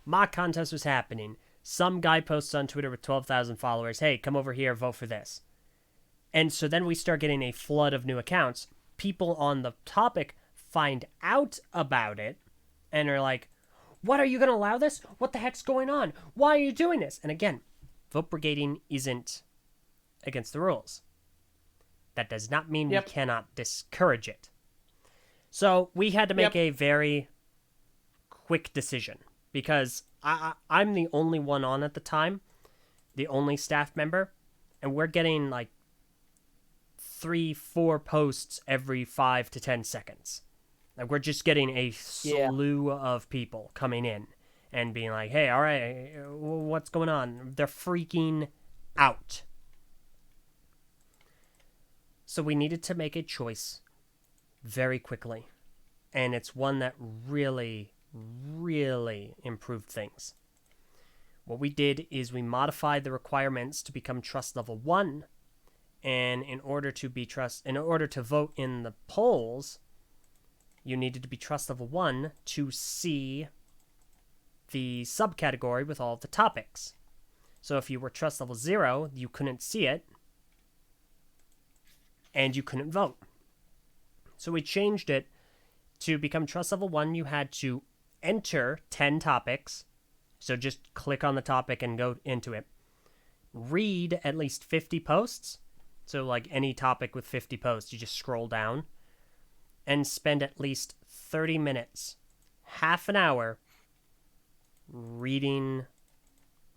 mock contest was happening. Some guy posts on Twitter with 12,000 followers, hey, come over here, vote for this. And so then we start getting a flood of new accounts. People on the topic find out about it and are like, what, are you going to allow this? What the heck's going on? Why are you doing this? And again, vote brigading isn't against the rules. That does not mean we cannot discourage it. So we had to make a very quick decision because I'm the only one on at the time, the only staff member, and we're getting like 3-4 posts every 5 to 10 seconds. Like, we're just getting a slew of people coming in and being like, hey, all right, what's going on? They're freaking out. So we needed to make a choice very quickly. And it's one that really, really improved things. What we did is we modified the requirements to become trust level 1. And in order to vote in the polls, you needed to be trust level 1 to see the subcategory with all of the topics. So if you were trust level 0, you couldn't see it, and you couldn't vote. So we changed it to become trust level 1. You had to enter 10 topics. So just click on the topic and go into it. Read at least 50 posts. So like any topic with 50 posts, you just scroll down. And spend at least 30 minutes, half an hour, reading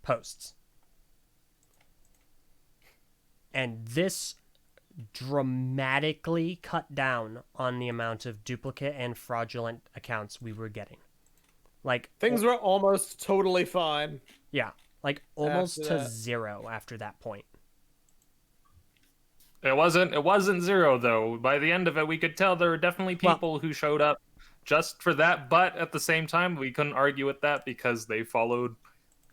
posts. And this dramatically cut down on the amount of duplicate and fraudulent accounts we were getting. Like, Things were almost totally fine. Yeah, like almost After to that. 0 after that point. It wasn't 0 though. By the end of it, we could tell there were definitely people who showed up just for that. But at the same time, we couldn't argue with that because they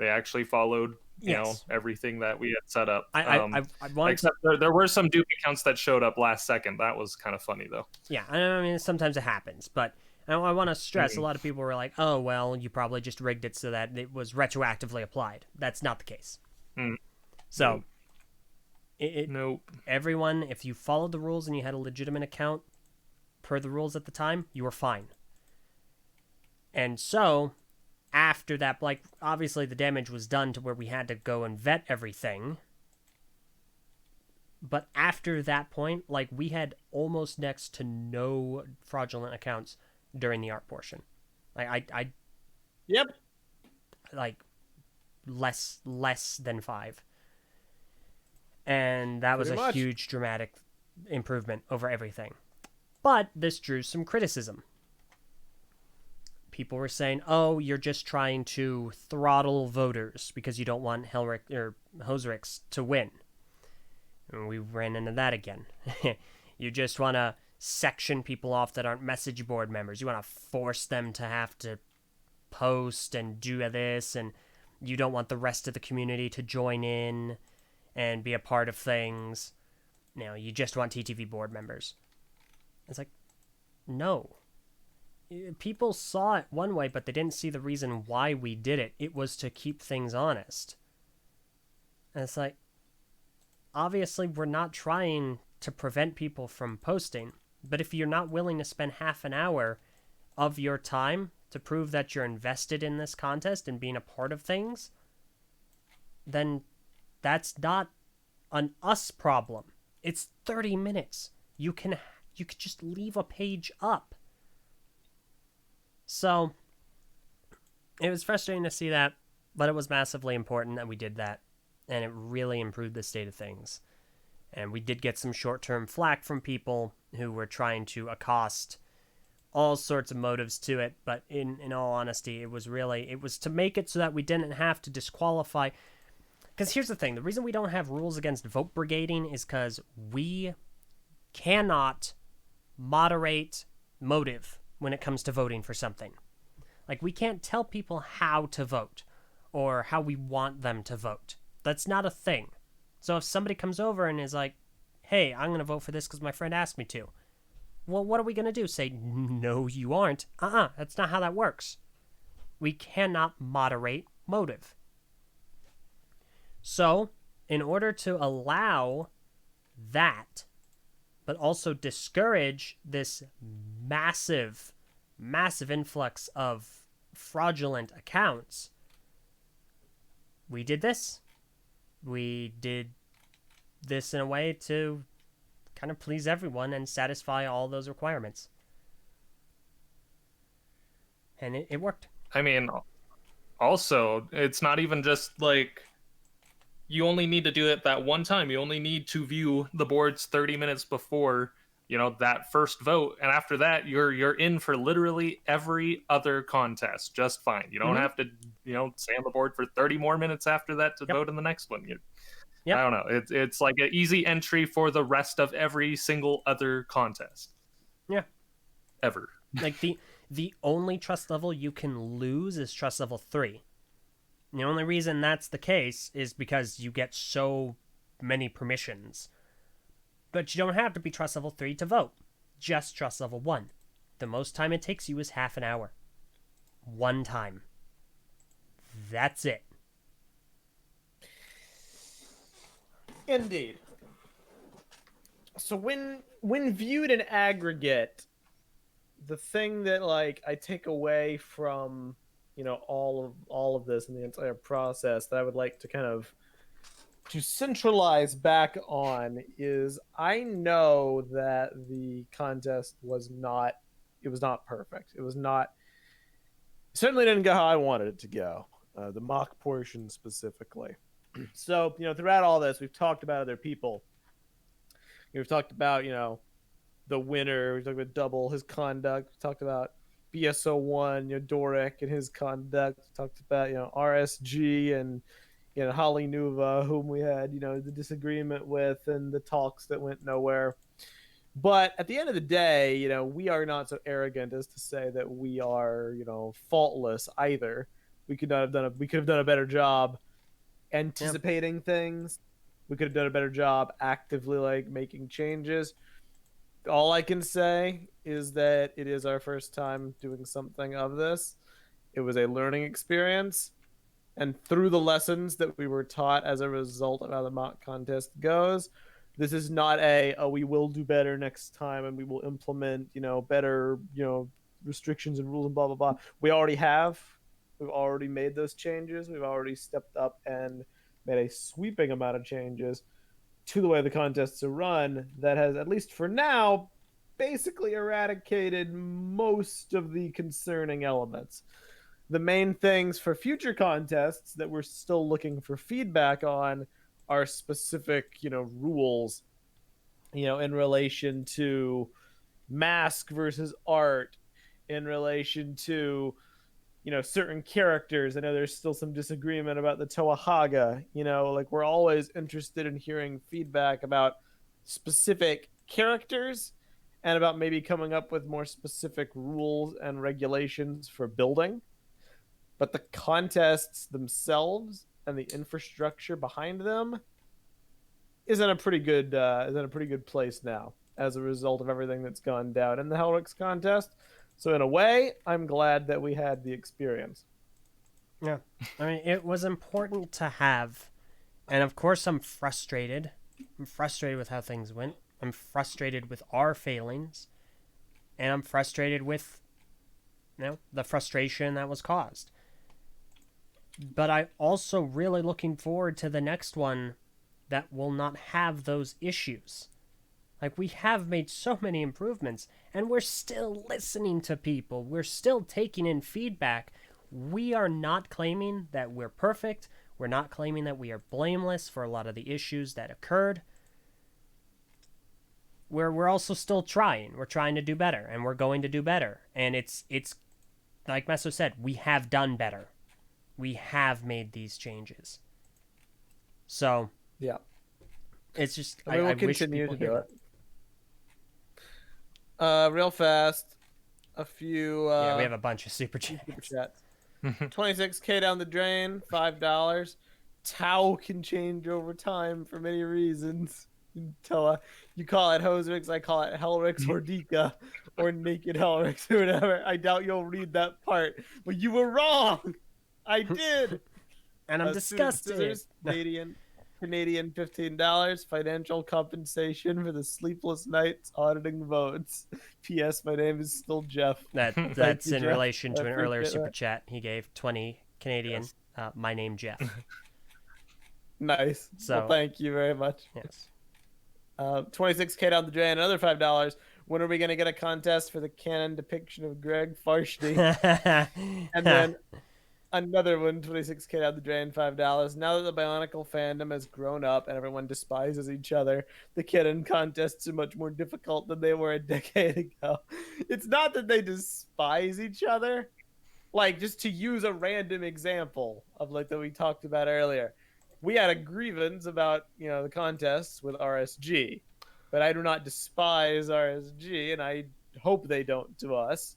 actually followed, you know, everything that we had set up. I want except there were some dupe accounts that showed up last second. That was kind of funny though. Yeah, I mean, sometimes it happens, but I want to stress, a lot of people were like, oh, well, you probably just rigged it so that it was retroactively applied. That's not the case. So, nope. Everyone, if you followed the rules and you had a legitimate account per the rules at the time, you were fine. And so, after that, like, obviously the damage was done to where we had to go and vet everything. But after that point, like, we had almost next to no fraudulent accounts during the art portion. I Yep. like less than 5. And that was Pretty a much. huge dramatic improvement over everything. But this drew some criticism. People were saying, "Oh, you're just trying to throttle voters because you don't want Helryx or Helryx to win." And we ran into that again. You just want to section people off that aren't message board members. You want to force them to have to post and do this, and you don't want the rest of the community to join in and be a part of things. No, you just want TTV board members. It's like, no. People saw it one way, but they didn't see the reason why we did it. It was to keep things honest. And it's like, obviously, we're not trying to prevent people from posting, but if you're not willing to spend half an hour of your time to prove that you're invested in this contest and being a part of things, then that's not an us problem. It's 30 minutes. You could just leave a page up. So it was frustrating to see that, but it was massively important that we did that, and it really improved the state of things. And we did get some short-term flack from people who were trying to accost all sorts of motives to it, but in all honesty, it was to make it so that we didn't have to disqualify. Because here's the thing, the reason we don't have rules against vote brigading is because we cannot moderate motive when it comes to voting for something. Like, we can't tell people how to vote or how we want them to vote. That's not a thing. So if somebody comes over and is like, "Hey, I'm going to vote for this because my friend asked me to," well, what are we going to do? Say, "No, you aren't." That's not how that works. We cannot moderate motive. So, in order to allow that, but also discourage this massive influx of fraudulent accounts, we did this. We did this in a way to kind of please everyone and satisfy all those requirements. And it worked. I mean, also, it's not even just like you only need to do it that one time. You only need to view the boards 30 minutes before, that first vote, and after that you're in for literally every other contest just fine. You don't have to, stay on the board for 30 more minutes after that to vote in the next one. Yep. I don't know. It's like an easy entry for the rest of every single other contest. Yeah. Ever. Like, the only trust level you can lose is trust level 3. The only reason that's the case is because you get so many permissions. But you don't have to be trust level 3 to vote. Just trust level 1. The most time it takes you is half an hour. One time. That's it. Indeed. So when viewed in aggregate, the thing that I take away from all of this and the entire process that I would like to kind of to centralize back on is I know that the contest was not perfect. It was not, certainly didn't go how I wanted it to go. The mock portion specifically. So, throughout all this, we've talked about other people. We've talked about, the winner. We've talked about Double, his conduct. We've talked about BSO1, Doric and his conduct. We talked about, RSG and, Holly Nuva, whom we had, the disagreement with and the talks that went nowhere. But at the end of the day, we are not so arrogant as to say that we are, faultless either. We could have done a better job anticipating things. We could have done a better job actively making changes. All I can say is that it is our first time doing something of this. It was a learning experience, and through the lessons that we were taught as a result of how the mock contest goes, this is not we will do better next time and we will implement better restrictions and rules and blah blah blah. We already have. We've already made those changes. We've already stepped up and made a sweeping amount of changes to the way the contests are run that has, at least for now, basically eradicated most of the concerning elements. The main things for future contests that we're still looking for feedback on are specific, rules, in relation to mask versus art, in relation to, certain characters. I know there's still some disagreement about the Toahaga. Like, we're always interested in hearing feedback about specific characters and about maybe coming up with more specific rules and regulations for building. But the contests themselves and the infrastructure behind them is in a pretty good place now as a result of everything that's gone down in the Helryx contest. So in a way, I'm glad that we had the experience. Yeah. I mean, it was important to have, and of course I'm frustrated. I'm frustrated with how things went. I'm frustrated with our failings, and I'm frustrated with, the frustration that was caused. But I'm also really looking forward to the next one that will not have those issues. Like, we have made so many improvements, and we're still listening to people. We're still taking in feedback. We are not claiming that we're perfect. We're not claiming that we are blameless for a lot of the issues that occurred. We're also still trying. We're trying to do better, and we're going to do better. And it's like Meso said, we have done better. We have made these changes. So, yeah, it's just, I will continue to do it. Real fast, a few. Yeah, we have a bunch of super chats. 26K down the drain, $5. Tau can change over time for many reasons. You call it Helryx, I call it Helryx or Dika, or Naked Helryx or whatever. I doubt you'll read that part, but you were wrong. I did. And I'm disgusted. Canadian $15 financial compensation for the sleepless nights auditing votes. P.S. My name is still Jeff. That's you, in Jeff. relation to I an earlier appreciate super that. chat he gave 20 Canadian. Yes. My name Jeff. Nice. So, well, thank you very much. Yes. 26K down the drain, another $5. When are we going to get a contest for the canon depiction of Greg Farshty? And then another one, 26K down the drain, $5. Now that the Bionicle fandom has grown up and everyone despises each other, the canon contests are much more difficult than they were a decade ago. It's not that they despise each other. Like, just to use a random example of like that we talked about earlier, we had a grievance about the contests with RSG, but I do not despise RSG, and I hope they don't to us.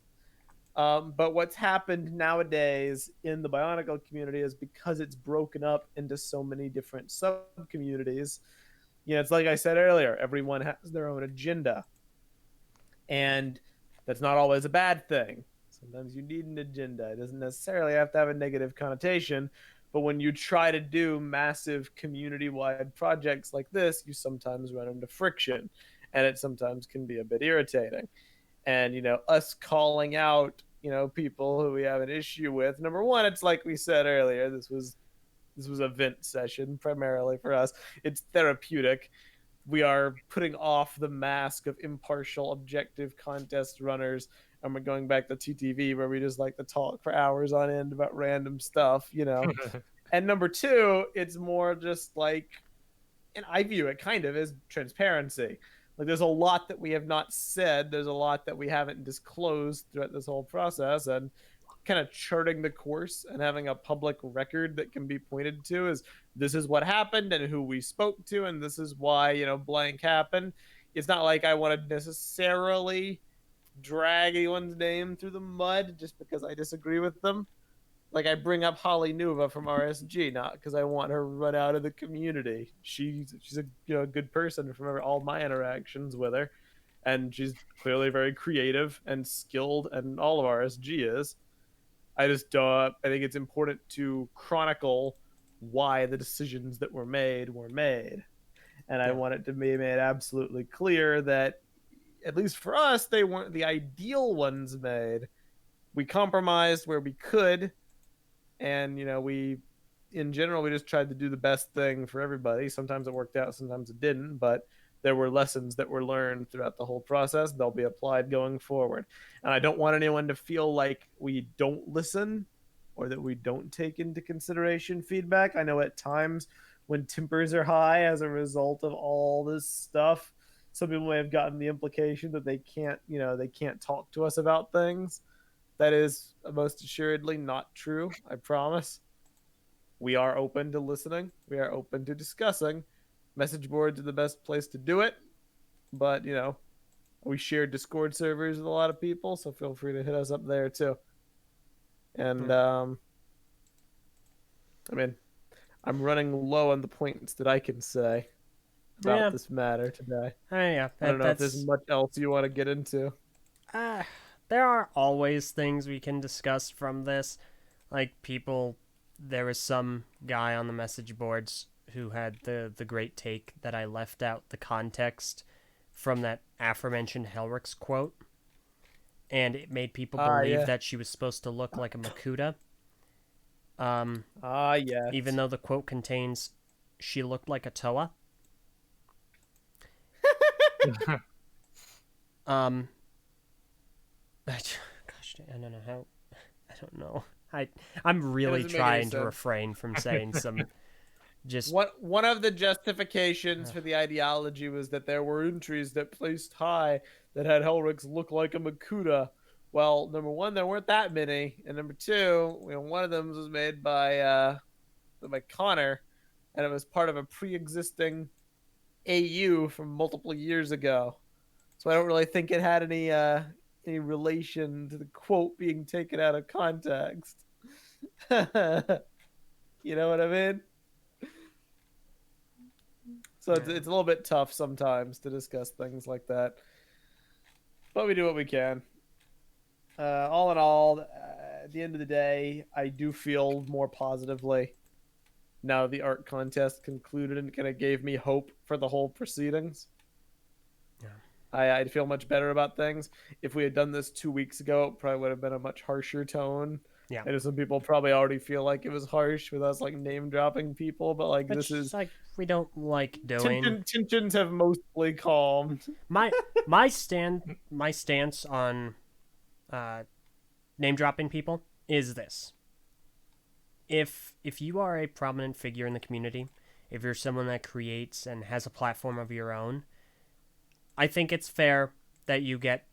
But what's happened nowadays in the Bionicle community is because it's broken up into so many different sub-communities. It's like I said earlier, everyone has their own agenda. And that's not always a bad thing. Sometimes you need an agenda. It doesn't necessarily have to have a negative connotation. But when you try to do massive community-wide projects like this, you sometimes run into friction. And it sometimes can be a bit irritating. And us calling out people who we have an issue with, number one, it's like we said earlier, this was a vent session primarily for us. It's therapeutic. We are putting off the mask of impartial, objective contest runners, and we're going back to TTV where we just like to talk for hours on end about random stuff. And number two, it's more just like, and I view it kind of as transparency. Like, there's a lot that we have not said. There's a lot that we haven't disclosed throughout this whole process, and kind of charting the course and having a public record that can be pointed to is this is what happened and who we spoke to, and this is why, blank happened. It's not like I want to necessarily drag anyone's name through the mud just because I disagree with them. Like, I bring up Holly Nuva from RSG, not because I want her run out of the community. She's a good person from all my interactions with her, and she's clearly very creative and skilled, and all of RSG is. I just I think it's important to chronicle why the decisions that were made, and I want it to be made absolutely clear that, at least for us, they weren't the ideal ones made. We compromised where we could. And we in general, we just tried to do the best thing for everybody. Sometimes it worked out, sometimes it didn't, but there were lessons that were learned throughout the whole process. They'll be applied going forward. And I don't want anyone to feel like we don't listen or that we don't take into consideration feedback. I know at times when tempers are high as a result of all this stuff, some people may have gotten the implication that they can't talk to us about things. That is most assuredly not true. I promise. We are open to listening. We are open to discussing. Message boards are the best place to do it. But, we share Discord servers with a lot of people, so feel free to hit us up there too. And, I'm running low on the points that I can say about this matter today. Yeah, I don't know if there's much else you want to get into. There are always things we can discuss from this. Like there was some guy on the message boards who had the great take that I left out the context from that aforementioned Helryx quote. And it made people believe that she was supposed to look like a Makuta. Yeah. Even though the quote contains she looked like a Toa. Gosh, I don't know how. I don't know. I'm really trying to refrain from saying some. Just one of the justifications for the ideology was that there were entries that placed high that had Helryx look like a Makuta. Well, number one, there weren't that many, and number two, one of them was made by Connor, and it was part of a pre-existing AU from multiple years ago. So I don't really think it had any relation to the quote being taken out of context. You know what I mean? So it's a little bit tough sometimes to discuss things like that, but we do what we can. All in all, at the end of the day, I do feel more positively now the art contest concluded and kind of gave me hope for the whole proceedings. Yeah. I'd feel much better about things. If we had done this 2 weeks ago, it probably would have been a much harsher tone. Yeah. I know some people probably already feel like it was harsh with us name dropping people, but Which this is we don't like doing. Tensions have mostly calmed. My stance on name dropping people is this. If you are a prominent figure in the community, if you're someone that creates and has a platform of your own, I think it's fair that you get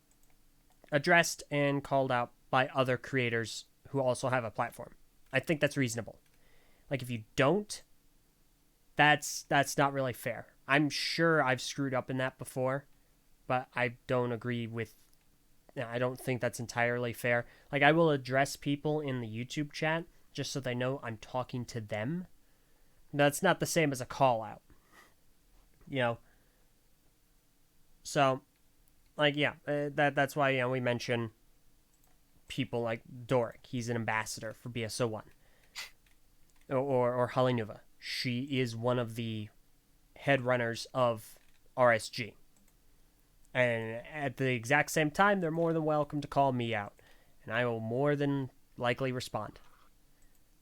addressed and called out by other creators who also have a platform. I think that's reasonable. If you don't, that's not really fair. I'm sure I've screwed up in that before, but I don't agree with. I don't think that's entirely fair. I will address people in the YouTube chat just so they know I'm talking to them. That's not the same as a call out. So, that's why we mention people like Doric. He's an ambassador for BSO1. Or Halinuva. She is one of the head runners of RSG. And at the exact same time, they're more than welcome to call me out. And I will more than likely respond.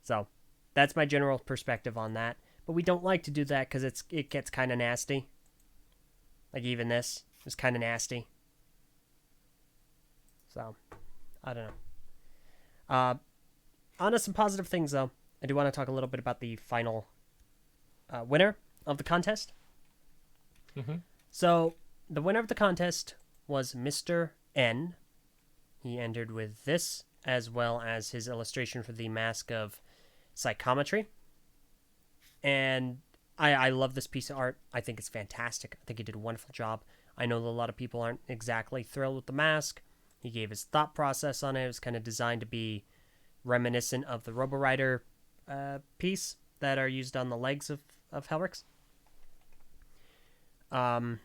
So, that's my general perspective on that. But we don't like to do that because it gets kind of nasty. Even this is kind of nasty. So, I don't know. On to some positive things, though. I do want to talk a little bit about the final winner of the contest. Mm-hmm. So, the winner of the contest was Mr. N. He entered with this, as well as his illustration for the Mask of Psychometry. And I love this piece of art. I think it's fantastic. I think he did a wonderful job. I know that a lot of people aren't exactly thrilled with the mask. He gave his thought process on it. It was kind of designed to be reminiscent of the Roborider piece that are used on the legs of Helryx. I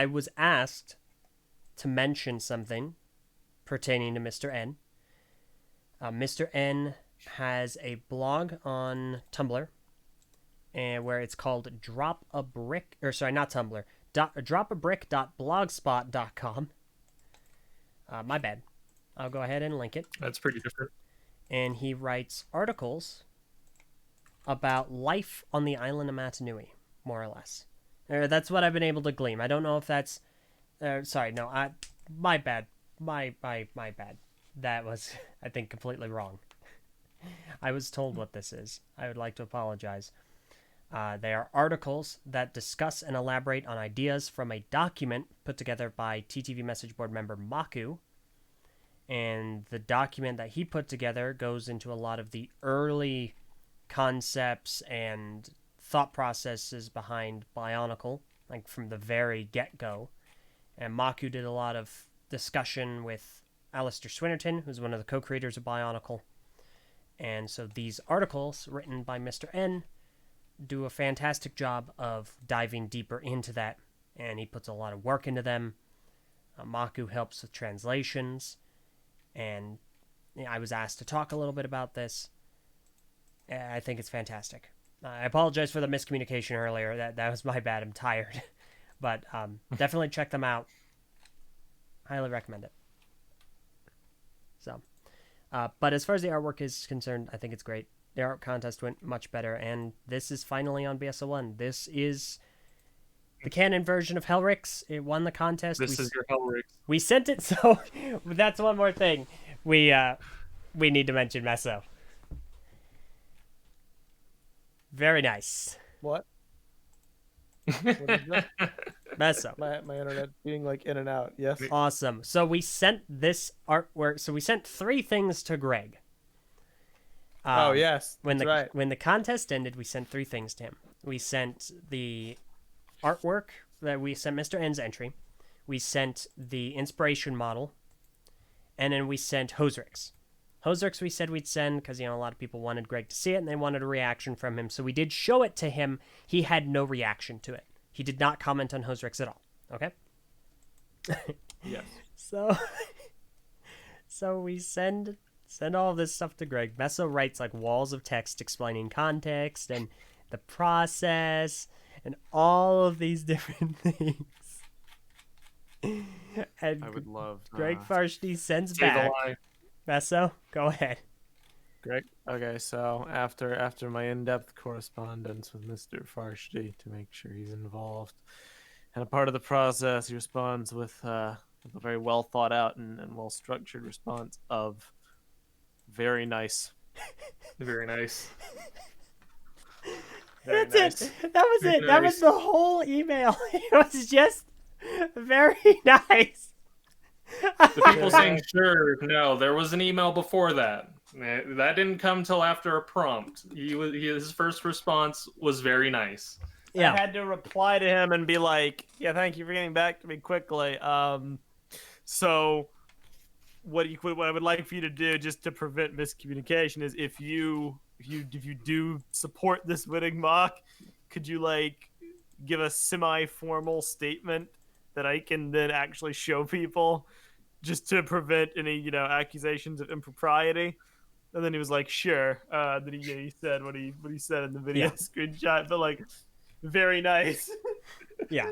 was asked to mention something pertaining to Mr. N. Mr. N has a blog on Tumblr, and where it's called dropabrick.blogspot.com. My bad. I'll go ahead and link it. That's pretty different. and he writes articles about life on the island of Matanui, more or less. That's what I've been able to glean. I don't know if that's... sorry, no, my bad. My bad. That was, I think, completely wrong. I was told what this is. I would like to apologize. They are articles that discuss and elaborate on ideas from a document put together by TTV message board member Maku. And the document that he put together goes into a lot of the early concepts and thought processes behind Bionicle, like from the very get-go. And Maku did a lot of discussion with Alistair Swinnerton, who's one of the co-creators of Bionicle. And so these articles, written by Mr. N, do a fantastic job of diving deeper into that, and he puts a lot of work into them. Maku helps with translations, and I was asked to talk a little bit about this. I think it's fantastic. I apologize for the miscommunication earlier. That was my bad. I'm tired. But definitely check them out. Highly recommend it. So, but as far as the artwork is concerned, I think it's great. The art contest went much better, and this is finally on BSO1. This is the canon version of Helryx. It won the contest. This is your Helryx. We sent it, so that's one more thing we need to mention Meso. Very nice. What? What is that? Meso. My internet being like in and out. Yes. Awesome. So we sent this artwork. So we sent 3 things to Greg. Oh yes. When that's the right. when the contest ended, we sent 3 things to him. We sent the artwork that we sent Mr. N's entry. We sent the inspiration model, and then we sent Helryx. Helryx we said we'd send because, a lot of people wanted Greg to see it, and they wanted a reaction from him. So we did show it to him. He had no reaction to it. He did not comment on Helryx at all. Okay? Yes. So we send all of this stuff to Greg. Meso writes like walls of text explaining context and the process and all of these different things. And I would love Greg Farshty sends See the back. line. Meso, go ahead. Greg. Okay, so after my in-depth correspondence with Mr. Farshty to make sure he's involved, and a part of the process, he responds with a very well thought out and well structured response of very nice. Very nice. Very That's nice. it. That was it. Very That was nice. the whole email. It was just very nice. The people saying sure, no, there was an email before that. That didn't come till after a prompt. His first response was very nice. Yeah. I had to reply to him and be like, "Yeah, thank you for getting back to me quickly. So what I would like for you to do, just to prevent miscommunication, is if you do support this winning mock, could you give a semi-formal statement that I can then actually show people, just to prevent any accusations of impropriety?" And then he was like, "Sure." Then he said what he said in the video Yeah. screenshot, but very nice. Yeah.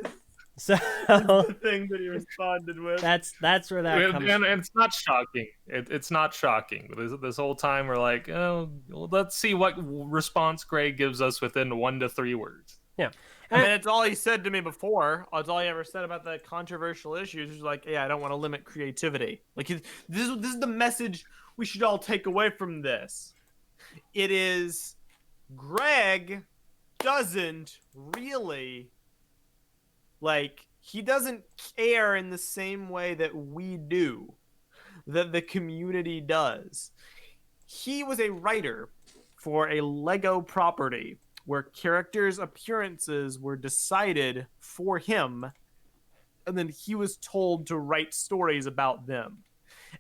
So The thing that he responded with. that's where that And, comes and it's not shocking. It's not shocking. This whole time we're like, oh, well, let's see what response Greg gives us within 1 to 3 words. Yeah. I mean, it's all he said to me before. It's all he ever said about the controversial issues. He's like, "Yeah, I don't want to limit creativity." This is the message we should all take away from this. It is Greg doesn't really he doesn't care in the same way that we do, that the community does. He was a writer for a Lego property where characters' appearances were decided for him, and then he was told to write stories about them.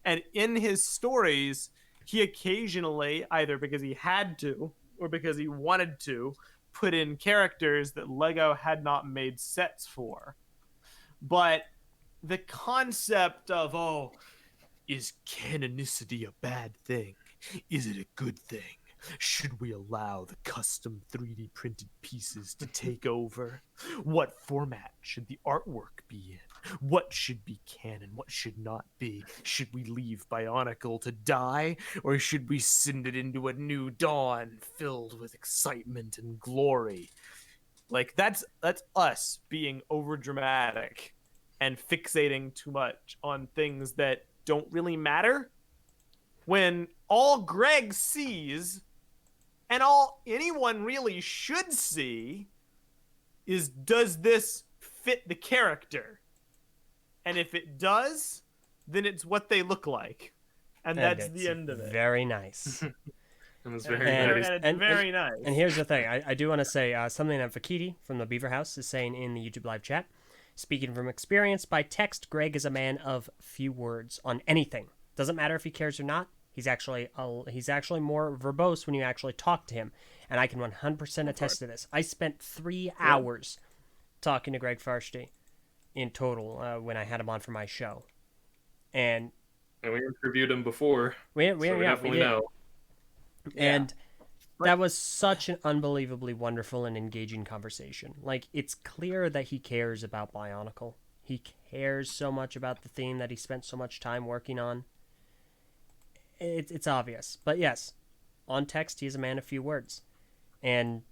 And in his stories, he occasionally, either because he had to or because he wanted to, put in characters that Lego had not made sets for. But the concept of, is canonicity a bad thing? Is it a good thing? Should we allow the custom 3D printed pieces to take over? What format should the artwork be in? What should be canon? What should not be? Should we leave Bionicle to die, or should we send it into a new dawn filled with excitement and glory? Like that's us being overdramatic and fixating too much on things that don't really matter. When all Greg sees and all anyone really should see is, does this fit the character? And if it does, then it's what they look like. And that's the end of it. Very nice. It was very And- nice. And it's very nice. And here's the thing. I do want to say something that Fakiti from the Beaver House is saying in the YouTube live chat. Speaking from experience, by text, Greg is a man of few words on anything. Doesn't matter if he cares or not. He's actually more verbose when you actually talk to him. And I can 100% attest to this. I spent 3 hours talking to Greg Farshty in total when I had him on for my show. And we interviewed him before. we definitely did. know. And that was such an unbelievably wonderful and engaging conversation. Like, it's clear that he cares about Bionicle. He cares so much about the theme that he spent so much time working on. It's obvious. But yes, on text, he is a man of few words. And,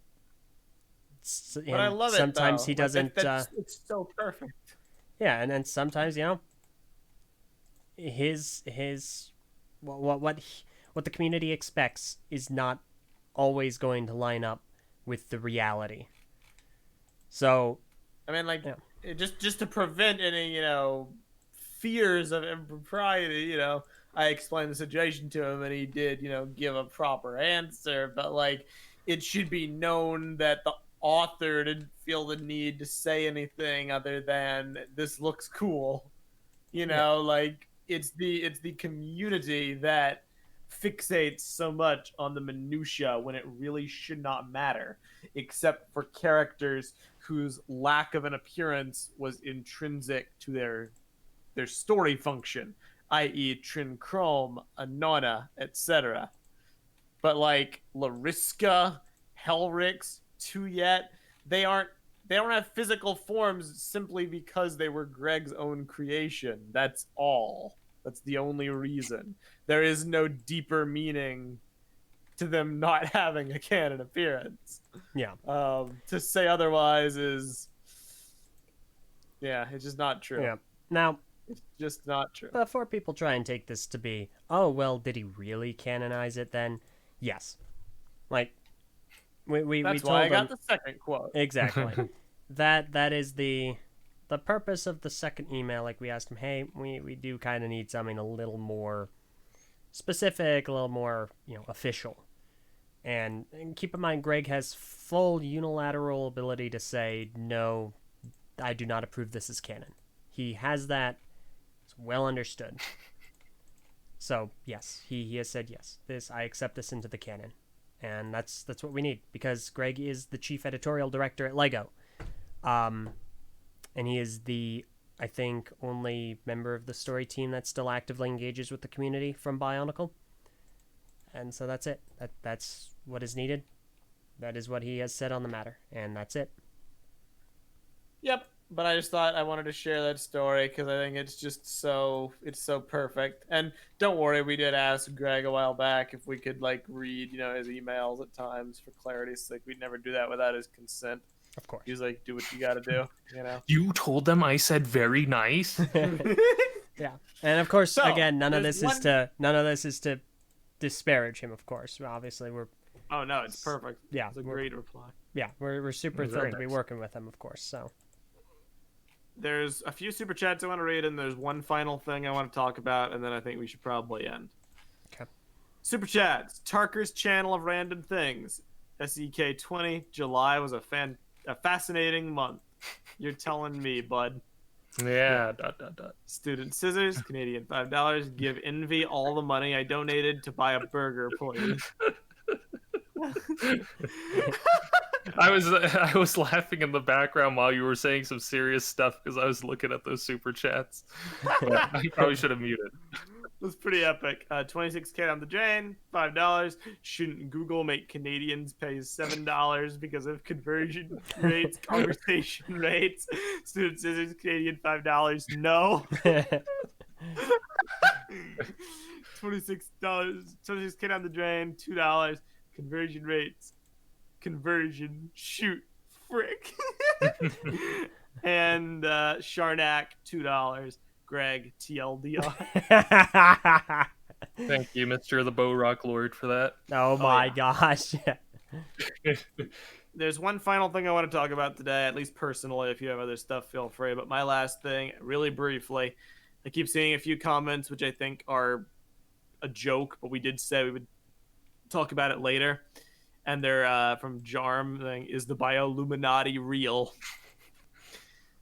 but I love sometimes it, he doesn't... it's so perfect. Yeah, and then sometimes, his what the community expects is not always going to line up with the reality. So, I mean, like, just to prevent any, fears of impropriety, I explained the situation to him, and he did, give a proper answer. But, like, it should be known that the author didn't feel the need to say anything other than this looks cool. Like, it's the community that fixates so much on the minutia when it really should not matter, except for characters whose lack of an appearance was intrinsic to their story function, i.e. Trin Chrome, Anona, etc. But like Lariska, Helryx, Tuyet, they don't have physical forms simply because they were Greg's own creation. That's all. That's the only reason. There is no deeper meaning to them not having a canon appearance. yeah. To say otherwise is, it's just not true. Yeah. Now, It's just not true. before people try and take this to be, oh, well, did he really canonize it then? Yes. Like, we That's told why I him... got the second quote. Exactly. that is the purpose of the second email. Like, we asked him, hey, we do kind of need something a little more specific, a little more, official. And keep in mind, Greg has full unilateral ability to say, no, I do not approve this as canon. He has that. It's well understood. So, yes, he has said, yes, I accept this into the canon. And that's what we need, because Greg is the chief editorial director at LEGO. And he is the, I think, only member of the story team that still actively engages with the community from Bionicle. And so that's it. That's what is needed. That is what he has said on the matter, and that's it. Yep. But I just thought I wanted to share that story because I think it's just so perfect. And don't worry, we did ask Greg a while back if we could read his emails at times for clarity's sake. We'd never do that without his consent. Of course. He was like, "Do what you got to do," You told them I said very nice? Yeah, and of course, So, again, none of there's this is to disparage him. Of course, obviously we're Oh no, it's perfect. Yeah, It's a great reply. we're super Very thrilled to be nice. working with him. Of course, so. There's a few super chats I want to read, and there's one final thing I want to talk about, and then I think we should probably end. Okay. Super chats. Tarker's channel of random things. SEK20. July was a fascinating month. You're telling me, bud. Yeah. ... Student Scissors, Canadian $5. Give Invi all the money I donated to buy a burger, please. I was laughing in the background while you were saying some serious stuff because I was looking at those super chats. I probably should have muted. was pretty epic. 26K down the drain, $5. Shouldn't Google make Canadians pay $7 because of conversion rates, conversation rates? Student scissors, Canadian $5. No. $26, 26K down the drain, $2. Conversion rates, conversion, shoot, frick. And Sharnak, $2. Greg, TLDR. Thank you, Mr. the Bow Rock Lord, for that. Oh my gosh. There's one final thing I want to talk about today, at least personally. If you have other stuff, feel free. But my last thing, really briefly, I keep seeing a few comments which I think are a joke, but we did say we would talk about it later. And they're from Jarm, saying, is the Bioluminati real?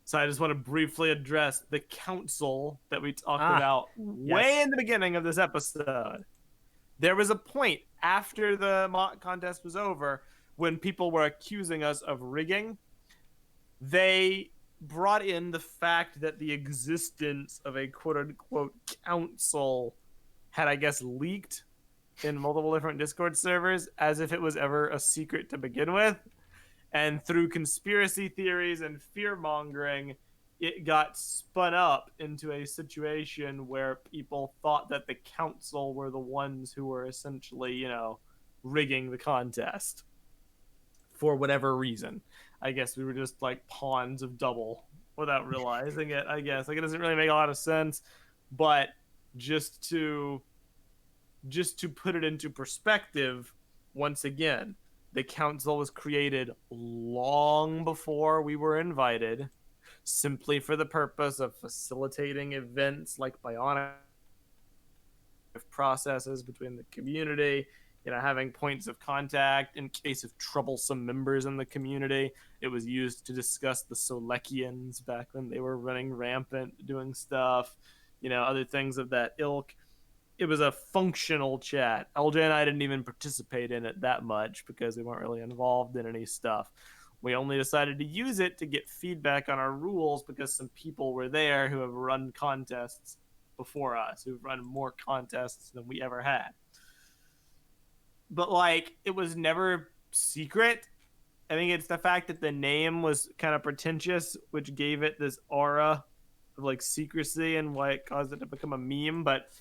So I just want to briefly address the council that we talked about way in the beginning of this episode. There was a point after the mock contest was over when people were accusing us of rigging. They brought in the fact that the existence of a quote-unquote council had, I guess, leaked in multiple different Discord servers as if it was ever a secret to begin with. And through conspiracy theories and fear-mongering, it got spun up into a situation where people thought that the council were the ones who were essentially, rigging the contest for whatever reason. I guess we were just like pawns of double without realizing it, I guess. Like, it doesn't really make a lot of sense, but just to put it into perspective, once again, the council was created long before we were invited, simply for the purpose of facilitating events like bionic processes between the community, having points of contact in case of troublesome members in the community. It was used to discuss the Solekians back when they were running rampant, doing stuff, other things of that ilk. It was a functional chat. Eljay and I didn't even participate in it that much because we weren't really involved in any stuff. We only decided to use it to get feedback on our rules because some people were there who have run contests before us, who've run more contests than we ever had. But, it was never secret. I think it's the fact that the name was kind of pretentious, which gave it this aura of, secrecy and why it caused it to become a meme. But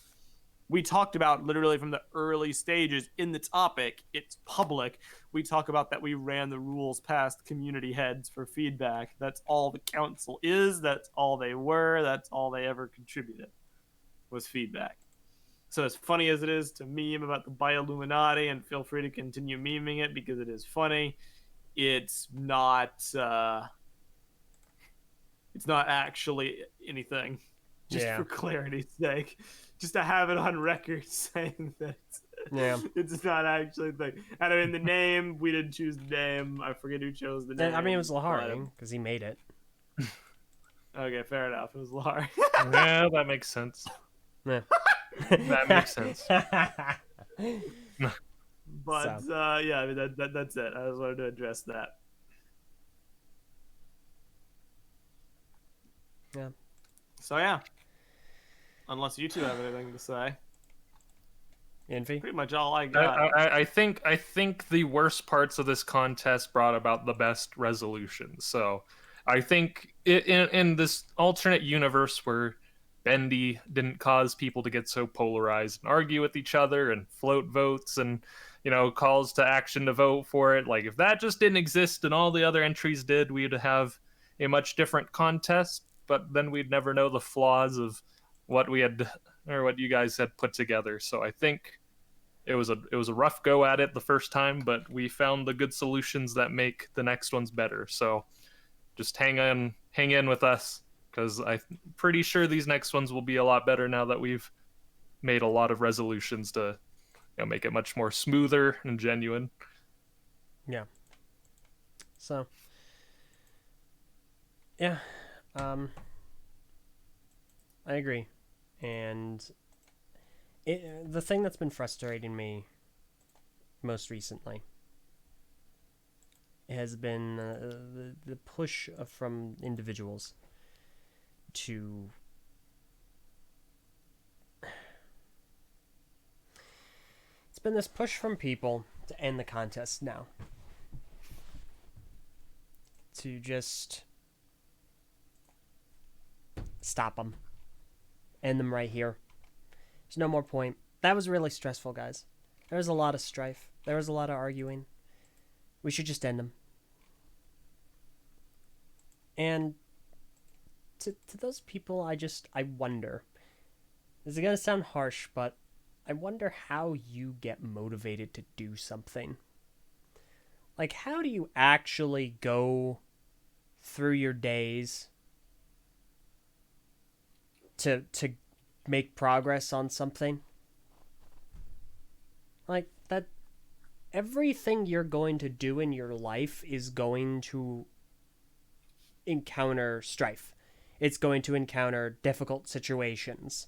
we talked about literally from the early stages in the topic, it's public. We talk about that we ran the rules past community heads for feedback. That's all the council is. That's all they were. That's all they ever contributed was feedback. So as funny as it is to meme about the Bioluminati, and feel free to continue memeing it because it is funny, it's not actually anything. Just for clarity's sake. Just to have it on record saying that it's not actually a thing. And I mean, the name, we didn't choose the name. I forget who chose the name. I mean, it was Lahari, because he made it. Okay, fair enough. It was Lahari. Yeah, that makes sense. Yeah. That makes sense. But, yeah, I mean, that's it. I just wanted to address that. Yeah. So, yeah. Unless you two have anything to say. Invi? Pretty much all I got. I think the worst parts of this contest brought about the best resolutions. So I think in this alternate universe where Bendy didn't cause people to get so polarized and argue with each other and float votes and calls to action to vote for it, if that just didn't exist and all the other entries did, we'd have a much different contest. But then we'd never know the flaws of what we had, or what you guys had put together. So I think it was a rough go at it the first time, but we found the good solutions that make the next ones better. So just hang in with us, because I'm pretty sure these next ones will be a lot better now that we've made a lot of resolutions to make it much more smoother and genuine. Yeah. So yeah, I agree. And the thing that's been frustrating me most recently has been the push from individuals to been this push from people to end the contest now. To just stop them. End them right here. There's no more point. That was really stressful, guys. There was a lot of strife. There was a lot of arguing. We should just end them. And to those people, I wonder. This is going to sound harsh, but I wonder how you get motivated to do something. Like, how do you actually go through your days to make progress on something? Like, that everything you're going to do in your life is going to encounter strife. It's going to encounter difficult situations.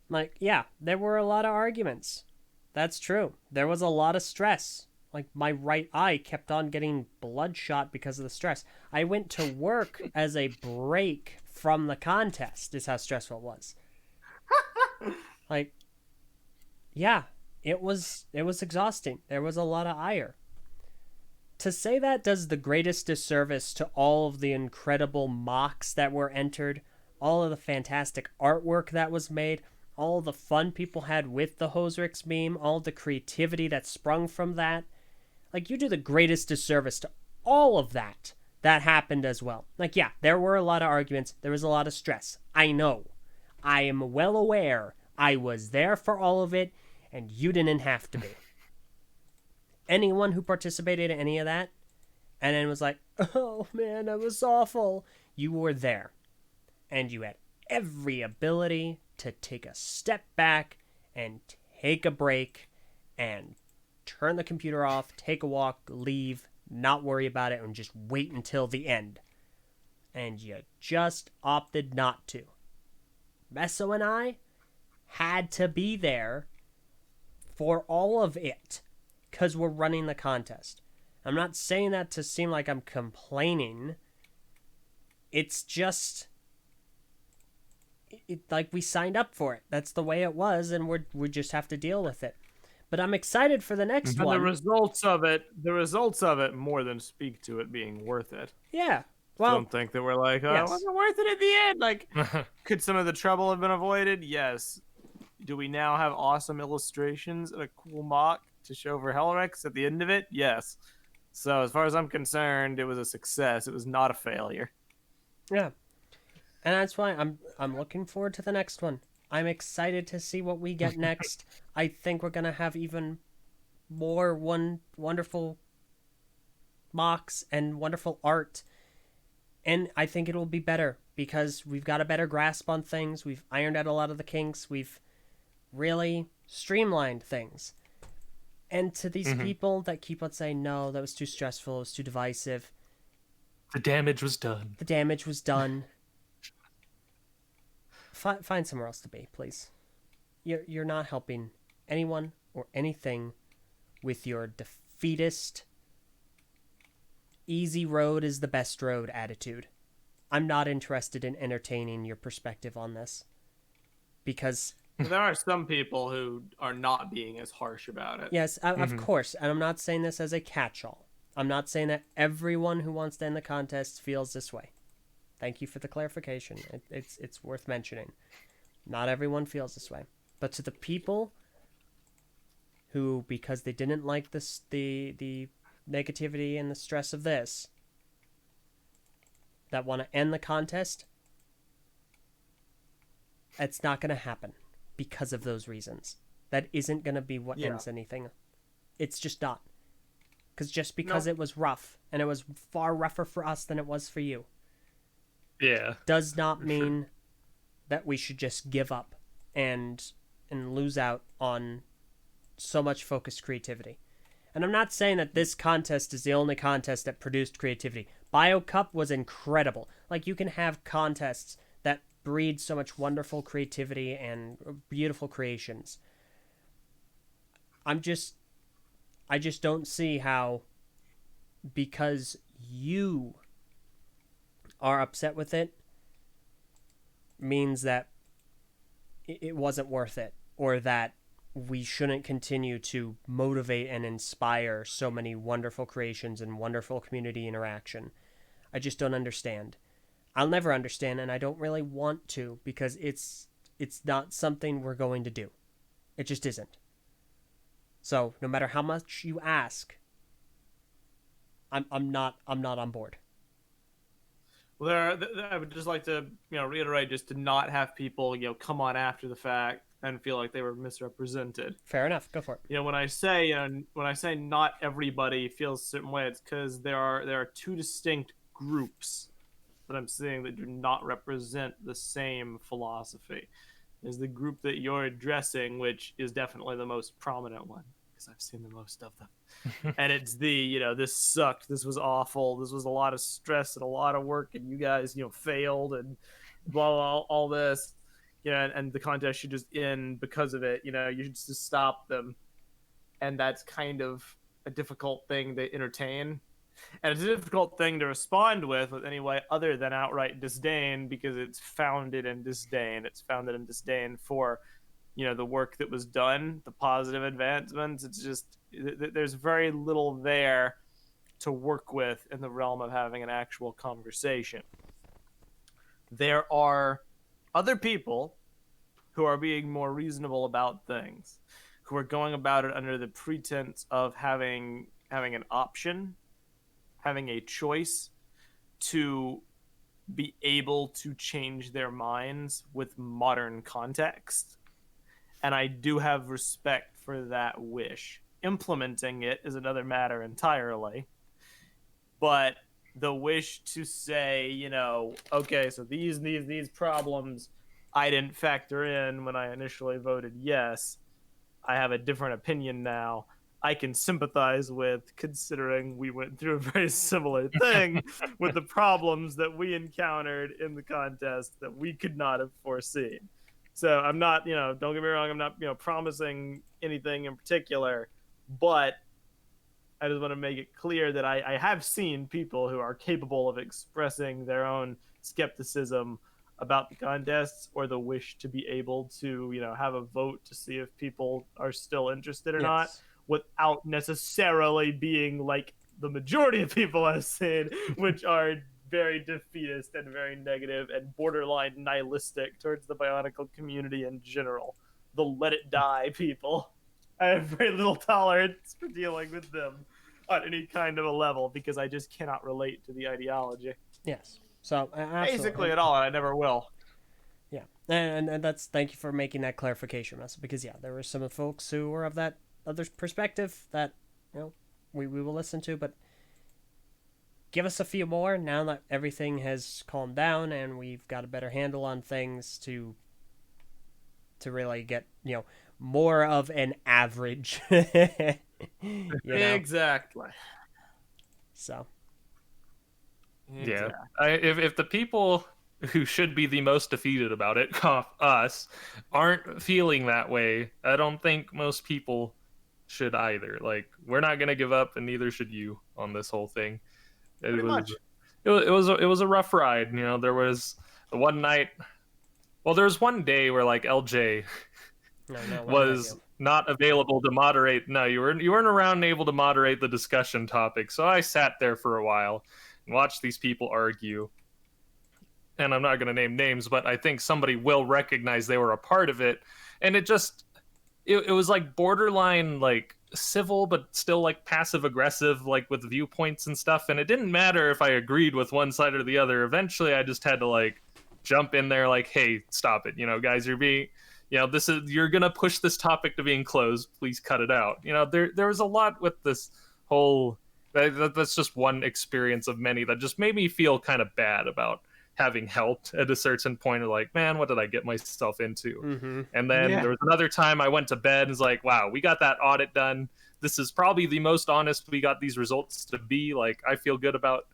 Like, yeah, there were a lot of arguments. That's true. There was a lot of stress. Like, my right eye kept on getting bloodshot because of the stress. I went to work as a break from the contest, is how stressful it was. Like, yeah, it was exhausting. There was a lot of ire. To say that does the greatest disservice to all of the incredible mocks that were entered, all of the fantastic artwork that was made, all the fun people had with the Helryx meme, all the creativity that sprung from that. Like, you do the greatest disservice to all of that happened as well. Like, yeah, there were a lot of arguments. There was a lot of stress. I know. I am well aware. I was there for all of it, and you didn't have to be. Anyone who participated in any of that and then was like, oh man, that was awful, you were there. And you had every ability to take a step back and take a break and turn the computer off, take a walk, leave, not worry about it, and just wait until the end. And you just opted not to. Meso and I had to be there for all of it because we're running the contest. I'm not saying that to seem like I'm complaining. It's just... like, we signed up for it. That's the way it was, and we just have to deal with it. But I'm excited for the next one. The results of it more than speak to it being worth it. Yeah. I Well, don't think that we're like, oh, yes. it wasn't worth it at the end. Like, could some of the trouble have been avoided? Yes. Do we now have awesome illustrations and a cool mock to show for Helryx at the end of it? Yes. So as far as I'm concerned, it was a success. It was not a failure. yeah. And that's why I'm looking forward to the next one. I'm excited to see what we get next. I think we're going to have even more wonderful mocks and wonderful art. And I think it will be better because we've got a better grasp on things. We've ironed out a lot of the kinks. We've really streamlined things. And to these people that keep on saying, no, that was too stressful, it was too divisive. The damage was done. The damage was done. Find somewhere else to be, please. You're not helping anyone or anything with your defeatist, easy road is the best road attitude. I'm not interested in entertaining your perspective on this. Because... there are some people who are not being as harsh about it. yes, of course. And I'm not saying this as a catch-all. I'm not saying that everyone who wants to end the contest feels this way. Thank you for the clarification. It's worth mentioning. Not everyone feels this way. But to the people who, because they didn't like this, the negativity and the stress of this, that want to end the contest, it's not going to happen because of those reasons. That isn't going to be what ends anything. It's just not. Because it was rough, and it was far rougher for us than it was for you. Yeah. Does not mean that we should just give up and lose out on so much focused creativity. And I'm not saying that this contest is the only contest that produced creativity. BioCup was incredible. Like, you can have contests that breed so much wonderful creativity and beautiful creations. I just don't see how, because you are upset with it, means that it wasn't worth it, or that we shouldn't continue to motivate and inspire so many wonderful creations and wonderful community interaction. I just don't understand. I'll never understand, and I don't really want to, because it's not something we're going to do. It just isn't. So no matter how much you ask, I'm not on board. Well, I would just like to, reiterate, just to not have people, come on after the fact and feel like they were misrepresented. Fair enough. Go for it. When I say, not everybody feels a certain way, it's because there are two distinct groups that I'm seeing that do not represent the same philosophy. There's the group that you're addressing, which is definitely the most prominent one, because I've seen the most of them. And it's the, this sucked, this was awful, this was a lot of stress and a lot of work, and you guys, failed, and blah, blah, all this, and the contest should just end because of it. You should just stop them. And that's kind of a difficult thing to entertain. And it's a difficult thing to respond with any way other than outright disdain, because it's founded in disdain. It's founded in disdain for, the work that was done, the positive advancements. It's just, there's very little there to work with in the realm of having an actual conversation. There are other people who are being more reasonable about things, who are going about it under the pretense of having an option, having a choice to be able to change their minds with modern context. And I do have respect for that wish. Implementing it is another matter entirely. But the wish to say, okay, so these problems I didn't factor in when I initially voted yes. I have a different opinion now. I can sympathize with, considering we went through a very similar thing with the problems that we encountered in the contest that we could not have foreseen. So I'm not, don't get me wrong, I'm not, promising anything in particular, but I just want to make it clear that I have seen people who are capable of expressing their own skepticism about the contests, or the wish to be able to, have a vote to see if people are still interested or not, without necessarily being like the majority of people I've seen, which are very defeatist and very negative and borderline nihilistic towards the Bionicle community in general. The let it die people. I have very little tolerance for dealing with them on any kind of a level, because I just cannot relate to the ideology. Yes. So basically at all, and I never will. Yeah, and that's, thank you for making that clarification, Meso, because there were some folks who were of that other perspective that we will listen to, but give us a few more now that everything has calmed down and we've got a better handle on things to really get more of an average. Exactly. So. Yeah, if the people who should be the most defeated about it, us, aren't feeling that way, I don't think most people should either. Like, we're not gonna give up, and neither should you on this whole thing. It was a rough ride. There was the one night. Well, there was one day where like Eljay was not available to moderate. No, you weren't around and able to moderate the discussion topic. So I sat there for a while and watch these people argue. And I'm not going to name names, but I think somebody will recognize they were a part of it. And it was like borderline, like civil, but still like passive aggressive, like with viewpoints and stuff. And it didn't matter if I agreed with one side or the other. Eventually I just had to like jump in there like, hey, stop it. Guys, you're being, you're going to push this topic to being closed. Please cut it out. There was a lot with this whole, that's just one experience of many that just made me feel kind of bad about having helped at a certain point of like, man, what did I get myself into? Mm-hmm. And then there was another time I went to bed and was like, wow, we got that audit done. This is probably the most honest we got these results to be. Like, I feel good about,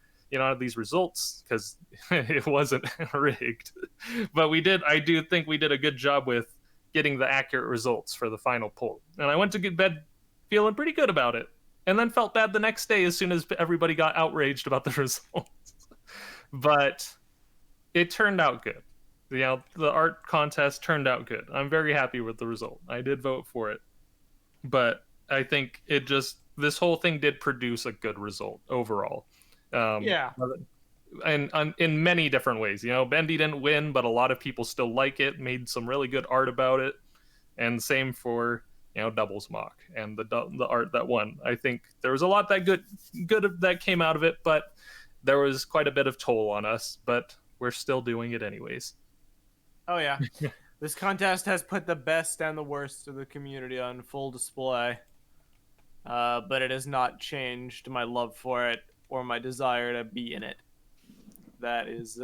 these results because it wasn't rigged. But I do think we did a good job with getting the accurate results for the final poll. And I went to bed feeling pretty good about it. And then felt bad the next day as soon as everybody got outraged about the results. But it turned out good. The art contest turned out good. I'm very happy with the result. I did vote for it. but I think this whole thing did produce a good result overall. Um, Yeah. and in many different ways. Bendy didn't win, but a lot of people still like it, made some really good art about it. And same for doubles mock and the art that won. I think there was a lot that good that came out of it, but there was quite a bit of toll on us, but we're still doing it anyways. Oh yeah. This contest has put the best and the worst of the community on full display. But it has not changed my love for it or my desire to be in it. That is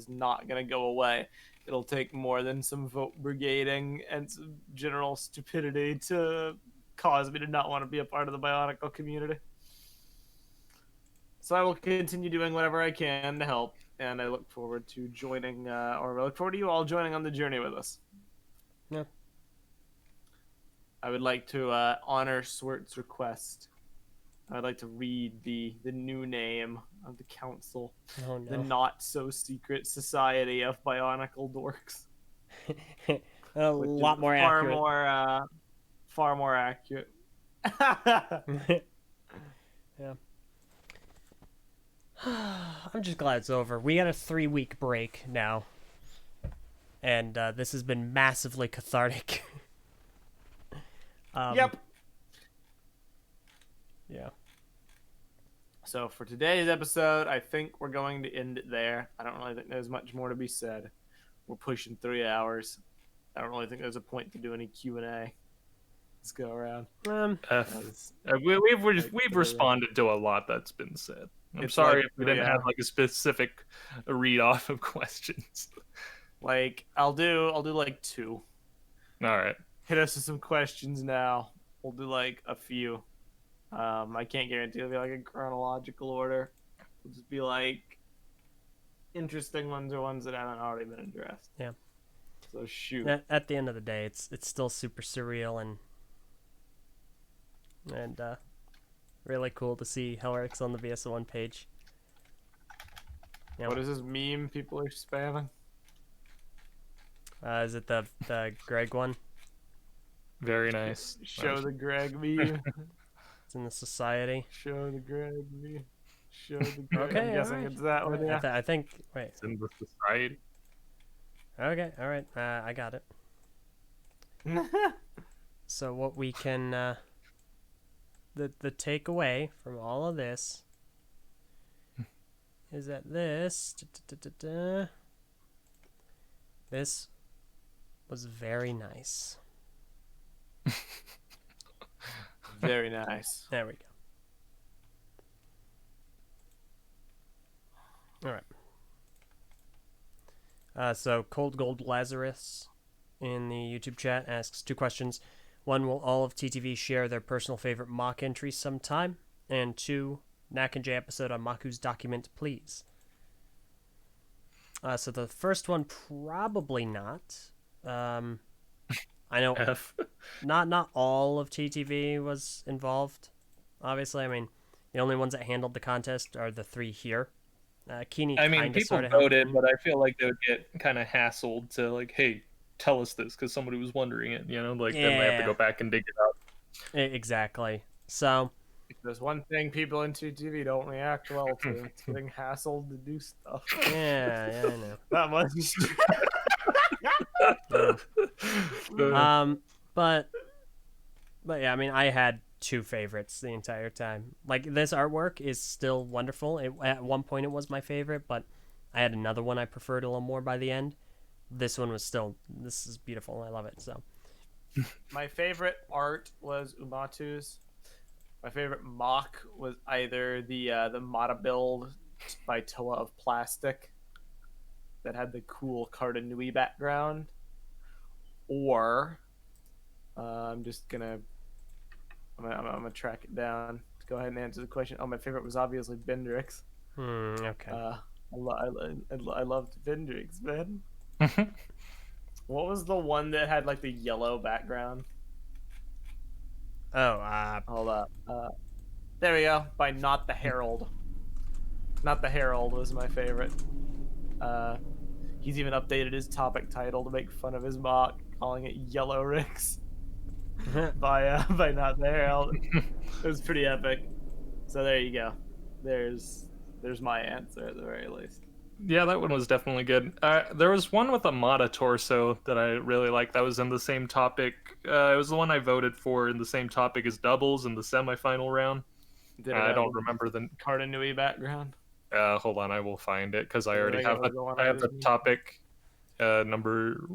not gonna go away. It'll take more than some vote brigading and some general stupidity to cause me to not want to be a part of the Bionicle community. So I will continue doing whatever I can to help, and I look forward to joining, or I look forward to you all joining on the journey with us. Yeah. I would like to honor Swert's request. I'd like to read the new name of the council, Oh no. the not so secret Society of Bionicle Dorks. A lot more accurate. Far more accurate. Yeah. I'm just glad it's over. We had a 3-week break now, and this has been massively cathartic. Yep. Yeah. So for today's episode, I think we're going to end it there. I don't really think there's much more to be said. We're pushing 3 hours. I don't really think there's a point to do any Q&A. Let's go around. We've responded to a lot that's been said. I'm sorry if we didn't have like a specific read off of questions. Like I'll do like 2. All right. Hit us with some questions now. We'll do like a few. I can't guarantee it'll be like a chronological order. It'll just be like interesting ones or ones that haven't already been addressed. Yeah. So shoot. At the end of the day, it's still super surreal and really cool to see Helryx on the VS1 page. Yeah. What is this meme people are spamming? Is it the Greg one? Very nice. Show the Greg meme. It's in the society. Show the Greg meme. Show the Greg. Okay, I'm guessing alright. it's that one. Yeah. I think. Wait. It's in the society. Okay. All right. I got it. So what we can the takeaway from all of this is that this was very nice. Very nice. There we go. All right. So Cold Gold Lazarus in the YouTube chat asks 2 questions. 1, will all of TTV share their personal favorite mock entries sometime? And 2, Knack and J episode on Maku's document, please. So the first one, probably not. I know not all of TTV was involved. Obviously, I mean, the only ones that handled the contest are the 3 here. Keeney. I mean, people voted, but I feel like they would get kind of hassled to like, hey, tell us this because somebody was wondering it. Like then they have to go back and dig it out. Exactly. So If there's one thing people in TTV don't react well to, it's getting hassled to do stuff. yeah, I know. That much. But yeah, I mean, I had 2 favorites the entire time. Like, this artwork is still wonderful. At one point it was my favorite, but I had another one I preferred a little more by the end. This is beautiful. I love it. So My favorite art was Umatu's. My favorite mock was either the Mata build by Toa of Plastic that had the cool Cardanui background, or I'm gonna track it down. Go ahead and answer the question. Oh, my favorite was obviously Bendrix. okay. I loved Bendrix, man. What was the one that had like the yellow background? Hold up. There we go. By Not the Herald. Not the Herald was my favorite. He's even updated his topic title to make fun of his mock, calling it Yellow Rix. by not there. It was pretty epic. So there you go. There's my answer at the very least. Yeah, that one was definitely good. There was one with a Mata torso that I really liked. That was in the same topic. It was the one I voted for in the same topic as doubles in the semifinal round. Did it I have don't a remember the. Cardanui background? Hold on, I will find it because I Yeah, already I have got the one I I have was the using. topic number.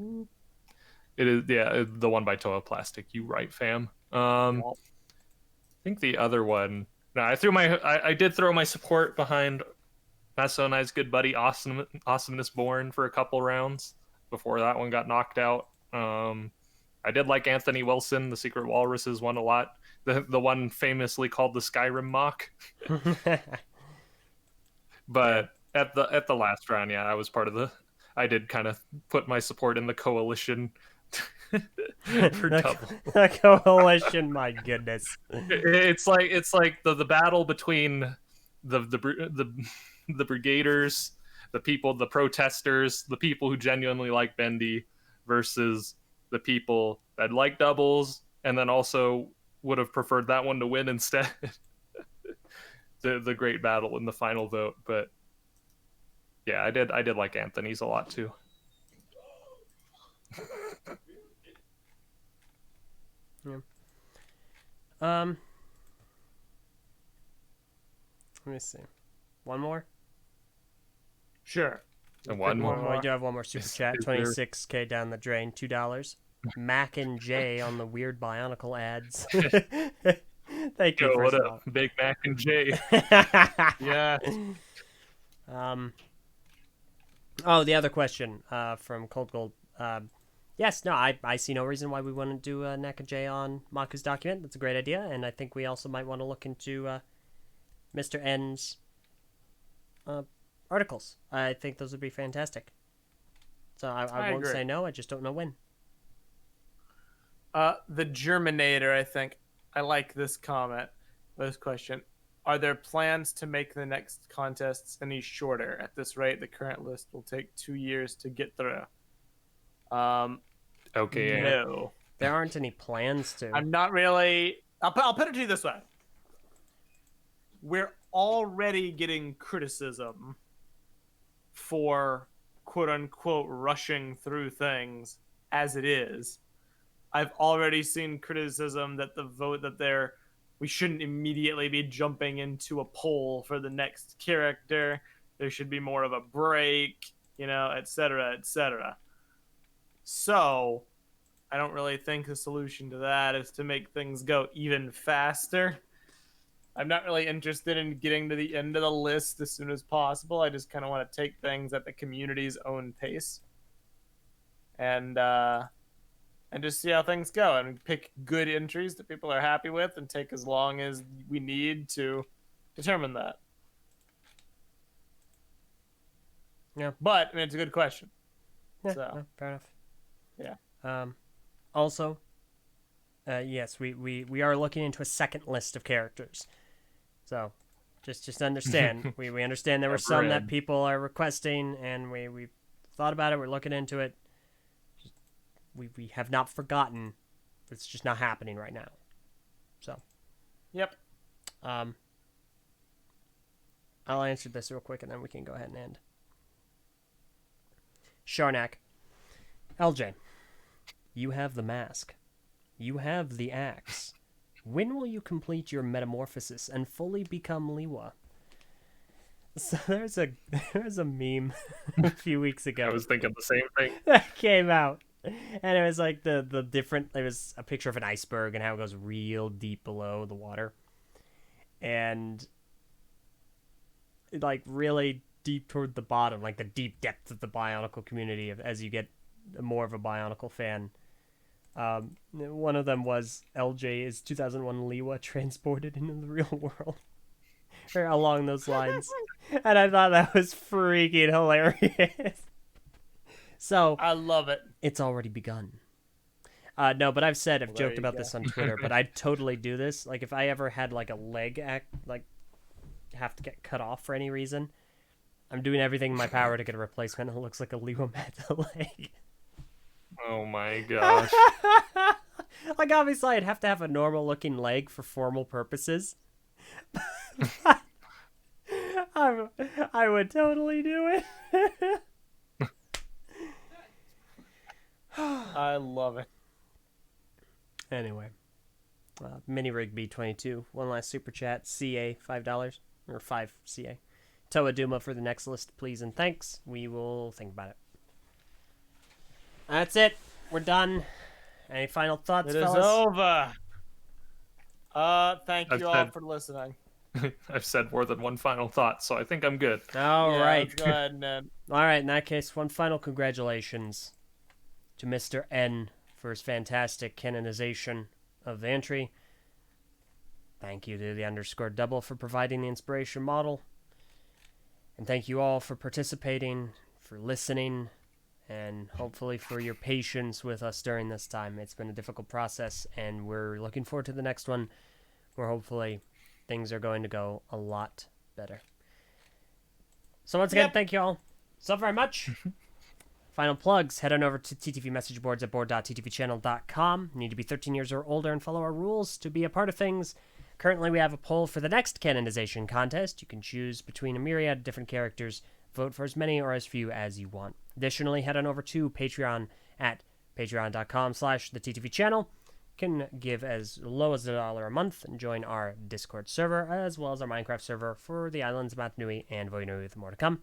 It is the one by Toa Plastic. You right, fam. I think the other one. No, I did throw my support behind Meso and I's good buddy Awesomeness Born for a couple rounds before that one got knocked out. I did like Anthony Wilson, the Secret Walruses one a lot. The one famously called the Skyrim mock. But at the last round, yeah, I was part of the. I did kind of put my support in the coalition for double. The coalition, my goodness. It's like the battle between the brigaders, the protesters, the people who genuinely like Bendy, versus the people that like doubles and then also would have preferred that one to win instead. the great battle in the final vote, but yeah, I did like Anthony's a lot too. Yeah. Let me see. One more. Sure. And one One more. more. We do have one more super chat. is there- 26K down the drain. $2. Mac and J on the weird Bionicle ads. Thank you. Yo, what First up, Big Mac and Jay? Yeah. Oh, the other question from Cold Gold. Yes, no, I see no reason why we wouldn't do a Neck and J on Maku's document. That's a great idea, and I think we also might want to look into Mr. N's articles. I think those would be fantastic. So I won't agree. say no. I just don't know when. The Germinator, I think. I like this comment, this question. Are there plans to make the next contests any shorter? At this rate, the current list will take 2 years to get through. Okay. No. There aren't any plans to. I'm not really... I'll put it to you this way. We're already getting criticism for quote-unquote rushing through things as it is. I've already seen criticism that we shouldn't immediately be jumping into a poll for the next character. There should be more of a break, et cetera, et cetera. So, I don't really think the solution to that is to make things go even faster. I'm not really interested in getting to the end of the list as soon as possible. I just kind of want to take things at the community's own pace. And just see how things go and pick good entries that people are happy with and take as long as we need to determine that. Yeah. But, it's a good question. Yeah, So. no, fair enough. Yeah. Also, yes, we are looking into a second list of characters. So, just understand. we understand there were some that people are requesting, and we thought about it. We're looking into it. We have not forgotten. It's just not happening right now. So. Yep. I'll answer this real quick, and then we can go ahead and end. Sharnak. Eljay. You have the mask. You have the axe. When will you complete your metamorphosis and fully become Liwa? So there's a meme a few weeks ago. I was thinking the same thing. That came out. And it was like the different, it was a picture of an iceberg and how it goes real deep below the water. And like really deep toward the bottom, like the deep depths of the Bionicle community as you get more of a Bionicle fan. One of them was Eljay is 2001 Liwa transported into the real world. Or along those lines. And I thought that was freaking hilarious. So I love it. it's already begun. No, but I've said, I've There joked you about go. this on Twitter, but I'd totally do this. Like if I ever had like a leg have to get cut off for any reason, I'm doing everything in my power to get a replacement that looks like a Liwa Meta leg. Oh my gosh. Like, obviously, I'd have to have a normal-looking leg for formal purposes. I would totally do it. I love it. Anyway, Mini Rig B22, one last super chat, CA $5 or 5 CA. Toa Duma for the next list, please and thanks. We will think about it. That's it. We're done. Any final thoughts, It is fellas? over. Thank I've you all said- for listening. I've said more than one final thought, so I think I'm good. All Yeah, right. let's go ahead, Ned. All right, in that case, one final congratulations to Mr. N for his fantastic canonization of the entry. Thank you to the underscore double for providing the inspiration model. And thank you all for participating, for listening, and hopefully for your patience with us during this time. It's been a difficult process, and we're looking forward to the next one, where hopefully things are going to go a lot better. So once again, thank you all so very much. Final plugs, head on over to TTV message boards at board.ttvchannel.com. You need to be 13 years or older and follow our rules to be a part of things. Currently, we have a poll for the next canonization contest. You can choose between a myriad of different characters. Vote for as many or as few as you want. Additionally, head on over to Patreon at patreon.com/theTTVchannel. You can give as low as $1 a month and join our Discord server, as well as our Minecraft server for the islands of Mount Nui and Voinui with more to come.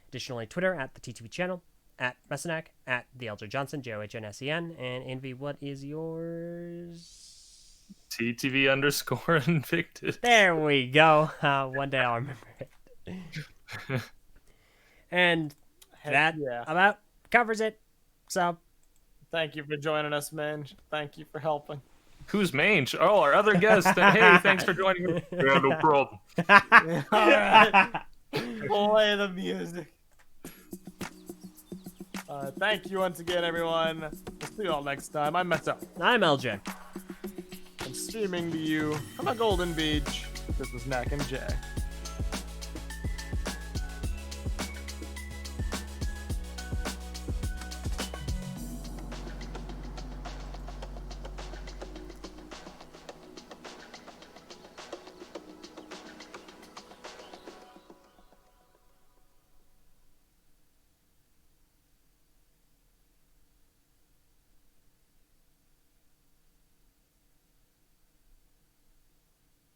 Additionally, Twitter at the TTV Channel, at Messanak, at the Eljay Johnson, JOHNSEN, and Invi, what is yours? TTV underscore Invictus. There we go. One day I'll remember it. And that about covers it. So, Thank you for joining us, man. Thank you for helping. Who's Mange? Oh, our other guest. Hey, thanks for joining me. Yeah, no problem. All right. Play the music. Thank you once again, everyone. We'll see you all next time. I'm Meso. I'm Eljay. I'm streaming to you from a golden beach. This is Mac and Jay.